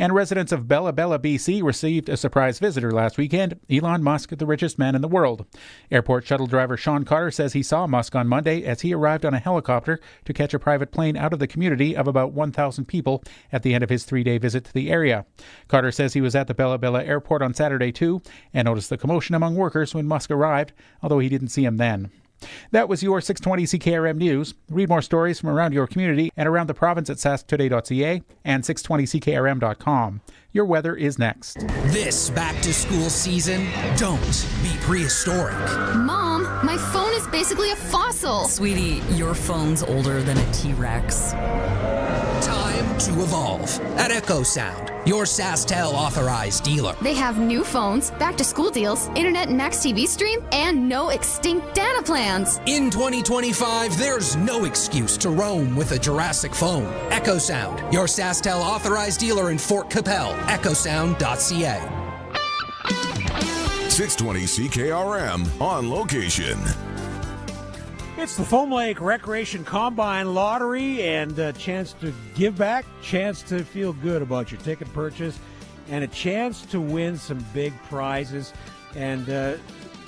And residents of Bella Bella, BC received a surprise visitor last weekend, Elon Musk, the richest man in the world. Airport shuttle driver Sean Carter says he saw Musk on Monday as he arrived on a helicopter to catch a private plane out of the community of about 1,000 people at the end of his 3-day visit to the area. Carter says he was at the Bella Bella airport on Saturday too and noticed the commotion among workers when Musk arrived, although he didn't see him then. That was your 620 CKRM News. Read more stories from around your community and around the province at sasktoday.ca and 620ckrm.com. Your weather is next. This back-to-school season, don't be prehistoric. Mom, my phone is basically a fossil. Sweetie, your phone's older than a T-Rex. Time to evolve at Echo Sound, your SaskTel authorized dealer. They have new phones, back-to-school deals, internet and Max TV stream, and no extinct data plans. In 2025, there's no excuse to roam with a Jurassic phone. Echo Sound, your SaskTel authorized dealer in Fort Capel. EchoSound.ca. 620 CKRM on location. It's the Foam Lake Recreation Combine Lottery, and a chance to give back, chance to feel good about your ticket purchase, and a chance to win some big prizes. And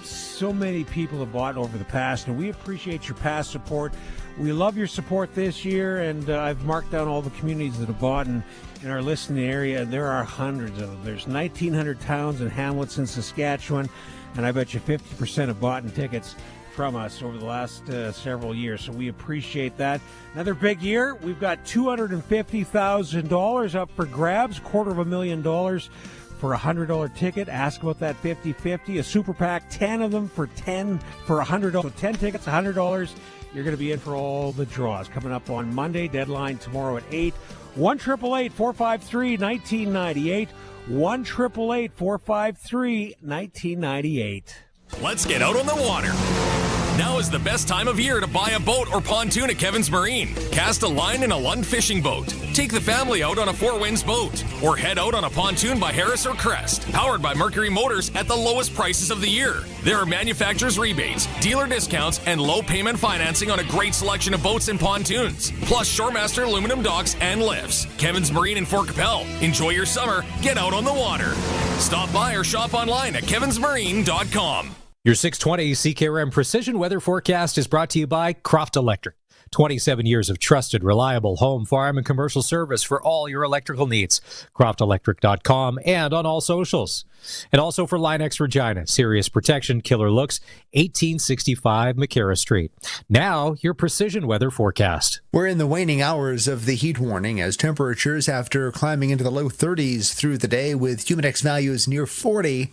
so many people have bought over the past, and we appreciate your past support. We love your support this year, and I've marked down all the communities that have bought in our listening area. There are hundreds of them. There's 1,900 towns and hamlets in Saskatchewan, and I bet you 50% have bought in tickets from us over the last several years, so we appreciate that. Another big year. We've got $250,000 up for grabs, $250,000 for a $100 ticket. Ask about that 50-50. A super PAC, 10 of them for $100. So 10 tickets, $100. You're going to be in for all the draws. Coming up on Monday, deadline tomorrow at 8. 1-888-453-1998. 1-888-453-1998. Let's get out on the water. Now is the best time of year to buy a boat or pontoon at Kevin's Marine. Cast a line in a Lund fishing boat. Take the family out on a Four Winds boat. Or head out on a pontoon by Harris or Crest. Powered by Mercury Motors at the lowest prices of the year. There are manufacturer's rebates, dealer discounts, and low payment financing on a great selection of boats and pontoons. Plus Shoremaster aluminum docks and lifts. Kevin's Marine in Fort Capel. Enjoy your summer. Get out on the water. Stop by or shop online at kevinsmarine.com. Your 620 CKRM Precision Weather Forecast is brought to you by Croft Electric. 27 years of trusted, reliable home, farm, and commercial service for all your electrical needs. CroftElectric.com and on all socials. And also for Line-X Regina, Serious Protection, Killer Looks, 1865 McCarra Street. Now, your Precision Weather Forecast. We're in the waning hours of the heat warning as temperatures, after climbing into the low 30s through the day with humidex values near 40,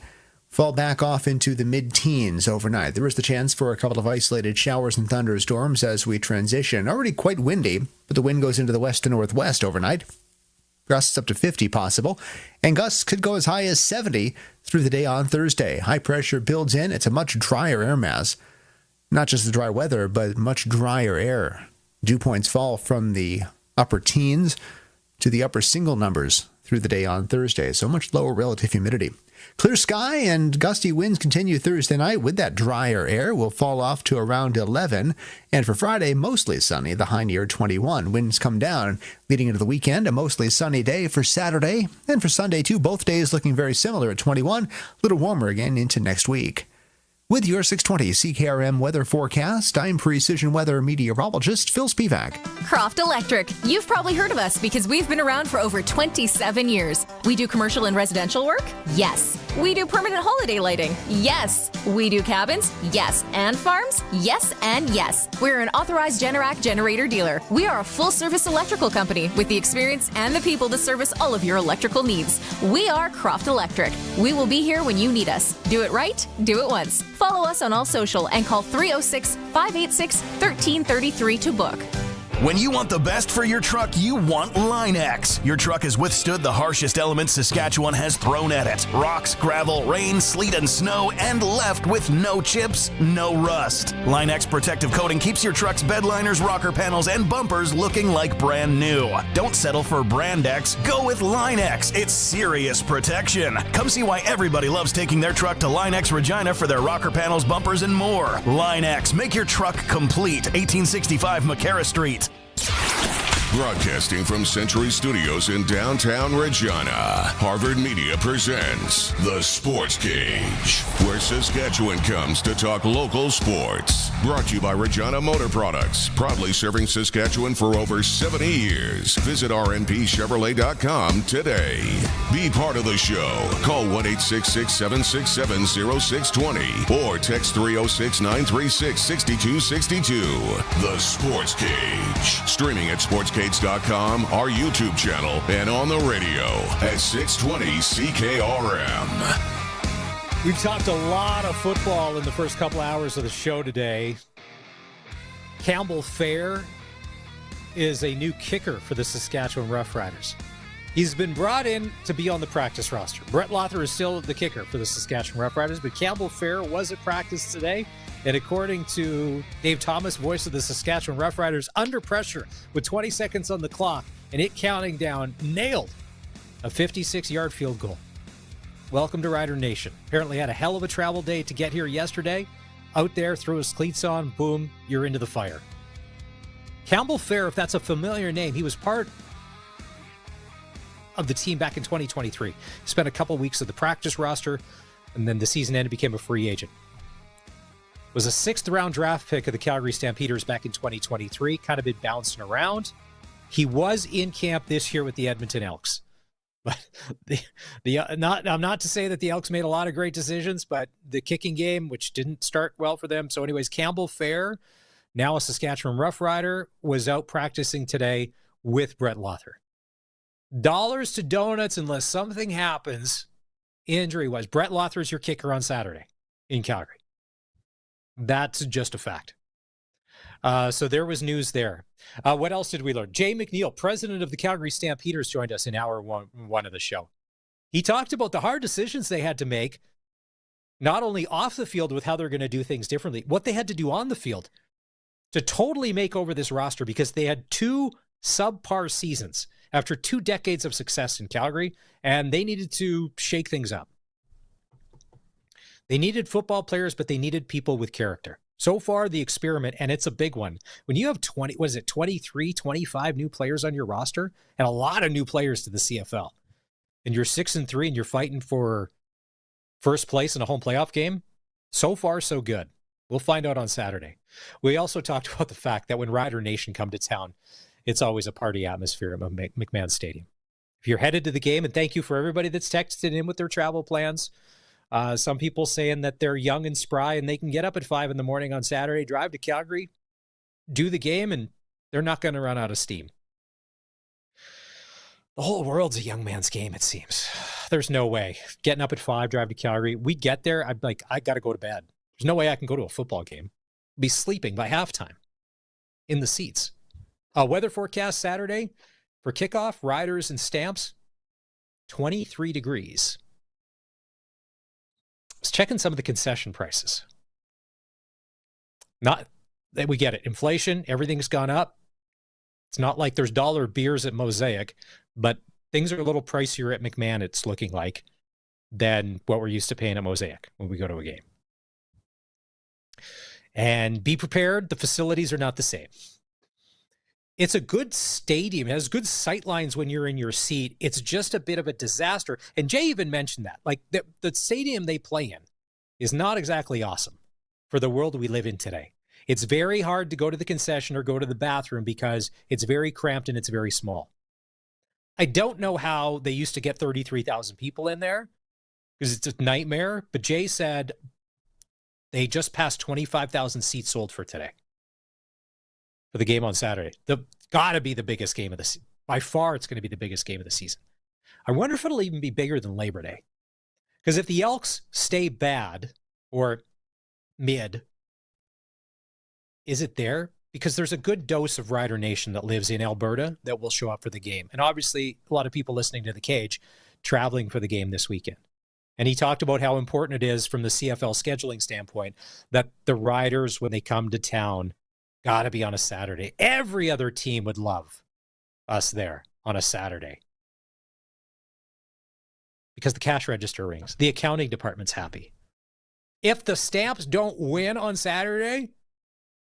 fall back off into the mid-teens overnight. There is the chance for a couple of isolated showers and thunderstorms as we transition. Already quite windy, but the wind goes into the west to northwest overnight. Gusts up to 50 possible, and gusts could go as high as 70 through the day on Thursday. High pressure builds in. It's a much drier air mass. Not just the dry weather, but much drier air. Dew points fall from the upper teens to the upper single numbers through the day on Thursday, so much lower relative humidity. Clear sky and gusty winds continue Thursday night with that drier air. Will fall off to around 11. And for Friday, mostly sunny, the high near 21. Winds come down. Leading into the weekend, a mostly sunny day for Saturday. And for Sunday, too, both days looking very similar at 21. A little warmer again into next week. With your 620 CKRM weather forecast, I'm Precision Weather meteorologist Phil Spivak. Croft Electric. You've probably heard of us because we've been around for over 27 years. We do commercial and residential work? Yes. We do permanent holiday lighting. Yes. We do cabins. Yes. And farms. Yes and yes. We're an authorized Generac generator dealer. We are a full-service electrical company with the experience and the people to service all of your electrical needs. We are Croft Electric. We will be here when you need us. Do it right, do it once. Follow us on all social and call 306-586-1333 to book. When you want the best for your truck, you want Line X. Your truck has withstood the harshest elements Saskatchewan has thrown at it. Rocks, gravel, rain, sleet, and snow, and left with no chips, no rust. Line X protective coating keeps your truck's bed liners, rocker panels, and bumpers looking like brand new. Don't settle for Brand X. Go with Line X. It's serious protection. Come see why everybody loves taking their truck to Line X Regina for their rocker panels, bumpers, and more. Line X. Make your truck complete. 1865 McCarra Street. Broadcasting from Century Studios in downtown Regina, Harvard Media presents The Sports Cage, where Saskatchewan comes to talk local sports. Brought to you by Regina Motor Products, proudly serving Saskatchewan for over 70 years. Visit rnpchevrolet.com today. Be part of the show. Call 1-866-767-0620 or text 306-936-6262. The Sports Cage. Streaming at sportscage.com, our YouTube channel, and on the radio at 620 CKRM. We've talked a lot of football in the first couple hours of the show today. Campbell Fair is a new kicker for the Saskatchewan Roughriders. He's been brought in to be on the practice roster. Brett Lothar is still the kicker for the Saskatchewan Roughriders, but Campbell Fair was at practice today. And according to Dave Thomas, voice of the Saskatchewan Roughriders, under pressure with 20 seconds on the clock and it counting down, nailed a 56-yard field goal. Welcome to Rider Nation. Apparently had a hell of a travel day to get here yesterday. Out there, threw his cleats on, boom, you're into the fire. Campbell Fair, if that's a familiar name, he was part of the team back in 2023. Spent a couple weeks of the practice roster, and then the season ended, became a free agent. Was a 6th-round draft pick of the Calgary Stampeders back in 2023. Kind of been bouncing around. He was in camp this year with the Edmonton Elks. But I'm not to say that the Elks made a lot of great decisions, but the kicking game, which didn't start well for them. So anyways, Campbell Fair, now a Saskatchewan Roughrider, was out practicing today with Brett Lothar. Dollars to donuts unless something happens injury-wise. Brett Lothar is your kicker on Saturday in Calgary. That's just a fact. So there was news there. What else did we learn? Jay McNeil, president of the Calgary Stampeders, joined us in hour one of the show. He talked about the hard decisions they had to make, not only off the field with how they're going to do things differently, what they had to do on the field to totally make over this roster, because they had 2 subpar seasons after 2 decades of success in Calgary, and they needed to shake things up. They needed football players, but they needed people with character. So far, the experiment, and it's a big one. When you have 23, 25 new players on your roster, and a lot of new players to the CFL, and you're 6-3 and you're fighting for first place in a home playoff game, so far, so good. We'll find out on Saturday. We also talked about the fact that when Rider Nation come to town, it's always a party atmosphere at McMahon Stadium. If you're headed to the game, and thank you for everybody that's texted in with their travel plans. Some people saying that they're young and spry and they can get up at 5 a.m. on Saturday, drive to Calgary, do the game, and they're not going to run out of steam. The whole world's a young man's game, it seems. There's no way. Getting up at 5, drive to Calgary. We get there, I'm like, I got to go to bed. There's no way I can go to a football game. Be sleeping by halftime in the seats. Weather forecast Saturday for kickoff, Riders and Stamps, 23 degrees. I was checking some of the concession prices. Not that we get it. Inflation, everything's gone up. It's not like there's dollar beers at Mosaic, but things are a little pricier at McMahon, it's looking like, than what we're used to paying at Mosaic when we go to a game. And be prepared, the facilities are not the same. It's a good stadium. It has good sight lines when you're in your seat. It's just a bit of a disaster. And Jay even mentioned that. Like, the stadium they play in is not exactly awesome for the world we live in today. It's very hard to go to the concession or go to the bathroom because it's very cramped and it's very small. I don't know how they used to get 33,000 people in there, because it's a nightmare. But Jay said they just passed 25,000 seats sold for today for the game on Saturday. Got to be the biggest game of the season. By far, it's going to be the biggest game of the season. I wonder if it'll even be bigger than Labor Day. Because if the Elks stay bad or mid, is it there? Because there's a good dose of Rider Nation that lives in Alberta that will show up for the game. And obviously, a lot of people listening to The Cage traveling for the game this weekend. And he talked about how important it is from the CFL scheduling standpoint that the Riders, when they come to town, got to be on a Saturday. Every other team would love us there on a Saturday because the cash register rings. The accounting department's happy. If the Stamps don't win on Saturday,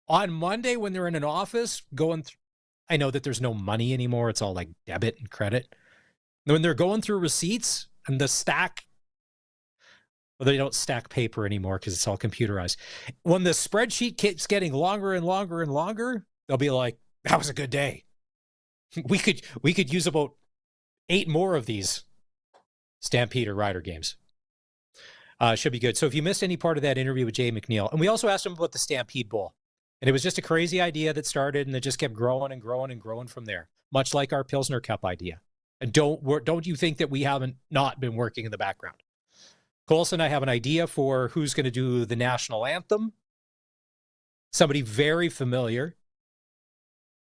on Monday when they're in an office going through, I know that there's no money anymore. It's all like debit and credit. When they're going through receipts and the stack, well, they don't stack paper anymore because it's all computerized. When the spreadsheet keeps getting longer and longer and longer, they'll be like, that was a good day. We could use about 8 more of these Stampede or Rider games. Should be good. So if you missed any part of that interview with Jay McNeil, and we also asked him about the Stampede Bowl, and it was just a crazy idea that started and it just kept growing and growing and growing from there, much like our Pilsner Cup idea. And don't you think that we haven't not been working in the background? Colson, I have an idea for who's going to do the national anthem. Somebody very familiar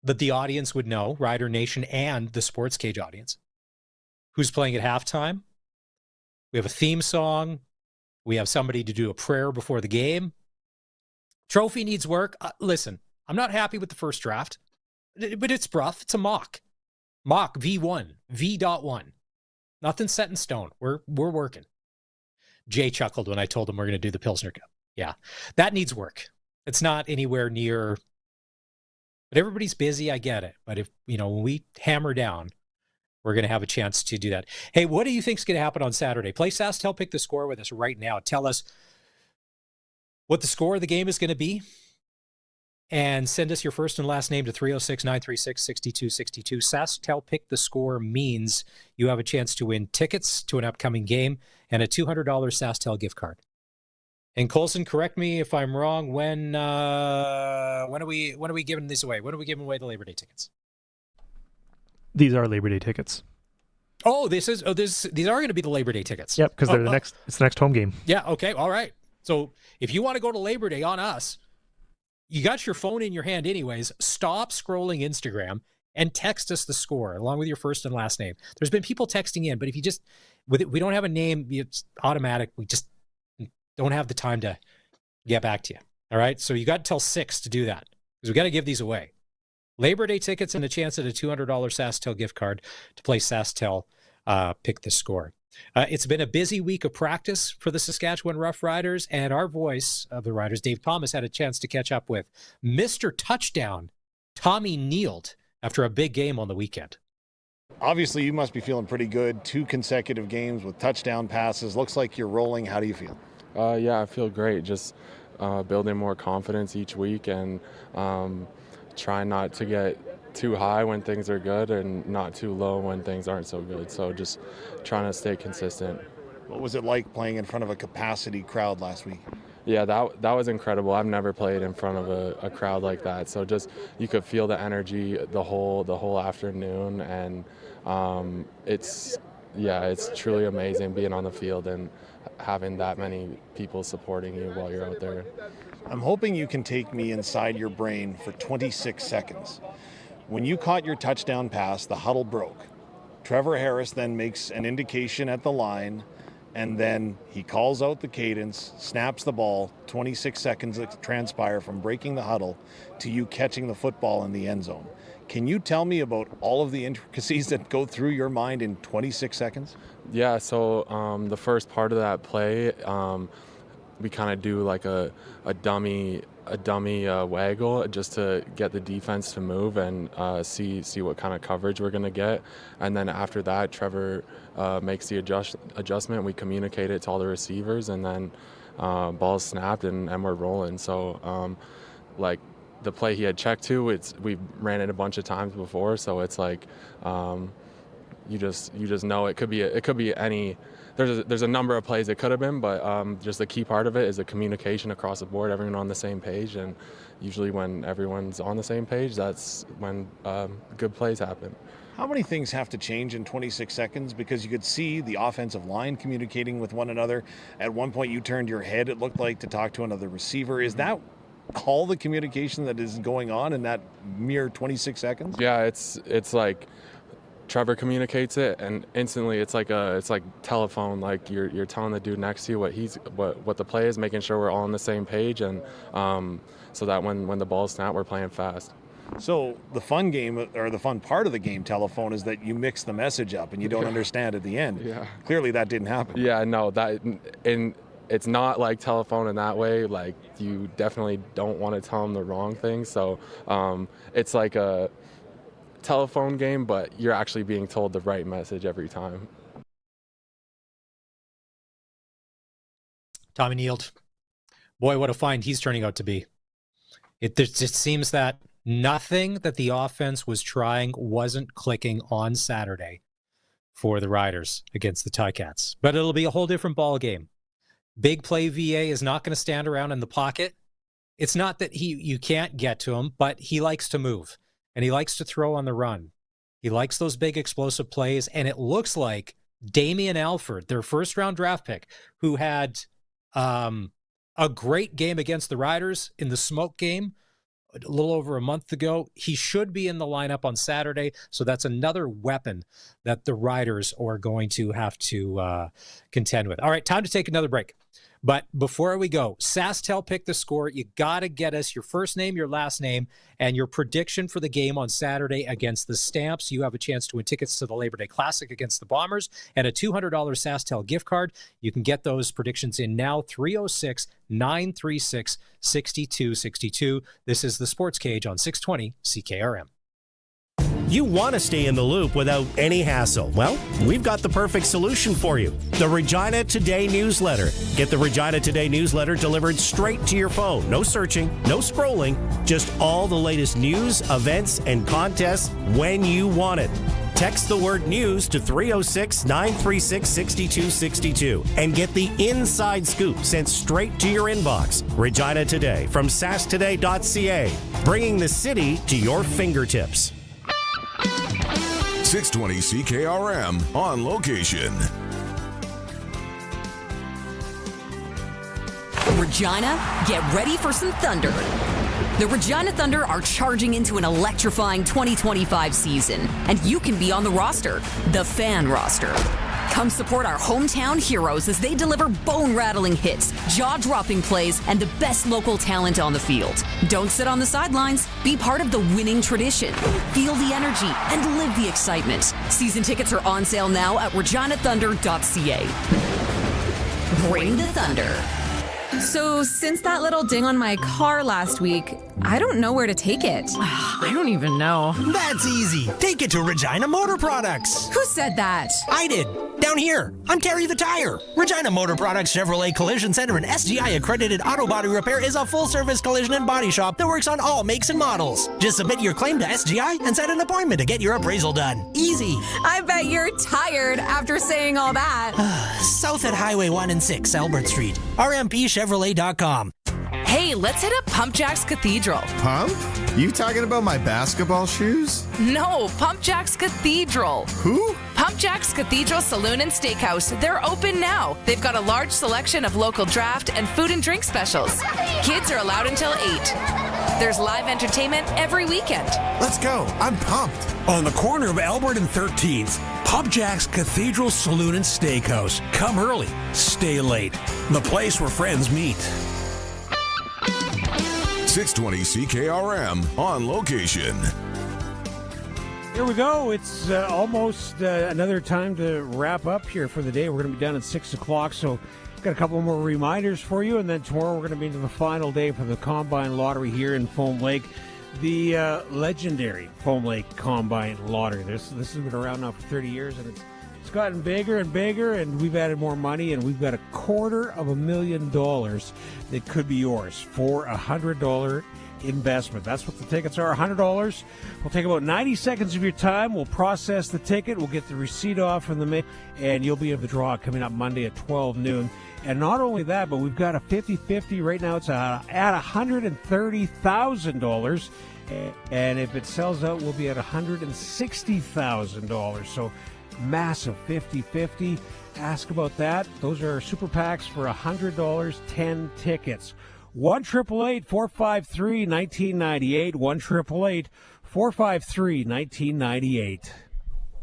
that the audience would know, Rider Nation and the SportsCage audience, who's playing at halftime. We have a theme song. We have somebody to do a prayer before the game. Trophy needs work. Listen, I'm not happy with the first draft, but it's rough. It's a mock. Mock V1, V.1. Nothing set in stone. We're working. Jay chuckled when I told him we're going to do the Pilsner Cup. Yeah, that needs work. It's not anywhere near, but everybody's busy. I get it. But if, when we hammer down, we're going to have a chance to do that. Hey, what do you think is going to happen on Saturday? Play SaskTel Pick the Score with us right now. Tell us what the score of the game is going to be. And send us your first and last name to 306-936-6262. SaskTel Pick the Score means you have a chance to win tickets to an upcoming game and a $200 SaskTel gift card. And Colson, correct me if I'm wrong. When are we giving these away? When are we giving away the Labor Day tickets? These are Labor Day tickets. Oh, these are going to be the Labor Day tickets. Yep, because they're it's the next home game. Yeah. Okay. All right. So if you want to go to Labor Day on us, you got your phone in your hand anyways. Stop scrolling Instagram and text us the score along with your first and last name. There's been people texting in, but if you just, we don't have a name, it's automatic. We just don't have the time to get back to you. All right. So you got until 6 to do that because we got to give these away. Labor Day tickets and a chance at a $200 SaskTel gift card to play SaskTel Pick the Score. It's been a busy week of practice for the Saskatchewan Roughriders, and our voice of the Riders, Dave Thomas, had a chance to catch up with Mr. Touchdown, Tommy Neald, after a big game on the weekend. Obviously, you must be feeling pretty good. 2 consecutive games with touchdown passes. Looks like you're rolling. How do you feel? Yeah, I feel great. Just building more confidence each week and trying not to get too high when things are good and not too low when things aren't so good. So just trying to stay consistent. What was it like playing in front of a capacity crowd last week? Yeah, that was incredible. I've never played in front of a crowd like that. So just you could feel the energy the whole afternoon, and it's truly amazing being on the field and having that many people supporting you while you're out there. I'm hoping you can take me inside your brain for 26 seconds. When you caught your touchdown pass, the huddle broke. Trevor Harris then makes an indication at the line, and then he calls out the cadence, snaps the ball. 26 seconds transpire from breaking the huddle to you catching the football in the end zone. Can you tell me about all of the intricacies that go through your mind in 26 seconds? Yeah, so the first part of that play, we kind of do like a dummy waggle just to get the defense to move and see what kind of coverage we're going to get. And then after that, Trevor makes the adjustment. We communicate it to all the receivers, and then ball's snapped and we're rolling. So like the play he had checked to, we ran it a bunch of times before, so it's like you just know it could be any. There's a number of plays it could have been, but just the key part of it is the communication across the board, everyone on the same page, and usually when everyone's on the same page, that's when good plays happen. How many things have to change in 26 seconds? Because you could see the offensive line communicating with one another. At one point, you turned your head, it looked like, to talk to another receiver. Is that all the communication that is going on in that mere 26 seconds? Yeah, it's like Trevor communicates it, and instantly it's like telephone. Like you're telling the dude next to you what the play is, making sure we're all on the same page, and so that when the ball's snapped, we're playing fast. So the fun game, or the fun part of the game telephone, is that you mix the message up and you don't understand at the end. Yeah. Clearly that didn't happen. Yeah, no, it's not like telephone in that way. Like, you definitely don't want to tell them the wrong thing. So it's like a telephone game, but you're actually being told the right message every time. Tommy Nield. Boy, what a find he's turning out to be. It just seems that nothing that the offense was trying wasn't clicking on Saturday for the Riders against the Ticats. But it'll be a whole different ball game. Big play VA is not going to stand around in the pocket. It's not that you can't get to him, but he likes to move, and he likes to throw on the run. He likes those big explosive plays, and it looks like Damian Alford, their first-round draft pick, who had a great game against the Riders in the smoke game a little over a month ago. He should be in the lineup on Saturday, so that's another weapon that the Riders are going to have to contend with. All right, time to take another break. But before we go, SaskTel Pick the Score. You got to get us your first name, your last name, and your prediction for the game on Saturday against the Stamps. You have a chance to win tickets to the Labor Day Classic against the Bombers and a $200 SaskTel gift card. You can get those predictions in now, 306-936-6262. This is the Sports Cage on 620 CKRM. You want to stay in the loop without any hassle. Well, we've got the perfect solution for you. The Regina Today newsletter. Get the Regina Today newsletter delivered straight to your phone. No searching, no scrolling, just all the latest news, events, and contests when you want it. Text the word news to 306-936-6262 and get the inside scoop sent straight to your inbox. Regina Today from sasktoday.ca, bringing the city to your fingertips. 620 CKRM on location. Regina, get ready for some thunder. The Regina Thunder are charging into an electrifying 2025 season, and you can be on the roster, the fan roster. Come support our hometown heroes as they deliver bone-rattling hits, jaw-dropping plays, and the best local talent on the field. Don't sit on the sidelines. Be part of the winning tradition. Feel the energy and live the excitement. Season tickets are on sale now at reginathunder.ca. Bring the thunder. So, since that little ding on my car last week, I don't know where to take it. I don't even know. That's easy. Take it to Regina Motor Products. Who said that? I did. Down here. I'm Terry the Tire. Regina Motor Products Chevrolet Collision Center and SGI accredited auto body repair is a full-service collision and body shop that works on all makes and models. Just submit your claim to SGI and set an appointment to get your appraisal done. Easy. I bet you're tired after saying all that. South at Highway 1 and 6, Albert Street. RMPChevrolet.com. Hey, let's hit up Pump Jack's Cathedral. Pump? You talking about my basketball shoes? No, Pump Jack's Cathedral. Who? Pump Jack's Cathedral Saloon and Steakhouse. They're open now. They've got a large selection of local draft and food and drink specials. Kids are allowed until 8. There's live entertainment every weekend. Let's go. I'm pumped. On the corner of Albert and 13th, Pump Jack's Cathedral Saloon and Steakhouse. Come early, stay late. The place where friends meet. 620 CKRM on location. Here we go. It's almost another time to wrap up here for the day. We're going to be done at 6 o'clock, so got a couple more reminders for you, and then tomorrow we're going to be into the final day for the Combine Lottery here in Foam Lake. The legendary Foam Lake Combine Lottery. This has been around now for 30 years, and it's gotten bigger and bigger, and we've added more money, and we've got $250,000 that could be yours for $100 investment. That's what the tickets are, $100. We'll take about 90 seconds of your time. We'll process the ticket. We'll get the receipt off from the mail, and you'll be in the draw coming up Monday at 12 noon. And not only that, but we've got a 50-50 right now. It's at $130,000. And if it sells out, we'll be at $160,000. So massive 50-50. Ask about that. Those are super packs for $100, 10 tickets. 1-888-453-1998. 1-888-453-1998.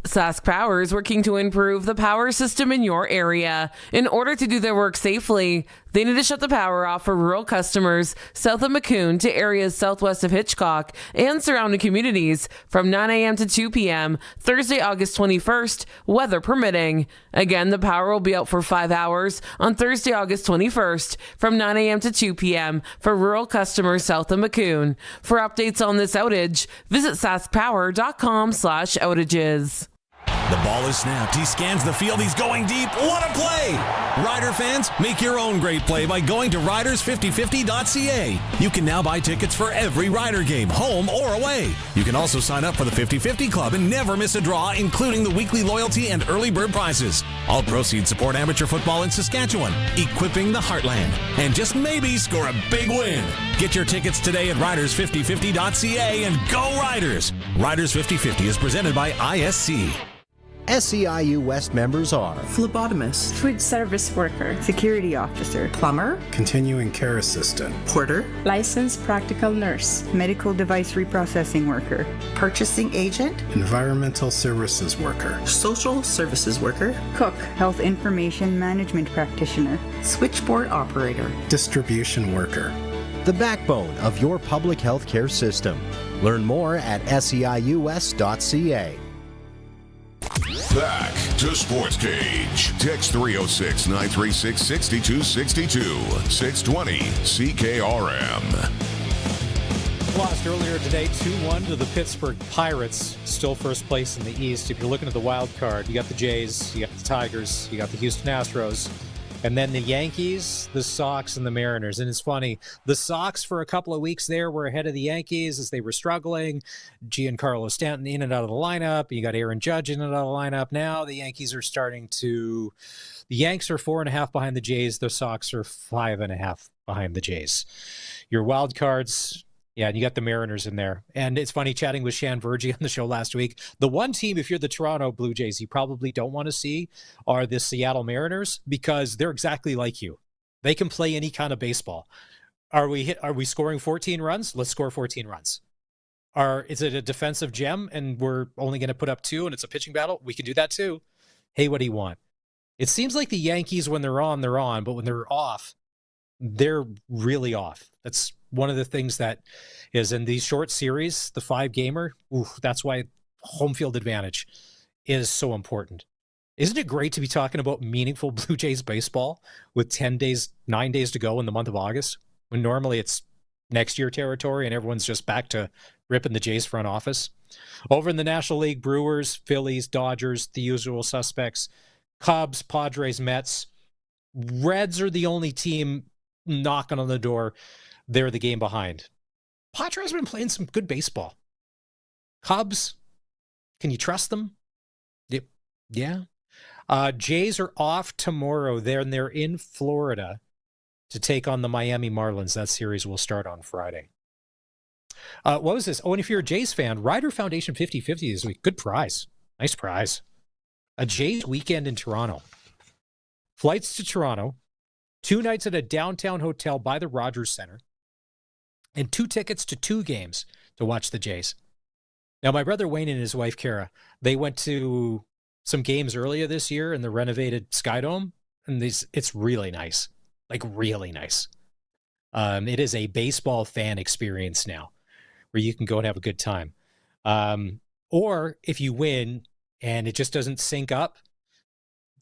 Sask Power is working to improve the power system in your area. In order to do their work safely, they need to shut the power off for rural customers south of McCoon to areas southwest of Hitchcock and surrounding communities from 9 a.m. to 2 p.m. Thursday, August 21st, weather permitting. Again, the power will be out for 5 hours on Thursday, August 21st from 9 a.m. to 2 p.m. for rural customers south of McCoon. For updates on this outage, visit saskpower.com/outages. The ball is snapped. He scans the field. He's going deep. What a play! Rider fans, make your own great play by going to riders5050.ca. You can now buy tickets for every Rider game, home or away. You can also sign up for the 50-50 Club and never miss a draw, including the weekly loyalty and early bird prizes. All proceeds support amateur football in Saskatchewan, equipping the heartland, and just maybe score a big win. Get your tickets today at riders5050.ca and go Riders! Riders 50-50 is presented by ISC. SEIU West members are phlebotomist, food service worker, security officer, plumber, continuing care assistant, porter, licensed practical nurse, medical device reprocessing worker, purchasing agent, environmental services worker, social services worker, cook, health information management practitioner, switchboard operator, distribution worker. The backbone of your public health care system. Learn more at seiuwest.ca. Back to SportsCage. Text 306-936-6262. 620 CKRM. Lost earlier today 2-1 to the Pittsburgh Pirates. Still first place in the East. If you're looking at the wild card, you got the Jays, you got the Tigers, you got the Houston Astros, and then the Yankees, the Sox, and the Mariners. And it's funny, the Sox for a couple of weeks there were ahead of the Yankees as they were struggling. Giancarlo Stanton in and out of the lineup. You got Aaron Judge in and out of the lineup. Now the Yankees are starting to... The Yanks are 4.5 behind the Jays. The Sox are 5.5 behind the Jays. Your wild cards... Yeah, and you got the Mariners in there. And it's funny chatting with Shan Vergy on the show last week. The one team, if you're the Toronto Blue Jays, you probably don't want to see are the Seattle Mariners because they're exactly like you. They can play any kind of baseball. Are we scoring 14 runs? Let's score 14 runs. Is it a defensive gem and we're only going to put up 2 and it's a pitching battle? We can do that too. Hey, what do you want? It seems like the Yankees, when they're on, but when they're off, they're really off. That's one of the things that is in these short series, the 5-gamer. That's why home field advantage is so important. Isn't it great to be talking about meaningful Blue Jays baseball with 9 days to go in the month of August, when normally it's next year territory and everyone's just back to ripping the Jays front office? Over in the National League, Brewers, Phillies, Dodgers, the usual suspects, Cubs, Padres, Mets. Reds are the only team knocking on the door. They're the game behind. Padres have been playing some good baseball. Cubs, can you trust them? Yep. Yeah. Jays are off tomorrow. They're in Florida to take on the Miami Marlins. That series will start on Friday. What was this? Oh, and if you're a Jays fan, Rider Foundation 50-50 this week. Good prize. Nice prize. A Jays weekend in Toronto. Flights to Toronto, 2 nights at a downtown hotel by the Rogers Centre, and 2 tickets to 2 games to watch the Jays. Now, my brother Wayne and his wife Kara, they went to some games earlier this year in the renovated Skydome, and it's really nice, like really nice. It is a baseball fan experience now, where you can go and have a good time. Or if you win and it just doesn't sync up,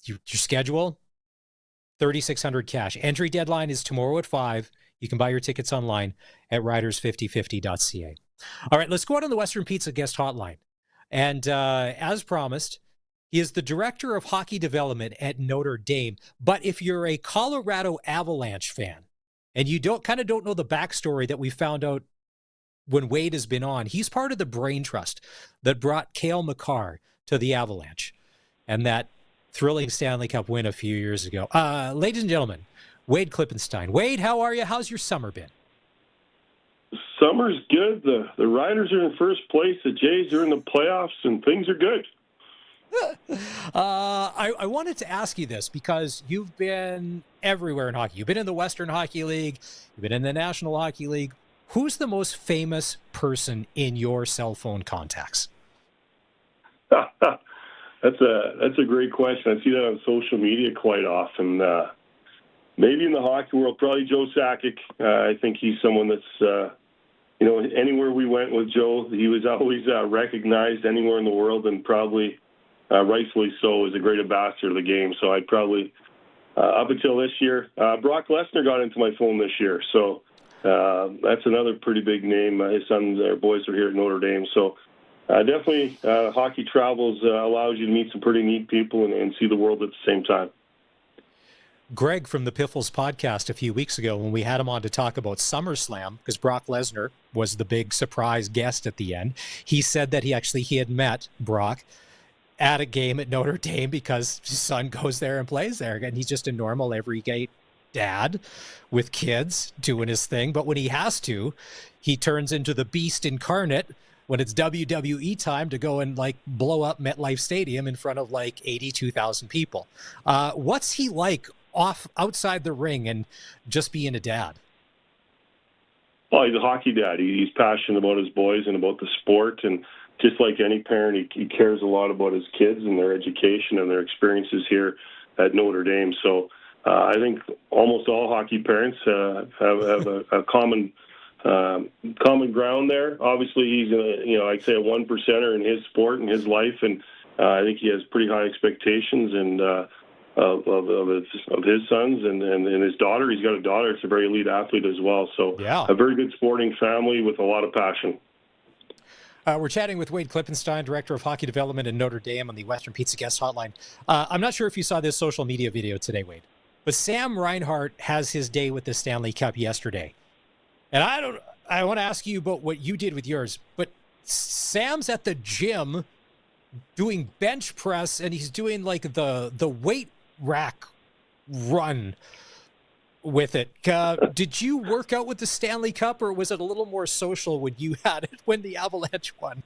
your schedule, $3,600 cash. Entry deadline is tomorrow at 5. You can buy your tickets online at riders5050.ca. All right, let's go out on the Western Pizza guest hotline. And as promised, he is the director of hockey development at Notre Dame. But if you're a Colorado Avalanche fan and you don't know the backstory that we found out when Wade has been on, he's part of the brain trust that brought Cale Makar to the Avalanche and that thrilling Stanley Cup win a few years ago. Ladies and gentlemen, Wade Klippenstein. Wade, how are you? How's your summer been? Summer's good. The Riders are in first place. The Jays are in the playoffs, and things are good. I wanted to ask you this because you've been everywhere in hockey. You've been in the Western Hockey League. You've been in the National Hockey League. Who's the most famous person in your cell phone contacts? That's a great question. I see that on social media quite often. Maybe in the hockey world, probably Joe Sakic. I think he's someone that's, anywhere we went with Joe, he was always recognized anywhere in the world, and probably rightfully so, as a great ambassador of the game. So I'd probably, up until this year, Brock Lesnar got into my phone this year. So that's another pretty big name. His sons, their boys are here at Notre Dame. So definitely hockey travels allows you to meet some pretty neat people and see the world at the same time. Greg from the Piffles podcast a few weeks ago, when we had him on to talk about SummerSlam, because Brock Lesnar was the big surprise guest at the end, he said that he had met Brock at a game at Notre Dame because his son goes there and plays there. And he's just a normal, everyday dad with kids doing his thing. But when he has to, he turns into the beast incarnate when it's WWE time to go and blow up MetLife Stadium in front of 82,000 people. What's he like outside the ring and just being a dad? Oh, he's a hockey dad. He's passionate about his boys and about the sport, and just like any parent, he cares a lot about his kids and their education and their experiences here at Notre Dame. So I think almost all hockey parents have a common ground there. Obviously, he's I'd say a 1%er in his sport and his life, and I think he has pretty high expectations and of his sons and his daughter. He's got a daughter. It's a very elite athlete as well. So a very good sporting family with a lot of passion. We're chatting with Wade Klippenstein, Director of Hockey Development in Notre Dame, on the Western Pizza Guest Hotline. I'm not sure if you saw this social media video today, Wade, but Sam Reinhart has his day with the Stanley Cup yesterday. And I want to ask you about what you did with yours, but Sam's at the gym doing bench press, and he's doing the weight rack run with it. Did you work out with the Stanley Cup, or was it a little more social when you had it when the Avalanche won?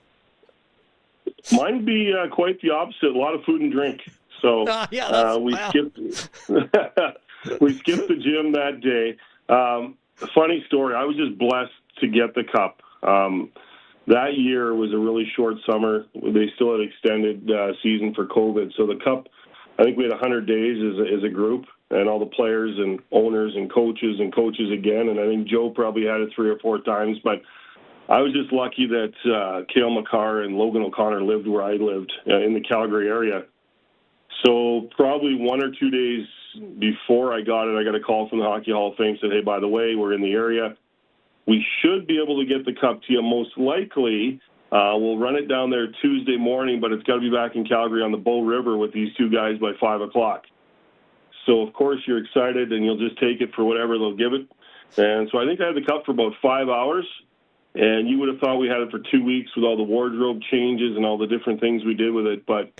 Mine would be quite the opposite. A lot of food and drink. So skipped we skipped the gym that day. Funny story. I was just blessed to get the cup. That year was a really short summer. They still had extended season for COVID. So the cup, I think we had 100 days as a group, and all the players and owners and coaches again. And I think Joe probably had it 3 or 4 times. But I was just lucky that Cale Makar and Logan O'Connor lived where I lived in the Calgary area. So probably 1 or 2 days before I got it, I got a call from the Hockey Hall of Fame, said, hey, by the way, we're in the area. We should be able to get the cup to you. Most likely, we'll run it down there Tuesday morning, but it's got to be back in Calgary on the Bow River with these 2 guys by 5 o'clock. So, of course, you're excited, and you'll just take it for whatever they'll give it. And so I think I had the cup for about 5 hours, and you would have thought we had it for 2 weeks with all the wardrobe changes and all the different things we did with it. But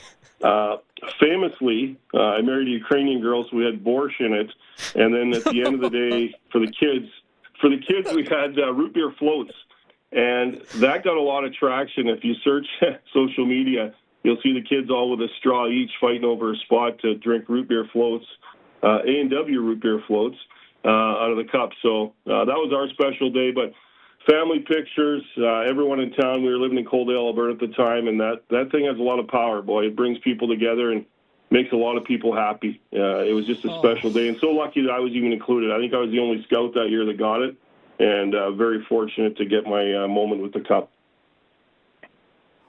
famously, I married a Ukrainian girl, so we had borscht in it. And then at the end of the day, for the kids, we had root beer floats. And that got a lot of traction. If you search social media, you'll see the kids all with a straw each fighting over a spot to drink root beer floats, A&W root beer floats, out of the cup. So that was our special day. But family pictures, everyone in town. We were living in Coaldale, Alberta at the time, and that thing has a lot of power, boy. It brings people together and makes a lot of people happy. It was just a special day, and so lucky that I was even included. I think I was the only scout that year that got it, and very fortunate to get my moment with the cup.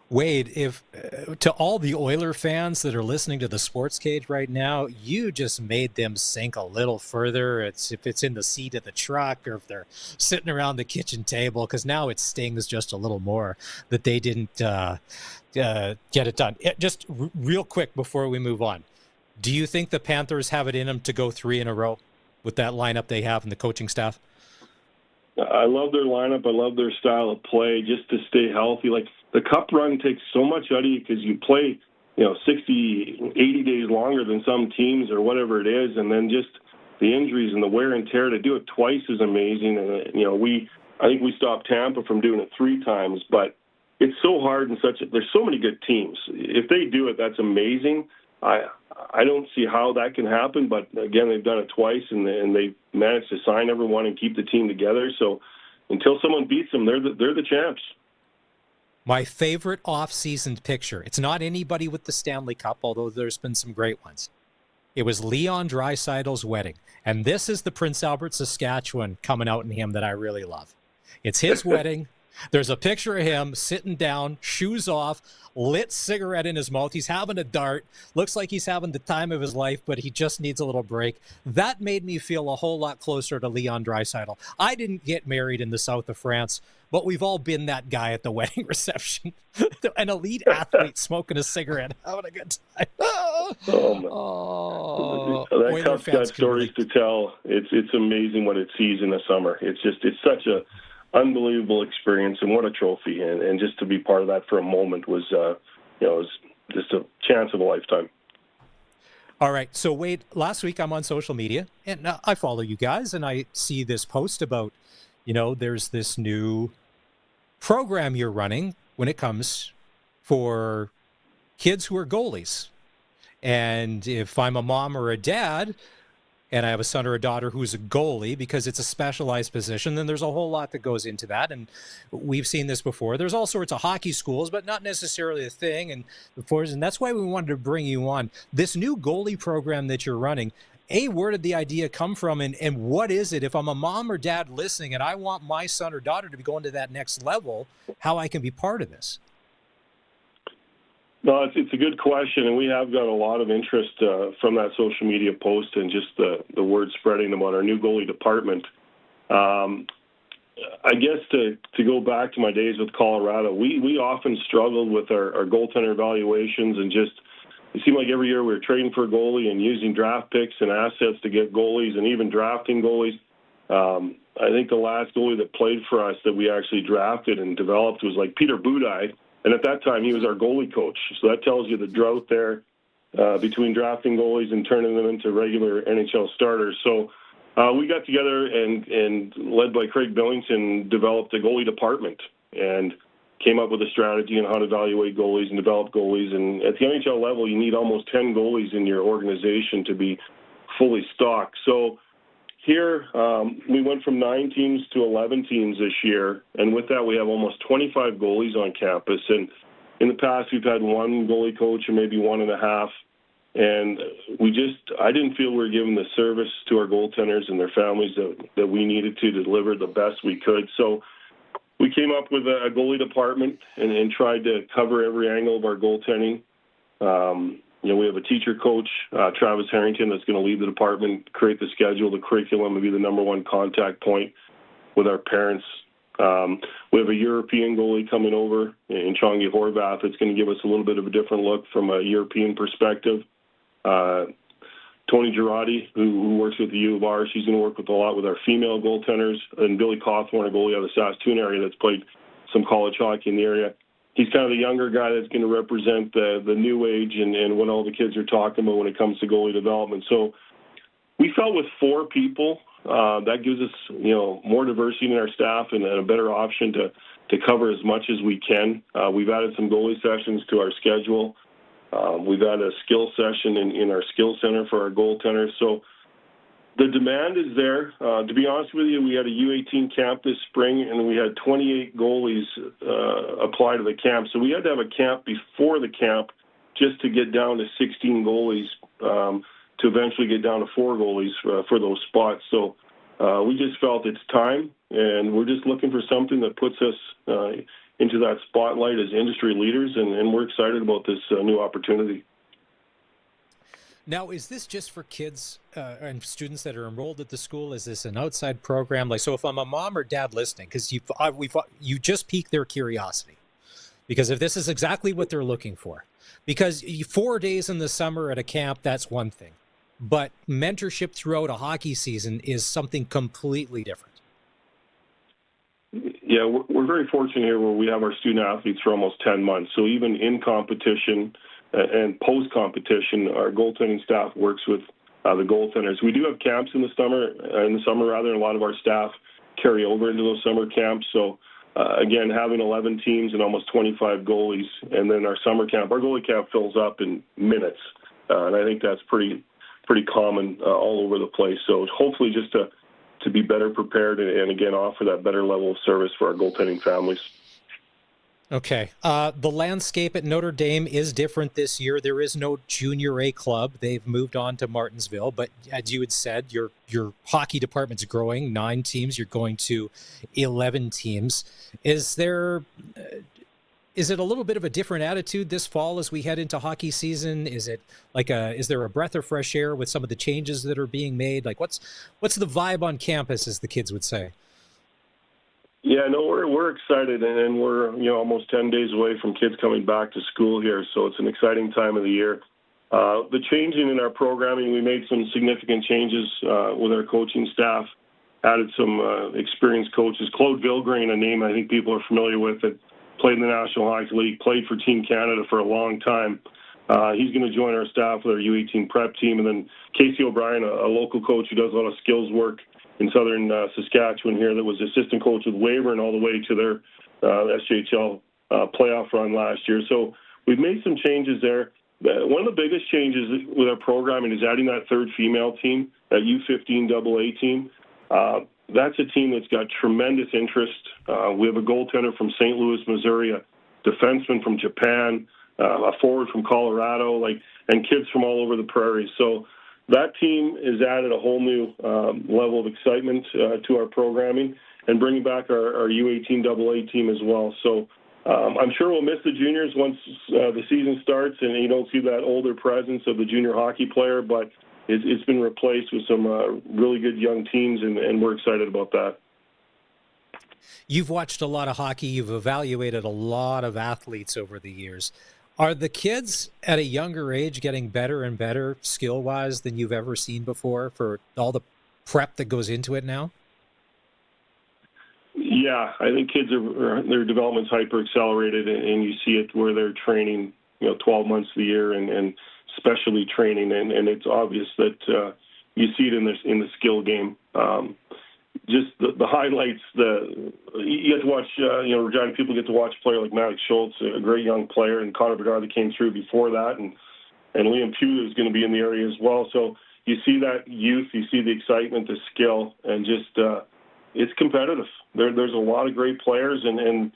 Wade, if to all the Oiler fans that are listening to the Sports Cage right now, you just made them sink a little further. If it's in the seat of the truck or if they're sitting around the kitchen table, because now it stings just a little more that they didn't get it done. Just real quick before we move on, do you think the Panthers have it in them to go 3 in a row with that lineup they have and the coaching staff? I love their lineup. I love their style of play just to stay healthy. Like, the cup run takes so much out of you because you play, 60, 80 days longer than some teams or whatever it is, and then just the injuries and the wear and tear. To do it twice is amazing. And, I think we stopped Tampa from doing it 3 times, but it's so hard and there's so many good teams. If they do it, that's amazing. I don't see how that can happen, but again, they've done it twice, and they managed to sign everyone and keep the team together. So until someone beats them, they're the champs. My favorite off-season picture, it's not anybody with the Stanley Cup, although there's been some great ones. It was Leon Draisaitl's wedding, and this is the Prince Albert, Saskatchewan coming out in him that I really love. It's his wedding. There's a picture of him sitting down, shoes off, lit cigarette in his mouth. He's having a dart. Looks like he's having the time of his life, but he just needs a little break. That made me feel a whole lot closer to Leon Draisaitl. I didn't get married in the south of France, but we've all been that guy at the wedding reception. An elite athlete smoking a cigarette, having a good time. That cup's got stories to tell. It's amazing what it sees in the summer. It's such a unbelievable experience, and what a trophy, and just to be part of that for a moment was just a chance of a lifetime. All right, so Wade, last week I'm on social media, and I follow you guys, and I see this post about, there's this new program you're running when it comes for kids who are goalies. And if I'm a mom or a dad, and I have a son or a daughter who's a goalie, because it's a specialized position, then there's a whole lot that goes into that. And we've seen this before. There's all sorts of hockey schools, but not necessarily a thing. And that's why we wanted to bring you on. This new goalie program that you're running, where did the idea come from? And what is it? If I'm a mom or dad listening and I want my son or daughter to be going to that next level, how I can be part of this? No, it's a good question, and we have got a lot of interest from that social media post and just the word spreading about our new goalie department. I guess to go back to my days with Colorado, we often struggled with our goaltender evaluations, and just it seemed like every year we were trading for a goalie and using draft picks and assets to get goalies and even drafting goalies. I think the last goalie that played for us that we actually drafted and developed was like Peter Budaj. And at that time, he was our goalie coach. So that tells you the drought there between drafting goalies and turning them into regular NHL starters. So we got together and led by Craig Billington, developed a goalie department and came up with a strategy on how to evaluate goalies and develop goalies. And at the NHL level, you need almost 10 goalies in your organization to be fully stocked. So here, we went from 9 teams to 11 teams this year, and with that, we have almost 25 goalies on campus. And in the past, we've had 1 goalie coach or maybe 1.5, and I didn't feel we were giving the service to our goaltenders and their families that we needed to deliver the best we could. So we came up with a goalie department and tried to cover every angle of our goaltending. We have a teacher coach, Travis Harrington, that's going to lead the department, create the schedule, the curriculum, and be the number one contact point with our parents. We have a European goalie coming over in Chongi Horvath that's going to give us a little bit of a different look from a European perspective. Tony Girardi, who works with the U of R, she's going to work a lot with our female goaltenders. And Billy Cawthorne, a goalie out of the Saskatoon area that's played some college hockey in the area. He's kind of the younger guy that's going to represent the new age and what all the kids are talking about when it comes to goalie development. So we felt with 4 people, that gives us, more diversity in our staff and a better option to cover as much as we can. We've added some goalie sessions to our schedule. We've added a skill session in our skill center for our goaltenders. So the demand is there. To be honest with you, we had a U18 camp this spring, and we had 28 goalies apply to the camp. So we had to have a camp before the camp just to get down to 16 goalies to eventually get down to 4 goalies for those spots. So we just felt it's time, and we're just looking for something that puts us into that spotlight as industry leaders, and we're excited about this new opportunity. Now, is this just for kids and students that are enrolled at the school? Is this an outside program? So if I'm a mom or dad listening, because you just piqued their curiosity, because if this is exactly what they're looking for, because 4 days in the summer at a camp, that's one thing, but mentorship throughout a hockey season is something completely different. Yeah, we're very fortunate here where we have our student athletes for almost 10 months. So even in competition and post-competition, our goaltending staff works with the goaltenders. We do have camps in the summer, and a lot of our staff carry over into those summer camps. So again, having 11 teams and almost 25 goalies, and then our summer camp, our goalie camp fills up in minutes, and I think that's pretty common all over the place. So hopefully just to be better prepared and again offer that better level of service for our goaltending families. Okay. The landscape at Notre Dame is different this year. There is no Junior A club. They've moved on to Martinsville. But as you had said, your hockey department's growing. 9 teams. You're going to 11 teams. Is it a little bit of a different attitude this fall as we head into hockey season? Is there a breath of fresh air with some of the changes that are being made? Like what's the vibe on campus, as the kids would say? Yeah, no, we're excited, and we're almost 10 days away from kids coming back to school here, so it's an exciting time of the year. The changing in our programming, we made some significant changes with our coaching staff, added some experienced coaches. Claude Vilgrain, a name I think people are familiar with, that played in the National Hockey League, played for Team Canada for a long time. He's going to join our staff with our U18 prep team, and then Casey O'Brien, a local coach who does a lot of skills work in southern Saskatchewan here, that was assistant coach with Weyburn all the way to their SJHL playoff run last year. So we've made some changes there. One of the biggest changes with our programming is adding that third female team, that U15 AA team. That's a team that's got tremendous interest. We have a goaltender from St. Louis, Missouri, a defenseman from Japan, a forward from Colorado, and kids from all over the prairies. So that team has added a whole new level of excitement to our programming, and bringing back our U18 AA team as well. So I'm sure we'll miss the juniors once the season starts, and you don't see that older presence of the junior hockey player, but it's been replaced with some really good young teams, and we're excited about that. You've watched a lot of hockey. You've evaluated a lot of athletes over the years. Are the kids at a younger age getting better and better skill-wise than you've ever seen before for all the prep that goes into it now? Yeah, I think kids their development's hyper-accelerated, and you see it where they're training 12 months of the year and specially training, and it's obvious that you see it in the skill game. Just the highlights, you get to watch, Regina people get to watch a player like Matic Schultz, a great young player, and Connor Bedard that came through before that, and Liam Pugh is going to be in the area as well. So you see that youth, you see the excitement, the skill, and just it's competitive. There's a lot of great players, and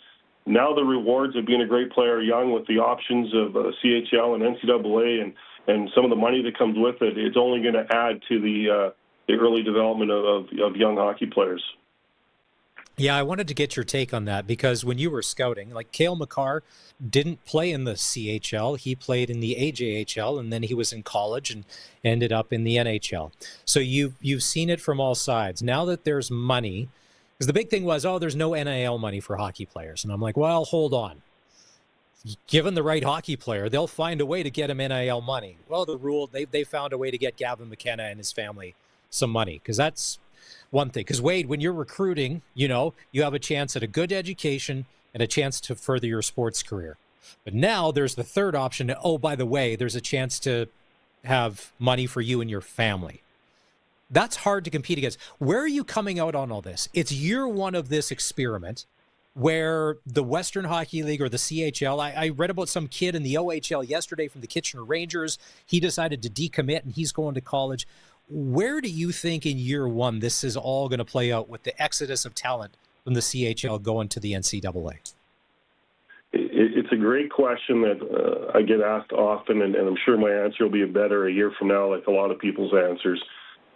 now the rewards of being a great player young with the options of CHL and NCAA and some of the money that comes with it, it's only going to add to the early development of young hockey players. Yeah, I wanted to get your take on that, because when you were scouting, like Cale Makar didn't play in the CHL. He played in the AJHL, and then he was in college and ended up in the NHL. So you've seen it from all sides. Now that there's money, because the big thing was, there's no NIL money for hockey players. And I'm like, well, hold on. Given the right hockey player, they'll find a way to get him NIL money. Well, the rule, they found a way to get Gavin McKenna and his family some money, because that's one thing. Because Wade, when you're recruiting, you have a chance at a good education and a chance to further your sports career. But now there's the third option. By the way, there's a chance to have money for you and your family. That's hard to compete against. Where are you coming out on all this? It's year one of this experiment where the Western Hockey League, or the CHL, I read about some kid in the OHL yesterday from the Kitchener Rangers. He decided to decommit and he's going to college. Where do you think in year one this is all going to play out with the exodus of talent from the CHL going to the NCAA? It's a great question that I get asked often, and I'm sure my answer will be better a year from now, like a lot of people's answers.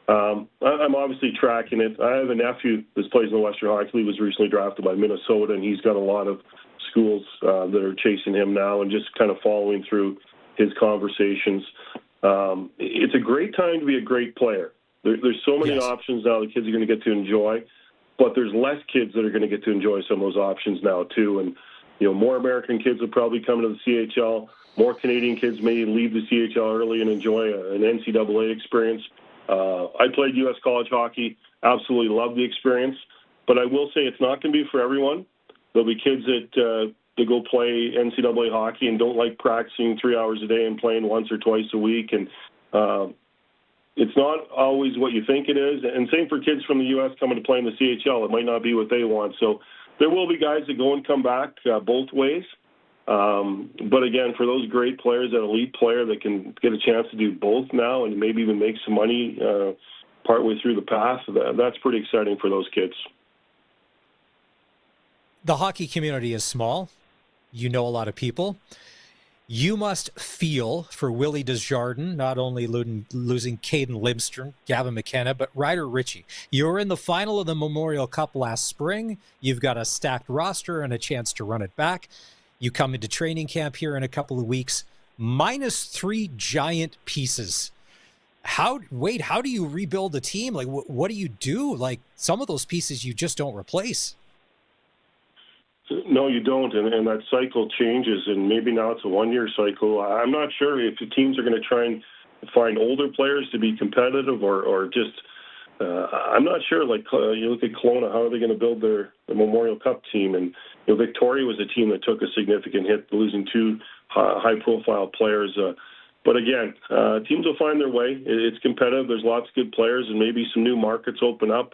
I'm obviously tracking it. I have a nephew that plays in the Western Hockey League, was recently drafted by Minnesota, and he's got a lot of schools that are chasing him now, and just kind of following through his conversations. It's a great time to be a great player. There's so many options now that kids are going to get to enjoy, but there's less kids that are going to get to enjoy some of those options now too. And more American kids will probably come to the CHL. More Canadian kids may leave the CHL early and enjoy an NCAA experience. I played U.S. college hockey, absolutely loved the experience, But I will say it's not going to be for everyone. There'll be kids that go play NCAA hockey and don't like practicing 3 hours a day and playing once or twice a week. And it's not always what you think it is. And same for kids from the U.S. coming to play in the CHL. It might not be what they want. So there will be guys that go and come back both ways. But again, for those great players, that elite player that can get a chance to do both now and maybe even make some money partway through the path, that's pretty exciting for those kids. The hockey community is small. You know a lot of people. You must feel for Willie Desjardins, not only losing Caden Limstrom, Gavin McKenna, but Ryder Ritchie. You were in the final of the Memorial Cup last spring. You've got a stacked roster and a chance to run it back. You come into training camp here in a couple of weeks, -3 giant pieces. Wade, how do you rebuild a team? Like, what do you do? Like, some of those pieces you just don't replace. No, you don't, and that cycle changes, and maybe now it's a one-year cycle. I'm not sure if the teams are going to try and find older players to be competitive or just I'm not sure. Like, you look at Kelowna, how are they going to build their Memorial Cup team? And Victoria was a team that took a significant hit, losing 2 high-profile players. But again, teams will find their way. It's competitive. There's lots of good players, and maybe some new markets open up.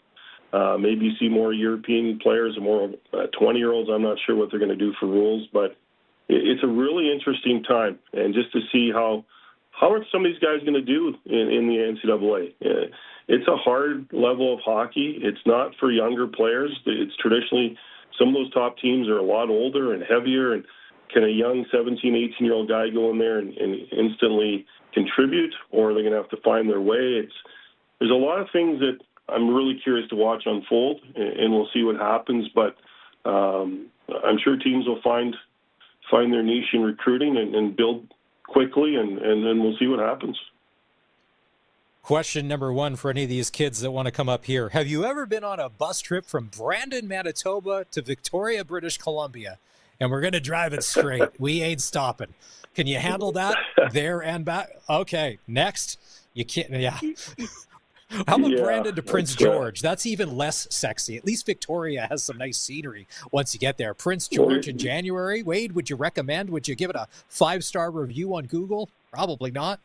Maybe you see more European players and more 20-year-olds. I'm not sure what they're going to do for rules, but it's a really interesting time. And just to see how are some of these guys going to do in the NCAA? It's a hard level of hockey. It's not for younger players. It's traditionally, some of those top teams are a lot older and heavier. And can a young 17, 18-year-old guy go in there and instantly contribute, or are they going to have to find their way? There's a lot of things that I'm really curious to watch unfold, and we'll see what happens. But I'm sure teams will find their niche in recruiting and build quickly, and then we'll see what happens. Question number 1 for any of these kids that want to come up here. Have you ever been on a bus trip from Brandon, Manitoba to Victoria, British Columbia? And we're going to drive it straight. We ain't stopping. Can you handle that there and back? Okay, next. You can't, yeah. How about Brandon to Prince George? That's even less sexy. At least Victoria has some nice scenery once you get there. Prince George in January. Wade, would you recommend? Would you give it a 5-star review on Google? Probably not.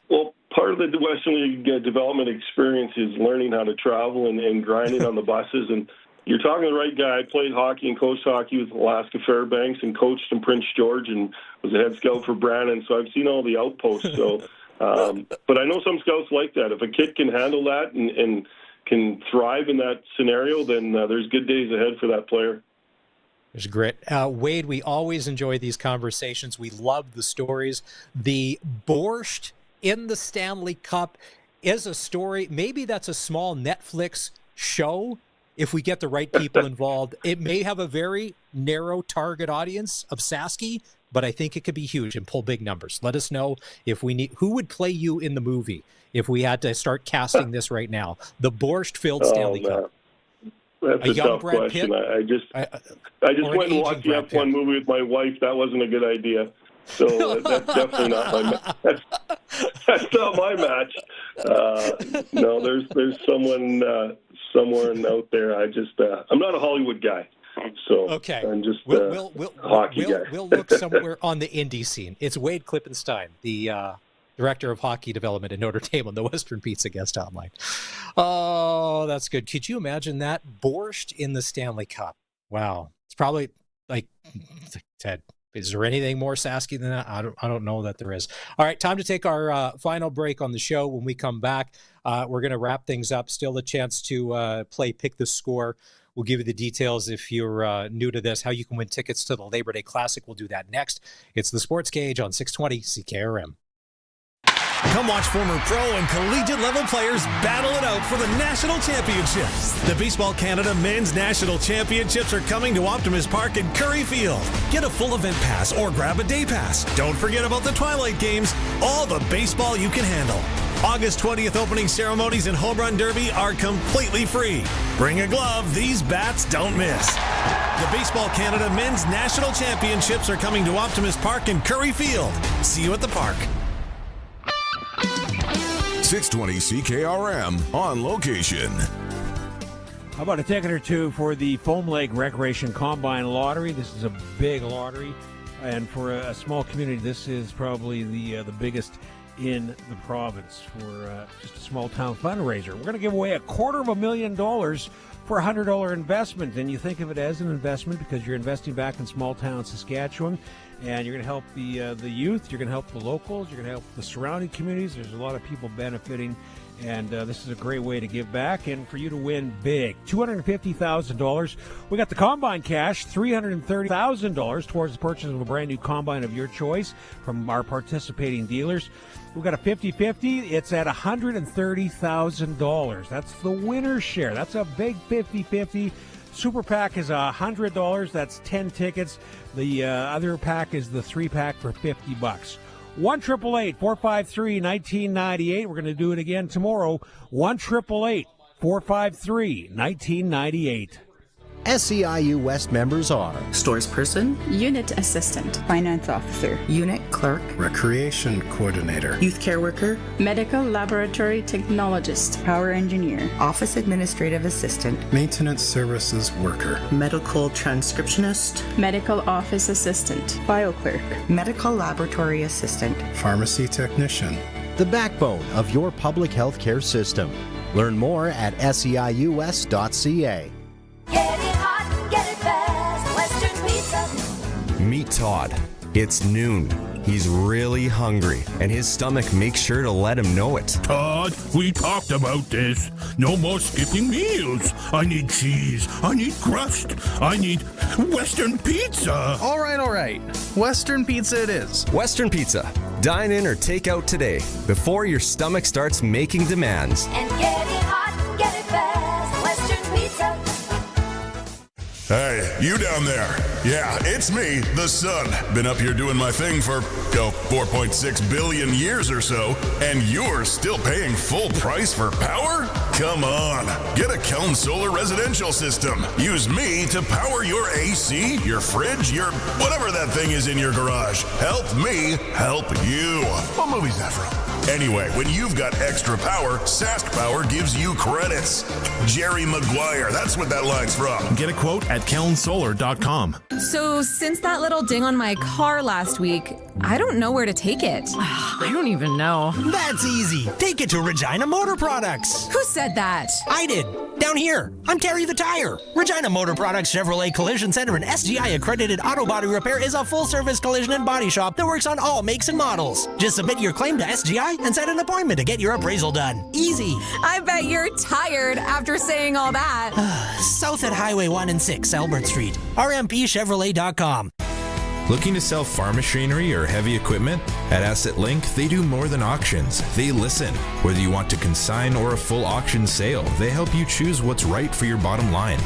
Well, part of the Western League development experience is learning how to travel and grinding on the buses. And you're talking to the right guy. I played hockey and coached hockey with Alaska Fairbanks and coached in Prince George and was a head scout for Brandon. So I've seen all the outposts. So, but I know some scouts like that. If a kid can handle that and can thrive in that scenario, then there's good days ahead for that player. There's grit. Wade, we always enjoy these conversations. We love the stories. The borscht in the Stanley Cup is a story. Maybe that's a small Netflix show if we get the right people involved. It may have a very narrow target audience of Saski, but I think it could be huge and pull big numbers. Let us know if we need. Who would play you in the movie if we had to start casting this right now? The borscht-filled Stanley Cup. That's a tough question. I just went and watched the F1 movie with my wife. That wasn't a good idea. So that's definitely not my match. That's not my match. No, there's someone out there. I'm not a Hollywood guy. So okay. I'm just a hockey guy. We'll look somewhere on the indie scene. It's Wade Klippenstein, the Director of Hockey Development at Notre Dame on the Western Pizza Guest Hotline. Oh, that's good. Could you imagine that? Borscht in the Stanley Cup. Wow. It's probably like, Ted, is there anything more Saski than that? I don't know that there is. All right, time to take our final break on the show. When we come back, we're going to wrap things up. Still a chance to play Pick the Score. We'll give you the details if you're new to this, how you can win tickets to the Labor Day Classic. We'll do that next. It's the Sports Cage on 620 CKRM. Come watch former pro and collegiate level players battle it out for the national championships. The Baseball Canada Men's National Championships are coming to Optimus Park and Curry Field. Get a full event pass or grab a day pass. Don't forget about the Twilight Games. All the baseball you can handle. August 20th opening ceremonies and Home Run Derby are completely free. Bring a glove. These bats don't miss. The Baseball Canada Men's National Championships are coming to Optimus Park and Curry Field. See you at the park. 620 CKRM on location. How about a ticket or two for the Foam Lake Recreation Combine Lottery? This is a big lottery, and for a small community, this is probably the biggest in the province for just a small town fundraiser. We're going to give away $250,000 for a $100 investment, and you think of it as an investment because you're investing back in small town Saskatchewan, and you're going to help the youth, you're going to help the locals, you're going to help the surrounding communities. There's a lot of people benefiting, and this is a great way to give back and for you to win big. $250,000. We got the combine cash, $330,000 towards the purchase of a brand new combine of your choice from our participating dealers. We've got a 50-50. It's at $130,000. That's the winner's share. That's a big 50-50. Super pack is $100. That's 10 tickets. The other pack is the 3-pack for $50. 1-888-453-1998. We're going to do it again tomorrow. 1-888-453-1998. SEIU West members are Stores person, Unit Assistant, Finance Officer, Unit Clerk, Recreation Coordinator, Youth Care Worker, Medical Laboratory Technologist, Power Engineer, Office Administrative Assistant, Maintenance Services Worker, Medical Transcriptionist, Medical Office Assistant, File Clerk, Medical Laboratory Assistant, Pharmacy Technician. the backbone of your public health care system. Learn more at SEIUWest.ca. Meet Todd. It's noon. He's really hungry, and his stomach makes sure to let him know it. Todd, we talked about this. No more skipping meals. I need cheese. I need crust. I need Western pizza. All right. Western pizza it is. Western Pizza. Dine in or take out today before your stomach starts making demands. And get it hot, get it fast. Western Pizza. Hey, you down there. Yeah, it's me, the sun. Been up here doing my thing for, 4.6 billion years or so, and you're still paying full price for power? Come on. Get a Keln Solar residential system. Use me to power your AC, your fridge, your whatever that thing is in your garage. Help me help you. What movie's that from? Anyway, when you've got extra power, Sask Power gives you credits. Jerry Maguire, that's what that line's from. Get a quote at KelnSolar.com. So since that little ding on my car last week, I don't know where to take it. I don't even know. That's easy. Take it to Regina Motor Products. Who said that? I did. Down here. I'm Terry the Tire. Regina Motor Products Chevrolet Collision Center and SGI accredited auto body repair is a full-service collision and body shop that works on all makes and models. Just submit your claim to SGI and set an appointment to get your appraisal done. Easy. I bet you're tired after saying all that. South at Highway 1 and 6, Albert Street. RMPChevrolet.com. Looking to sell farm machinery or heavy equipment? At Asset Link, they do more than auctions. They listen. Whether you want to consign or a full auction sale, they help you choose what's right for your bottom line.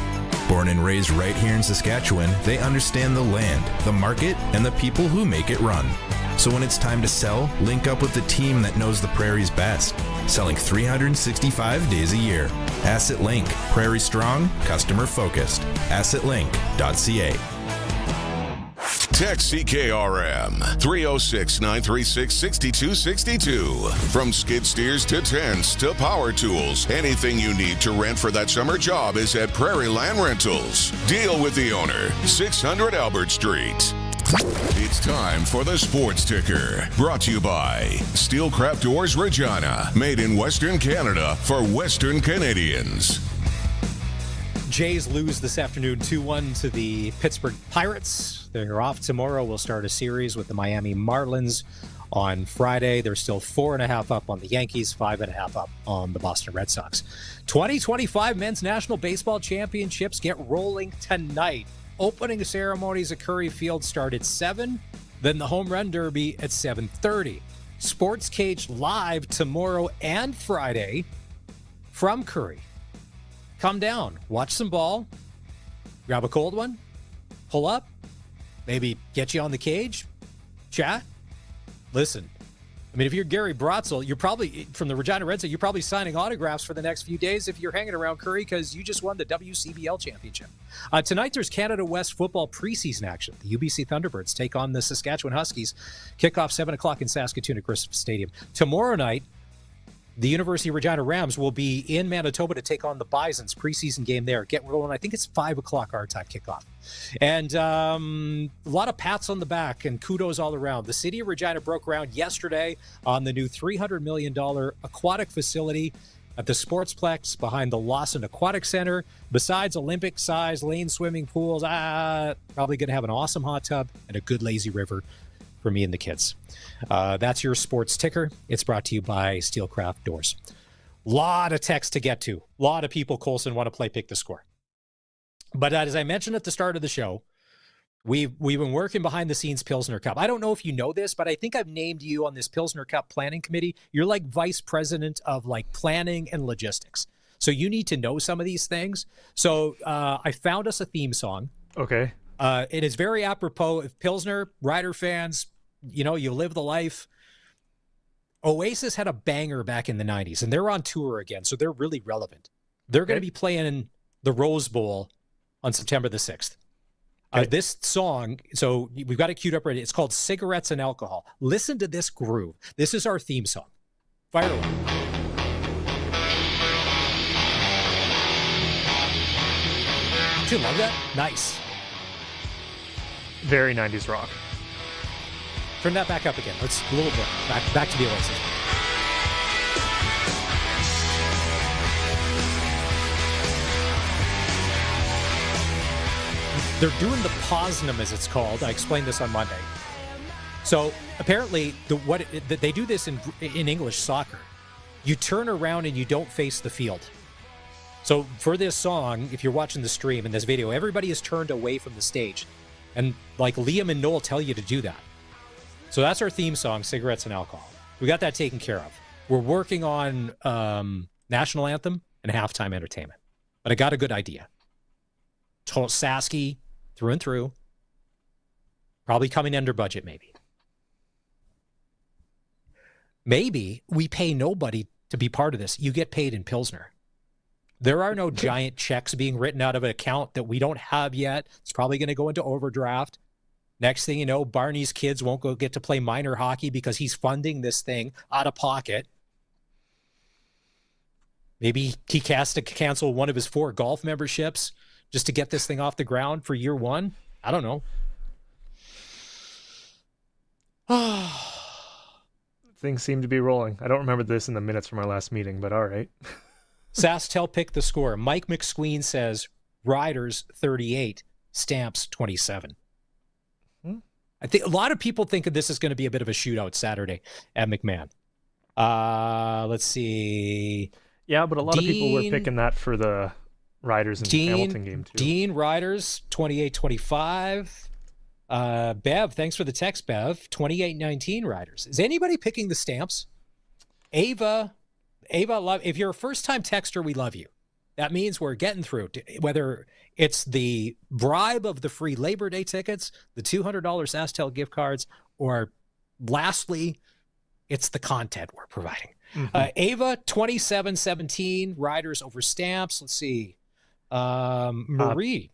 Born and raised right here in Saskatchewan, they understand the land, the market, and the people who make it run. So when it's time to sell, link up with the team that knows the prairies best. Selling 365 days a year. Asset Link. Prairie strong, customer focused. AssetLink.ca. Text CKRM 306-936-6262. From skid steers to tents to power tools, anything you need to rent for that summer job is at Prairie Land Rentals. Deal with the owner, 600 Albert Street. It's time for the Sports Ticker, brought to you by Steelcraft Doors Regina, made in Western Canada for Western Canadians. Jays lose this afternoon 2-1 to the Pittsburgh Pirates. They're off tomorrow. We'll start a series with the Miami Marlins on Friday. They're still 4.5 up on the Yankees, 5.5 up on the Boston Red Sox. 2025 Men's National Baseball Championships get rolling tonight. Opening ceremonies at Curry Field start at 7, then the Home Run Derby at 7:30. SportsCage live tomorrow and Friday from Curry. Come down, watch some ball, grab a cold one, pull up, maybe get you on the cage, chat, listen. I mean, if you're Gary Bratzel, you're probably, from the Regina Red Sox, you're probably signing autographs for the next few days if you're hanging around Curry because you just won the WCBL championship. Tonight, there's Canada West football preseason action. The UBC Thunderbirds take on the Saskatchewan Huskies. Kickoff 7 o'clock in Saskatoon at Christmas Stadium. Tomorrow night, The University of Regina Rams will be in Manitoba to take on the Bisons. Preseason game there. Get rolling. I think it's 5 o'clock our time kickoff. And a lot of pats on the back and kudos all around. The city of Regina broke ground yesterday on the new $300 million aquatic facility at the Sportsplex behind the Lawson Aquatic Center. Besides Olympic-sized lane swimming pools, probably going to have an awesome hot tub and a good lazy river for me and the kids. That's your sports ticker. It's brought to you by Steelcraft Doors. Lot of text to get to. A lot of people, Colson, want to play Pick the Score. But as I mentioned at the start of the show, we've been working behind the scenes Pilsner Cup. I don't know if you know this, but I think I've named you on this Pilsner Cup planning committee. You're like vice president of like planning and logistics. So you need to know some of these things. So I found us a theme song. Okay. It is very apropos. If Pilsner, Rider fans, you live the life. Oasis had a banger back in the 90s, and they're on tour again, so they're really relevant. They're going to be playing the Rose Bowl on September the 6th. This song, so we've got it queued up ready. It's called Cigarettes and Alcohol. Listen to this groove. This is our theme song. Fire away. Don't you love that? Nice. Very 90s rock. Turn that back up again. Let's a little bit. Back to the Oasis. They're doing the Posnum, as it's called. I explained this on Monday. So apparently, they do this in English soccer. You turn around and you don't face the field. So for this song, if you're watching the stream in this video, everybody is turned away from the stage. And like Liam and Noel tell you to do that. So that's our theme song, Cigarettes and Alcohol. We got that taken care of. We're working on national anthem and halftime entertainment. But I got a good idea. Total Sasky through and through. Probably coming under budget, maybe. Maybe we pay nobody to be part of this. You get paid in Pilsner. There are no giant checks being written out of an account that we don't have yet. It's probably going to go into overdraft. Next thing you know, Barney's kids won't go get to play minor hockey because he's funding this thing out of pocket. Maybe he has to cancel one of his 4 golf memberships just to get this thing off the ground for year 1. I don't know. Things seem to be rolling. I don't remember this in the minutes from our last meeting, but all right. Sastel picked the score. Mike McSween says Riders 38, Stamps 27. I think a lot of people think this is going to be a bit of a shootout Saturday at McMahon. Let's see. Yeah, but a lot of people were picking that for the Riders and Hamilton game too. Dean Riders 28-25. Bev, thanks for the text, Bev. 28-19 Riders. Is anybody picking the Stamps? Ava, if you're a first-time texter, we love you. That means we're getting through. Whether it's the bribe of the free Labor Day tickets, the $200 Sastel gift cards, or lastly, it's the content we're providing. Mm-hmm. Ava, 27-17, Riders over Stamps. Let's see. Marie,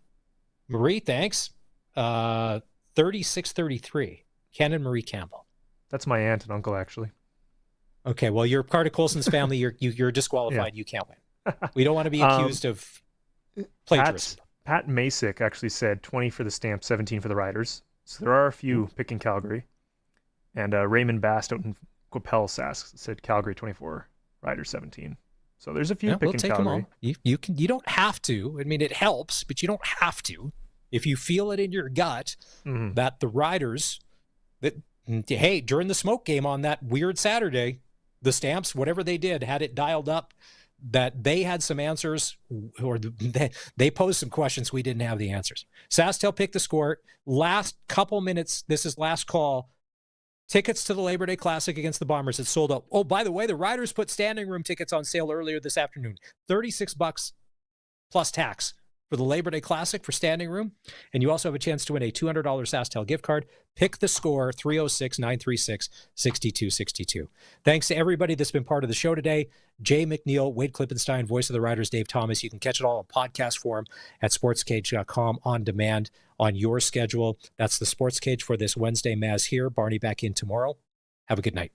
thanks. 36-33. Ken and Marie Campbell. That's my aunt and uncle, actually. Okay, well, you're part of Colson's family. You're disqualified. Yeah. You can't win. We don't want to be accused of plagiarism. Pat Masick actually said 20 for the Stamps, 17 for the Riders. So there are a few picking Calgary. And Raymond Bast out in Quappel Sask said Calgary 24, Riders 17. So there's a few picking Calgary. Them all. You don't have to. I mean, it helps, but you don't have to. If you feel it in your gut that the Riders, hey, during the smoke game on that weird Saturday, the Stamps, whatever they did, had it dialed up that they had some answers, or they posed some questions. We didn't have the answers. Sastel picked the score. Last couple minutes, this is last call. Tickets to the Labor Day Classic against the Bombers. It's sold out. Oh, by the way, the Riders put standing room tickets on sale earlier this afternoon. $36 plus tax for the Labor Day Classic for standing room. And you also have a chance to win a $200 Sastel gift card. Pick the score, 306-936-6262. Thanks to everybody that's been part of the show today. Jay McNeil, Wade Klippenstein, voice of the Riders, Dave Thomas. You can catch it all on podcast form at sportscage.com on demand on your schedule. That's the Sports Cage for this Wednesday. Maz here. Barney back in tomorrow. Have a good night.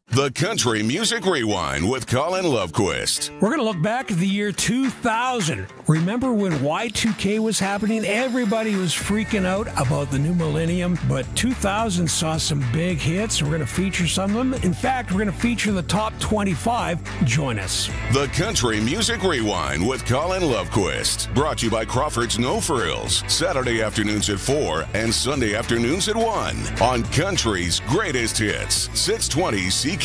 The Country Music Rewind with Colin Lovequist. We're going to look back at the year 2000. Remember when Y2K was happening? Everybody was freaking out about the new millennium, but 2000 saw some big hits. We're going to feature some of them. In fact, we're going to feature the top 25. Join us. The Country Music Rewind with Colin Lovequist. Brought to you by Crawford's No Frills. Saturday afternoons at 4 and Sunday afternoons at 1 on Country's Greatest Hits, 620 CKRM.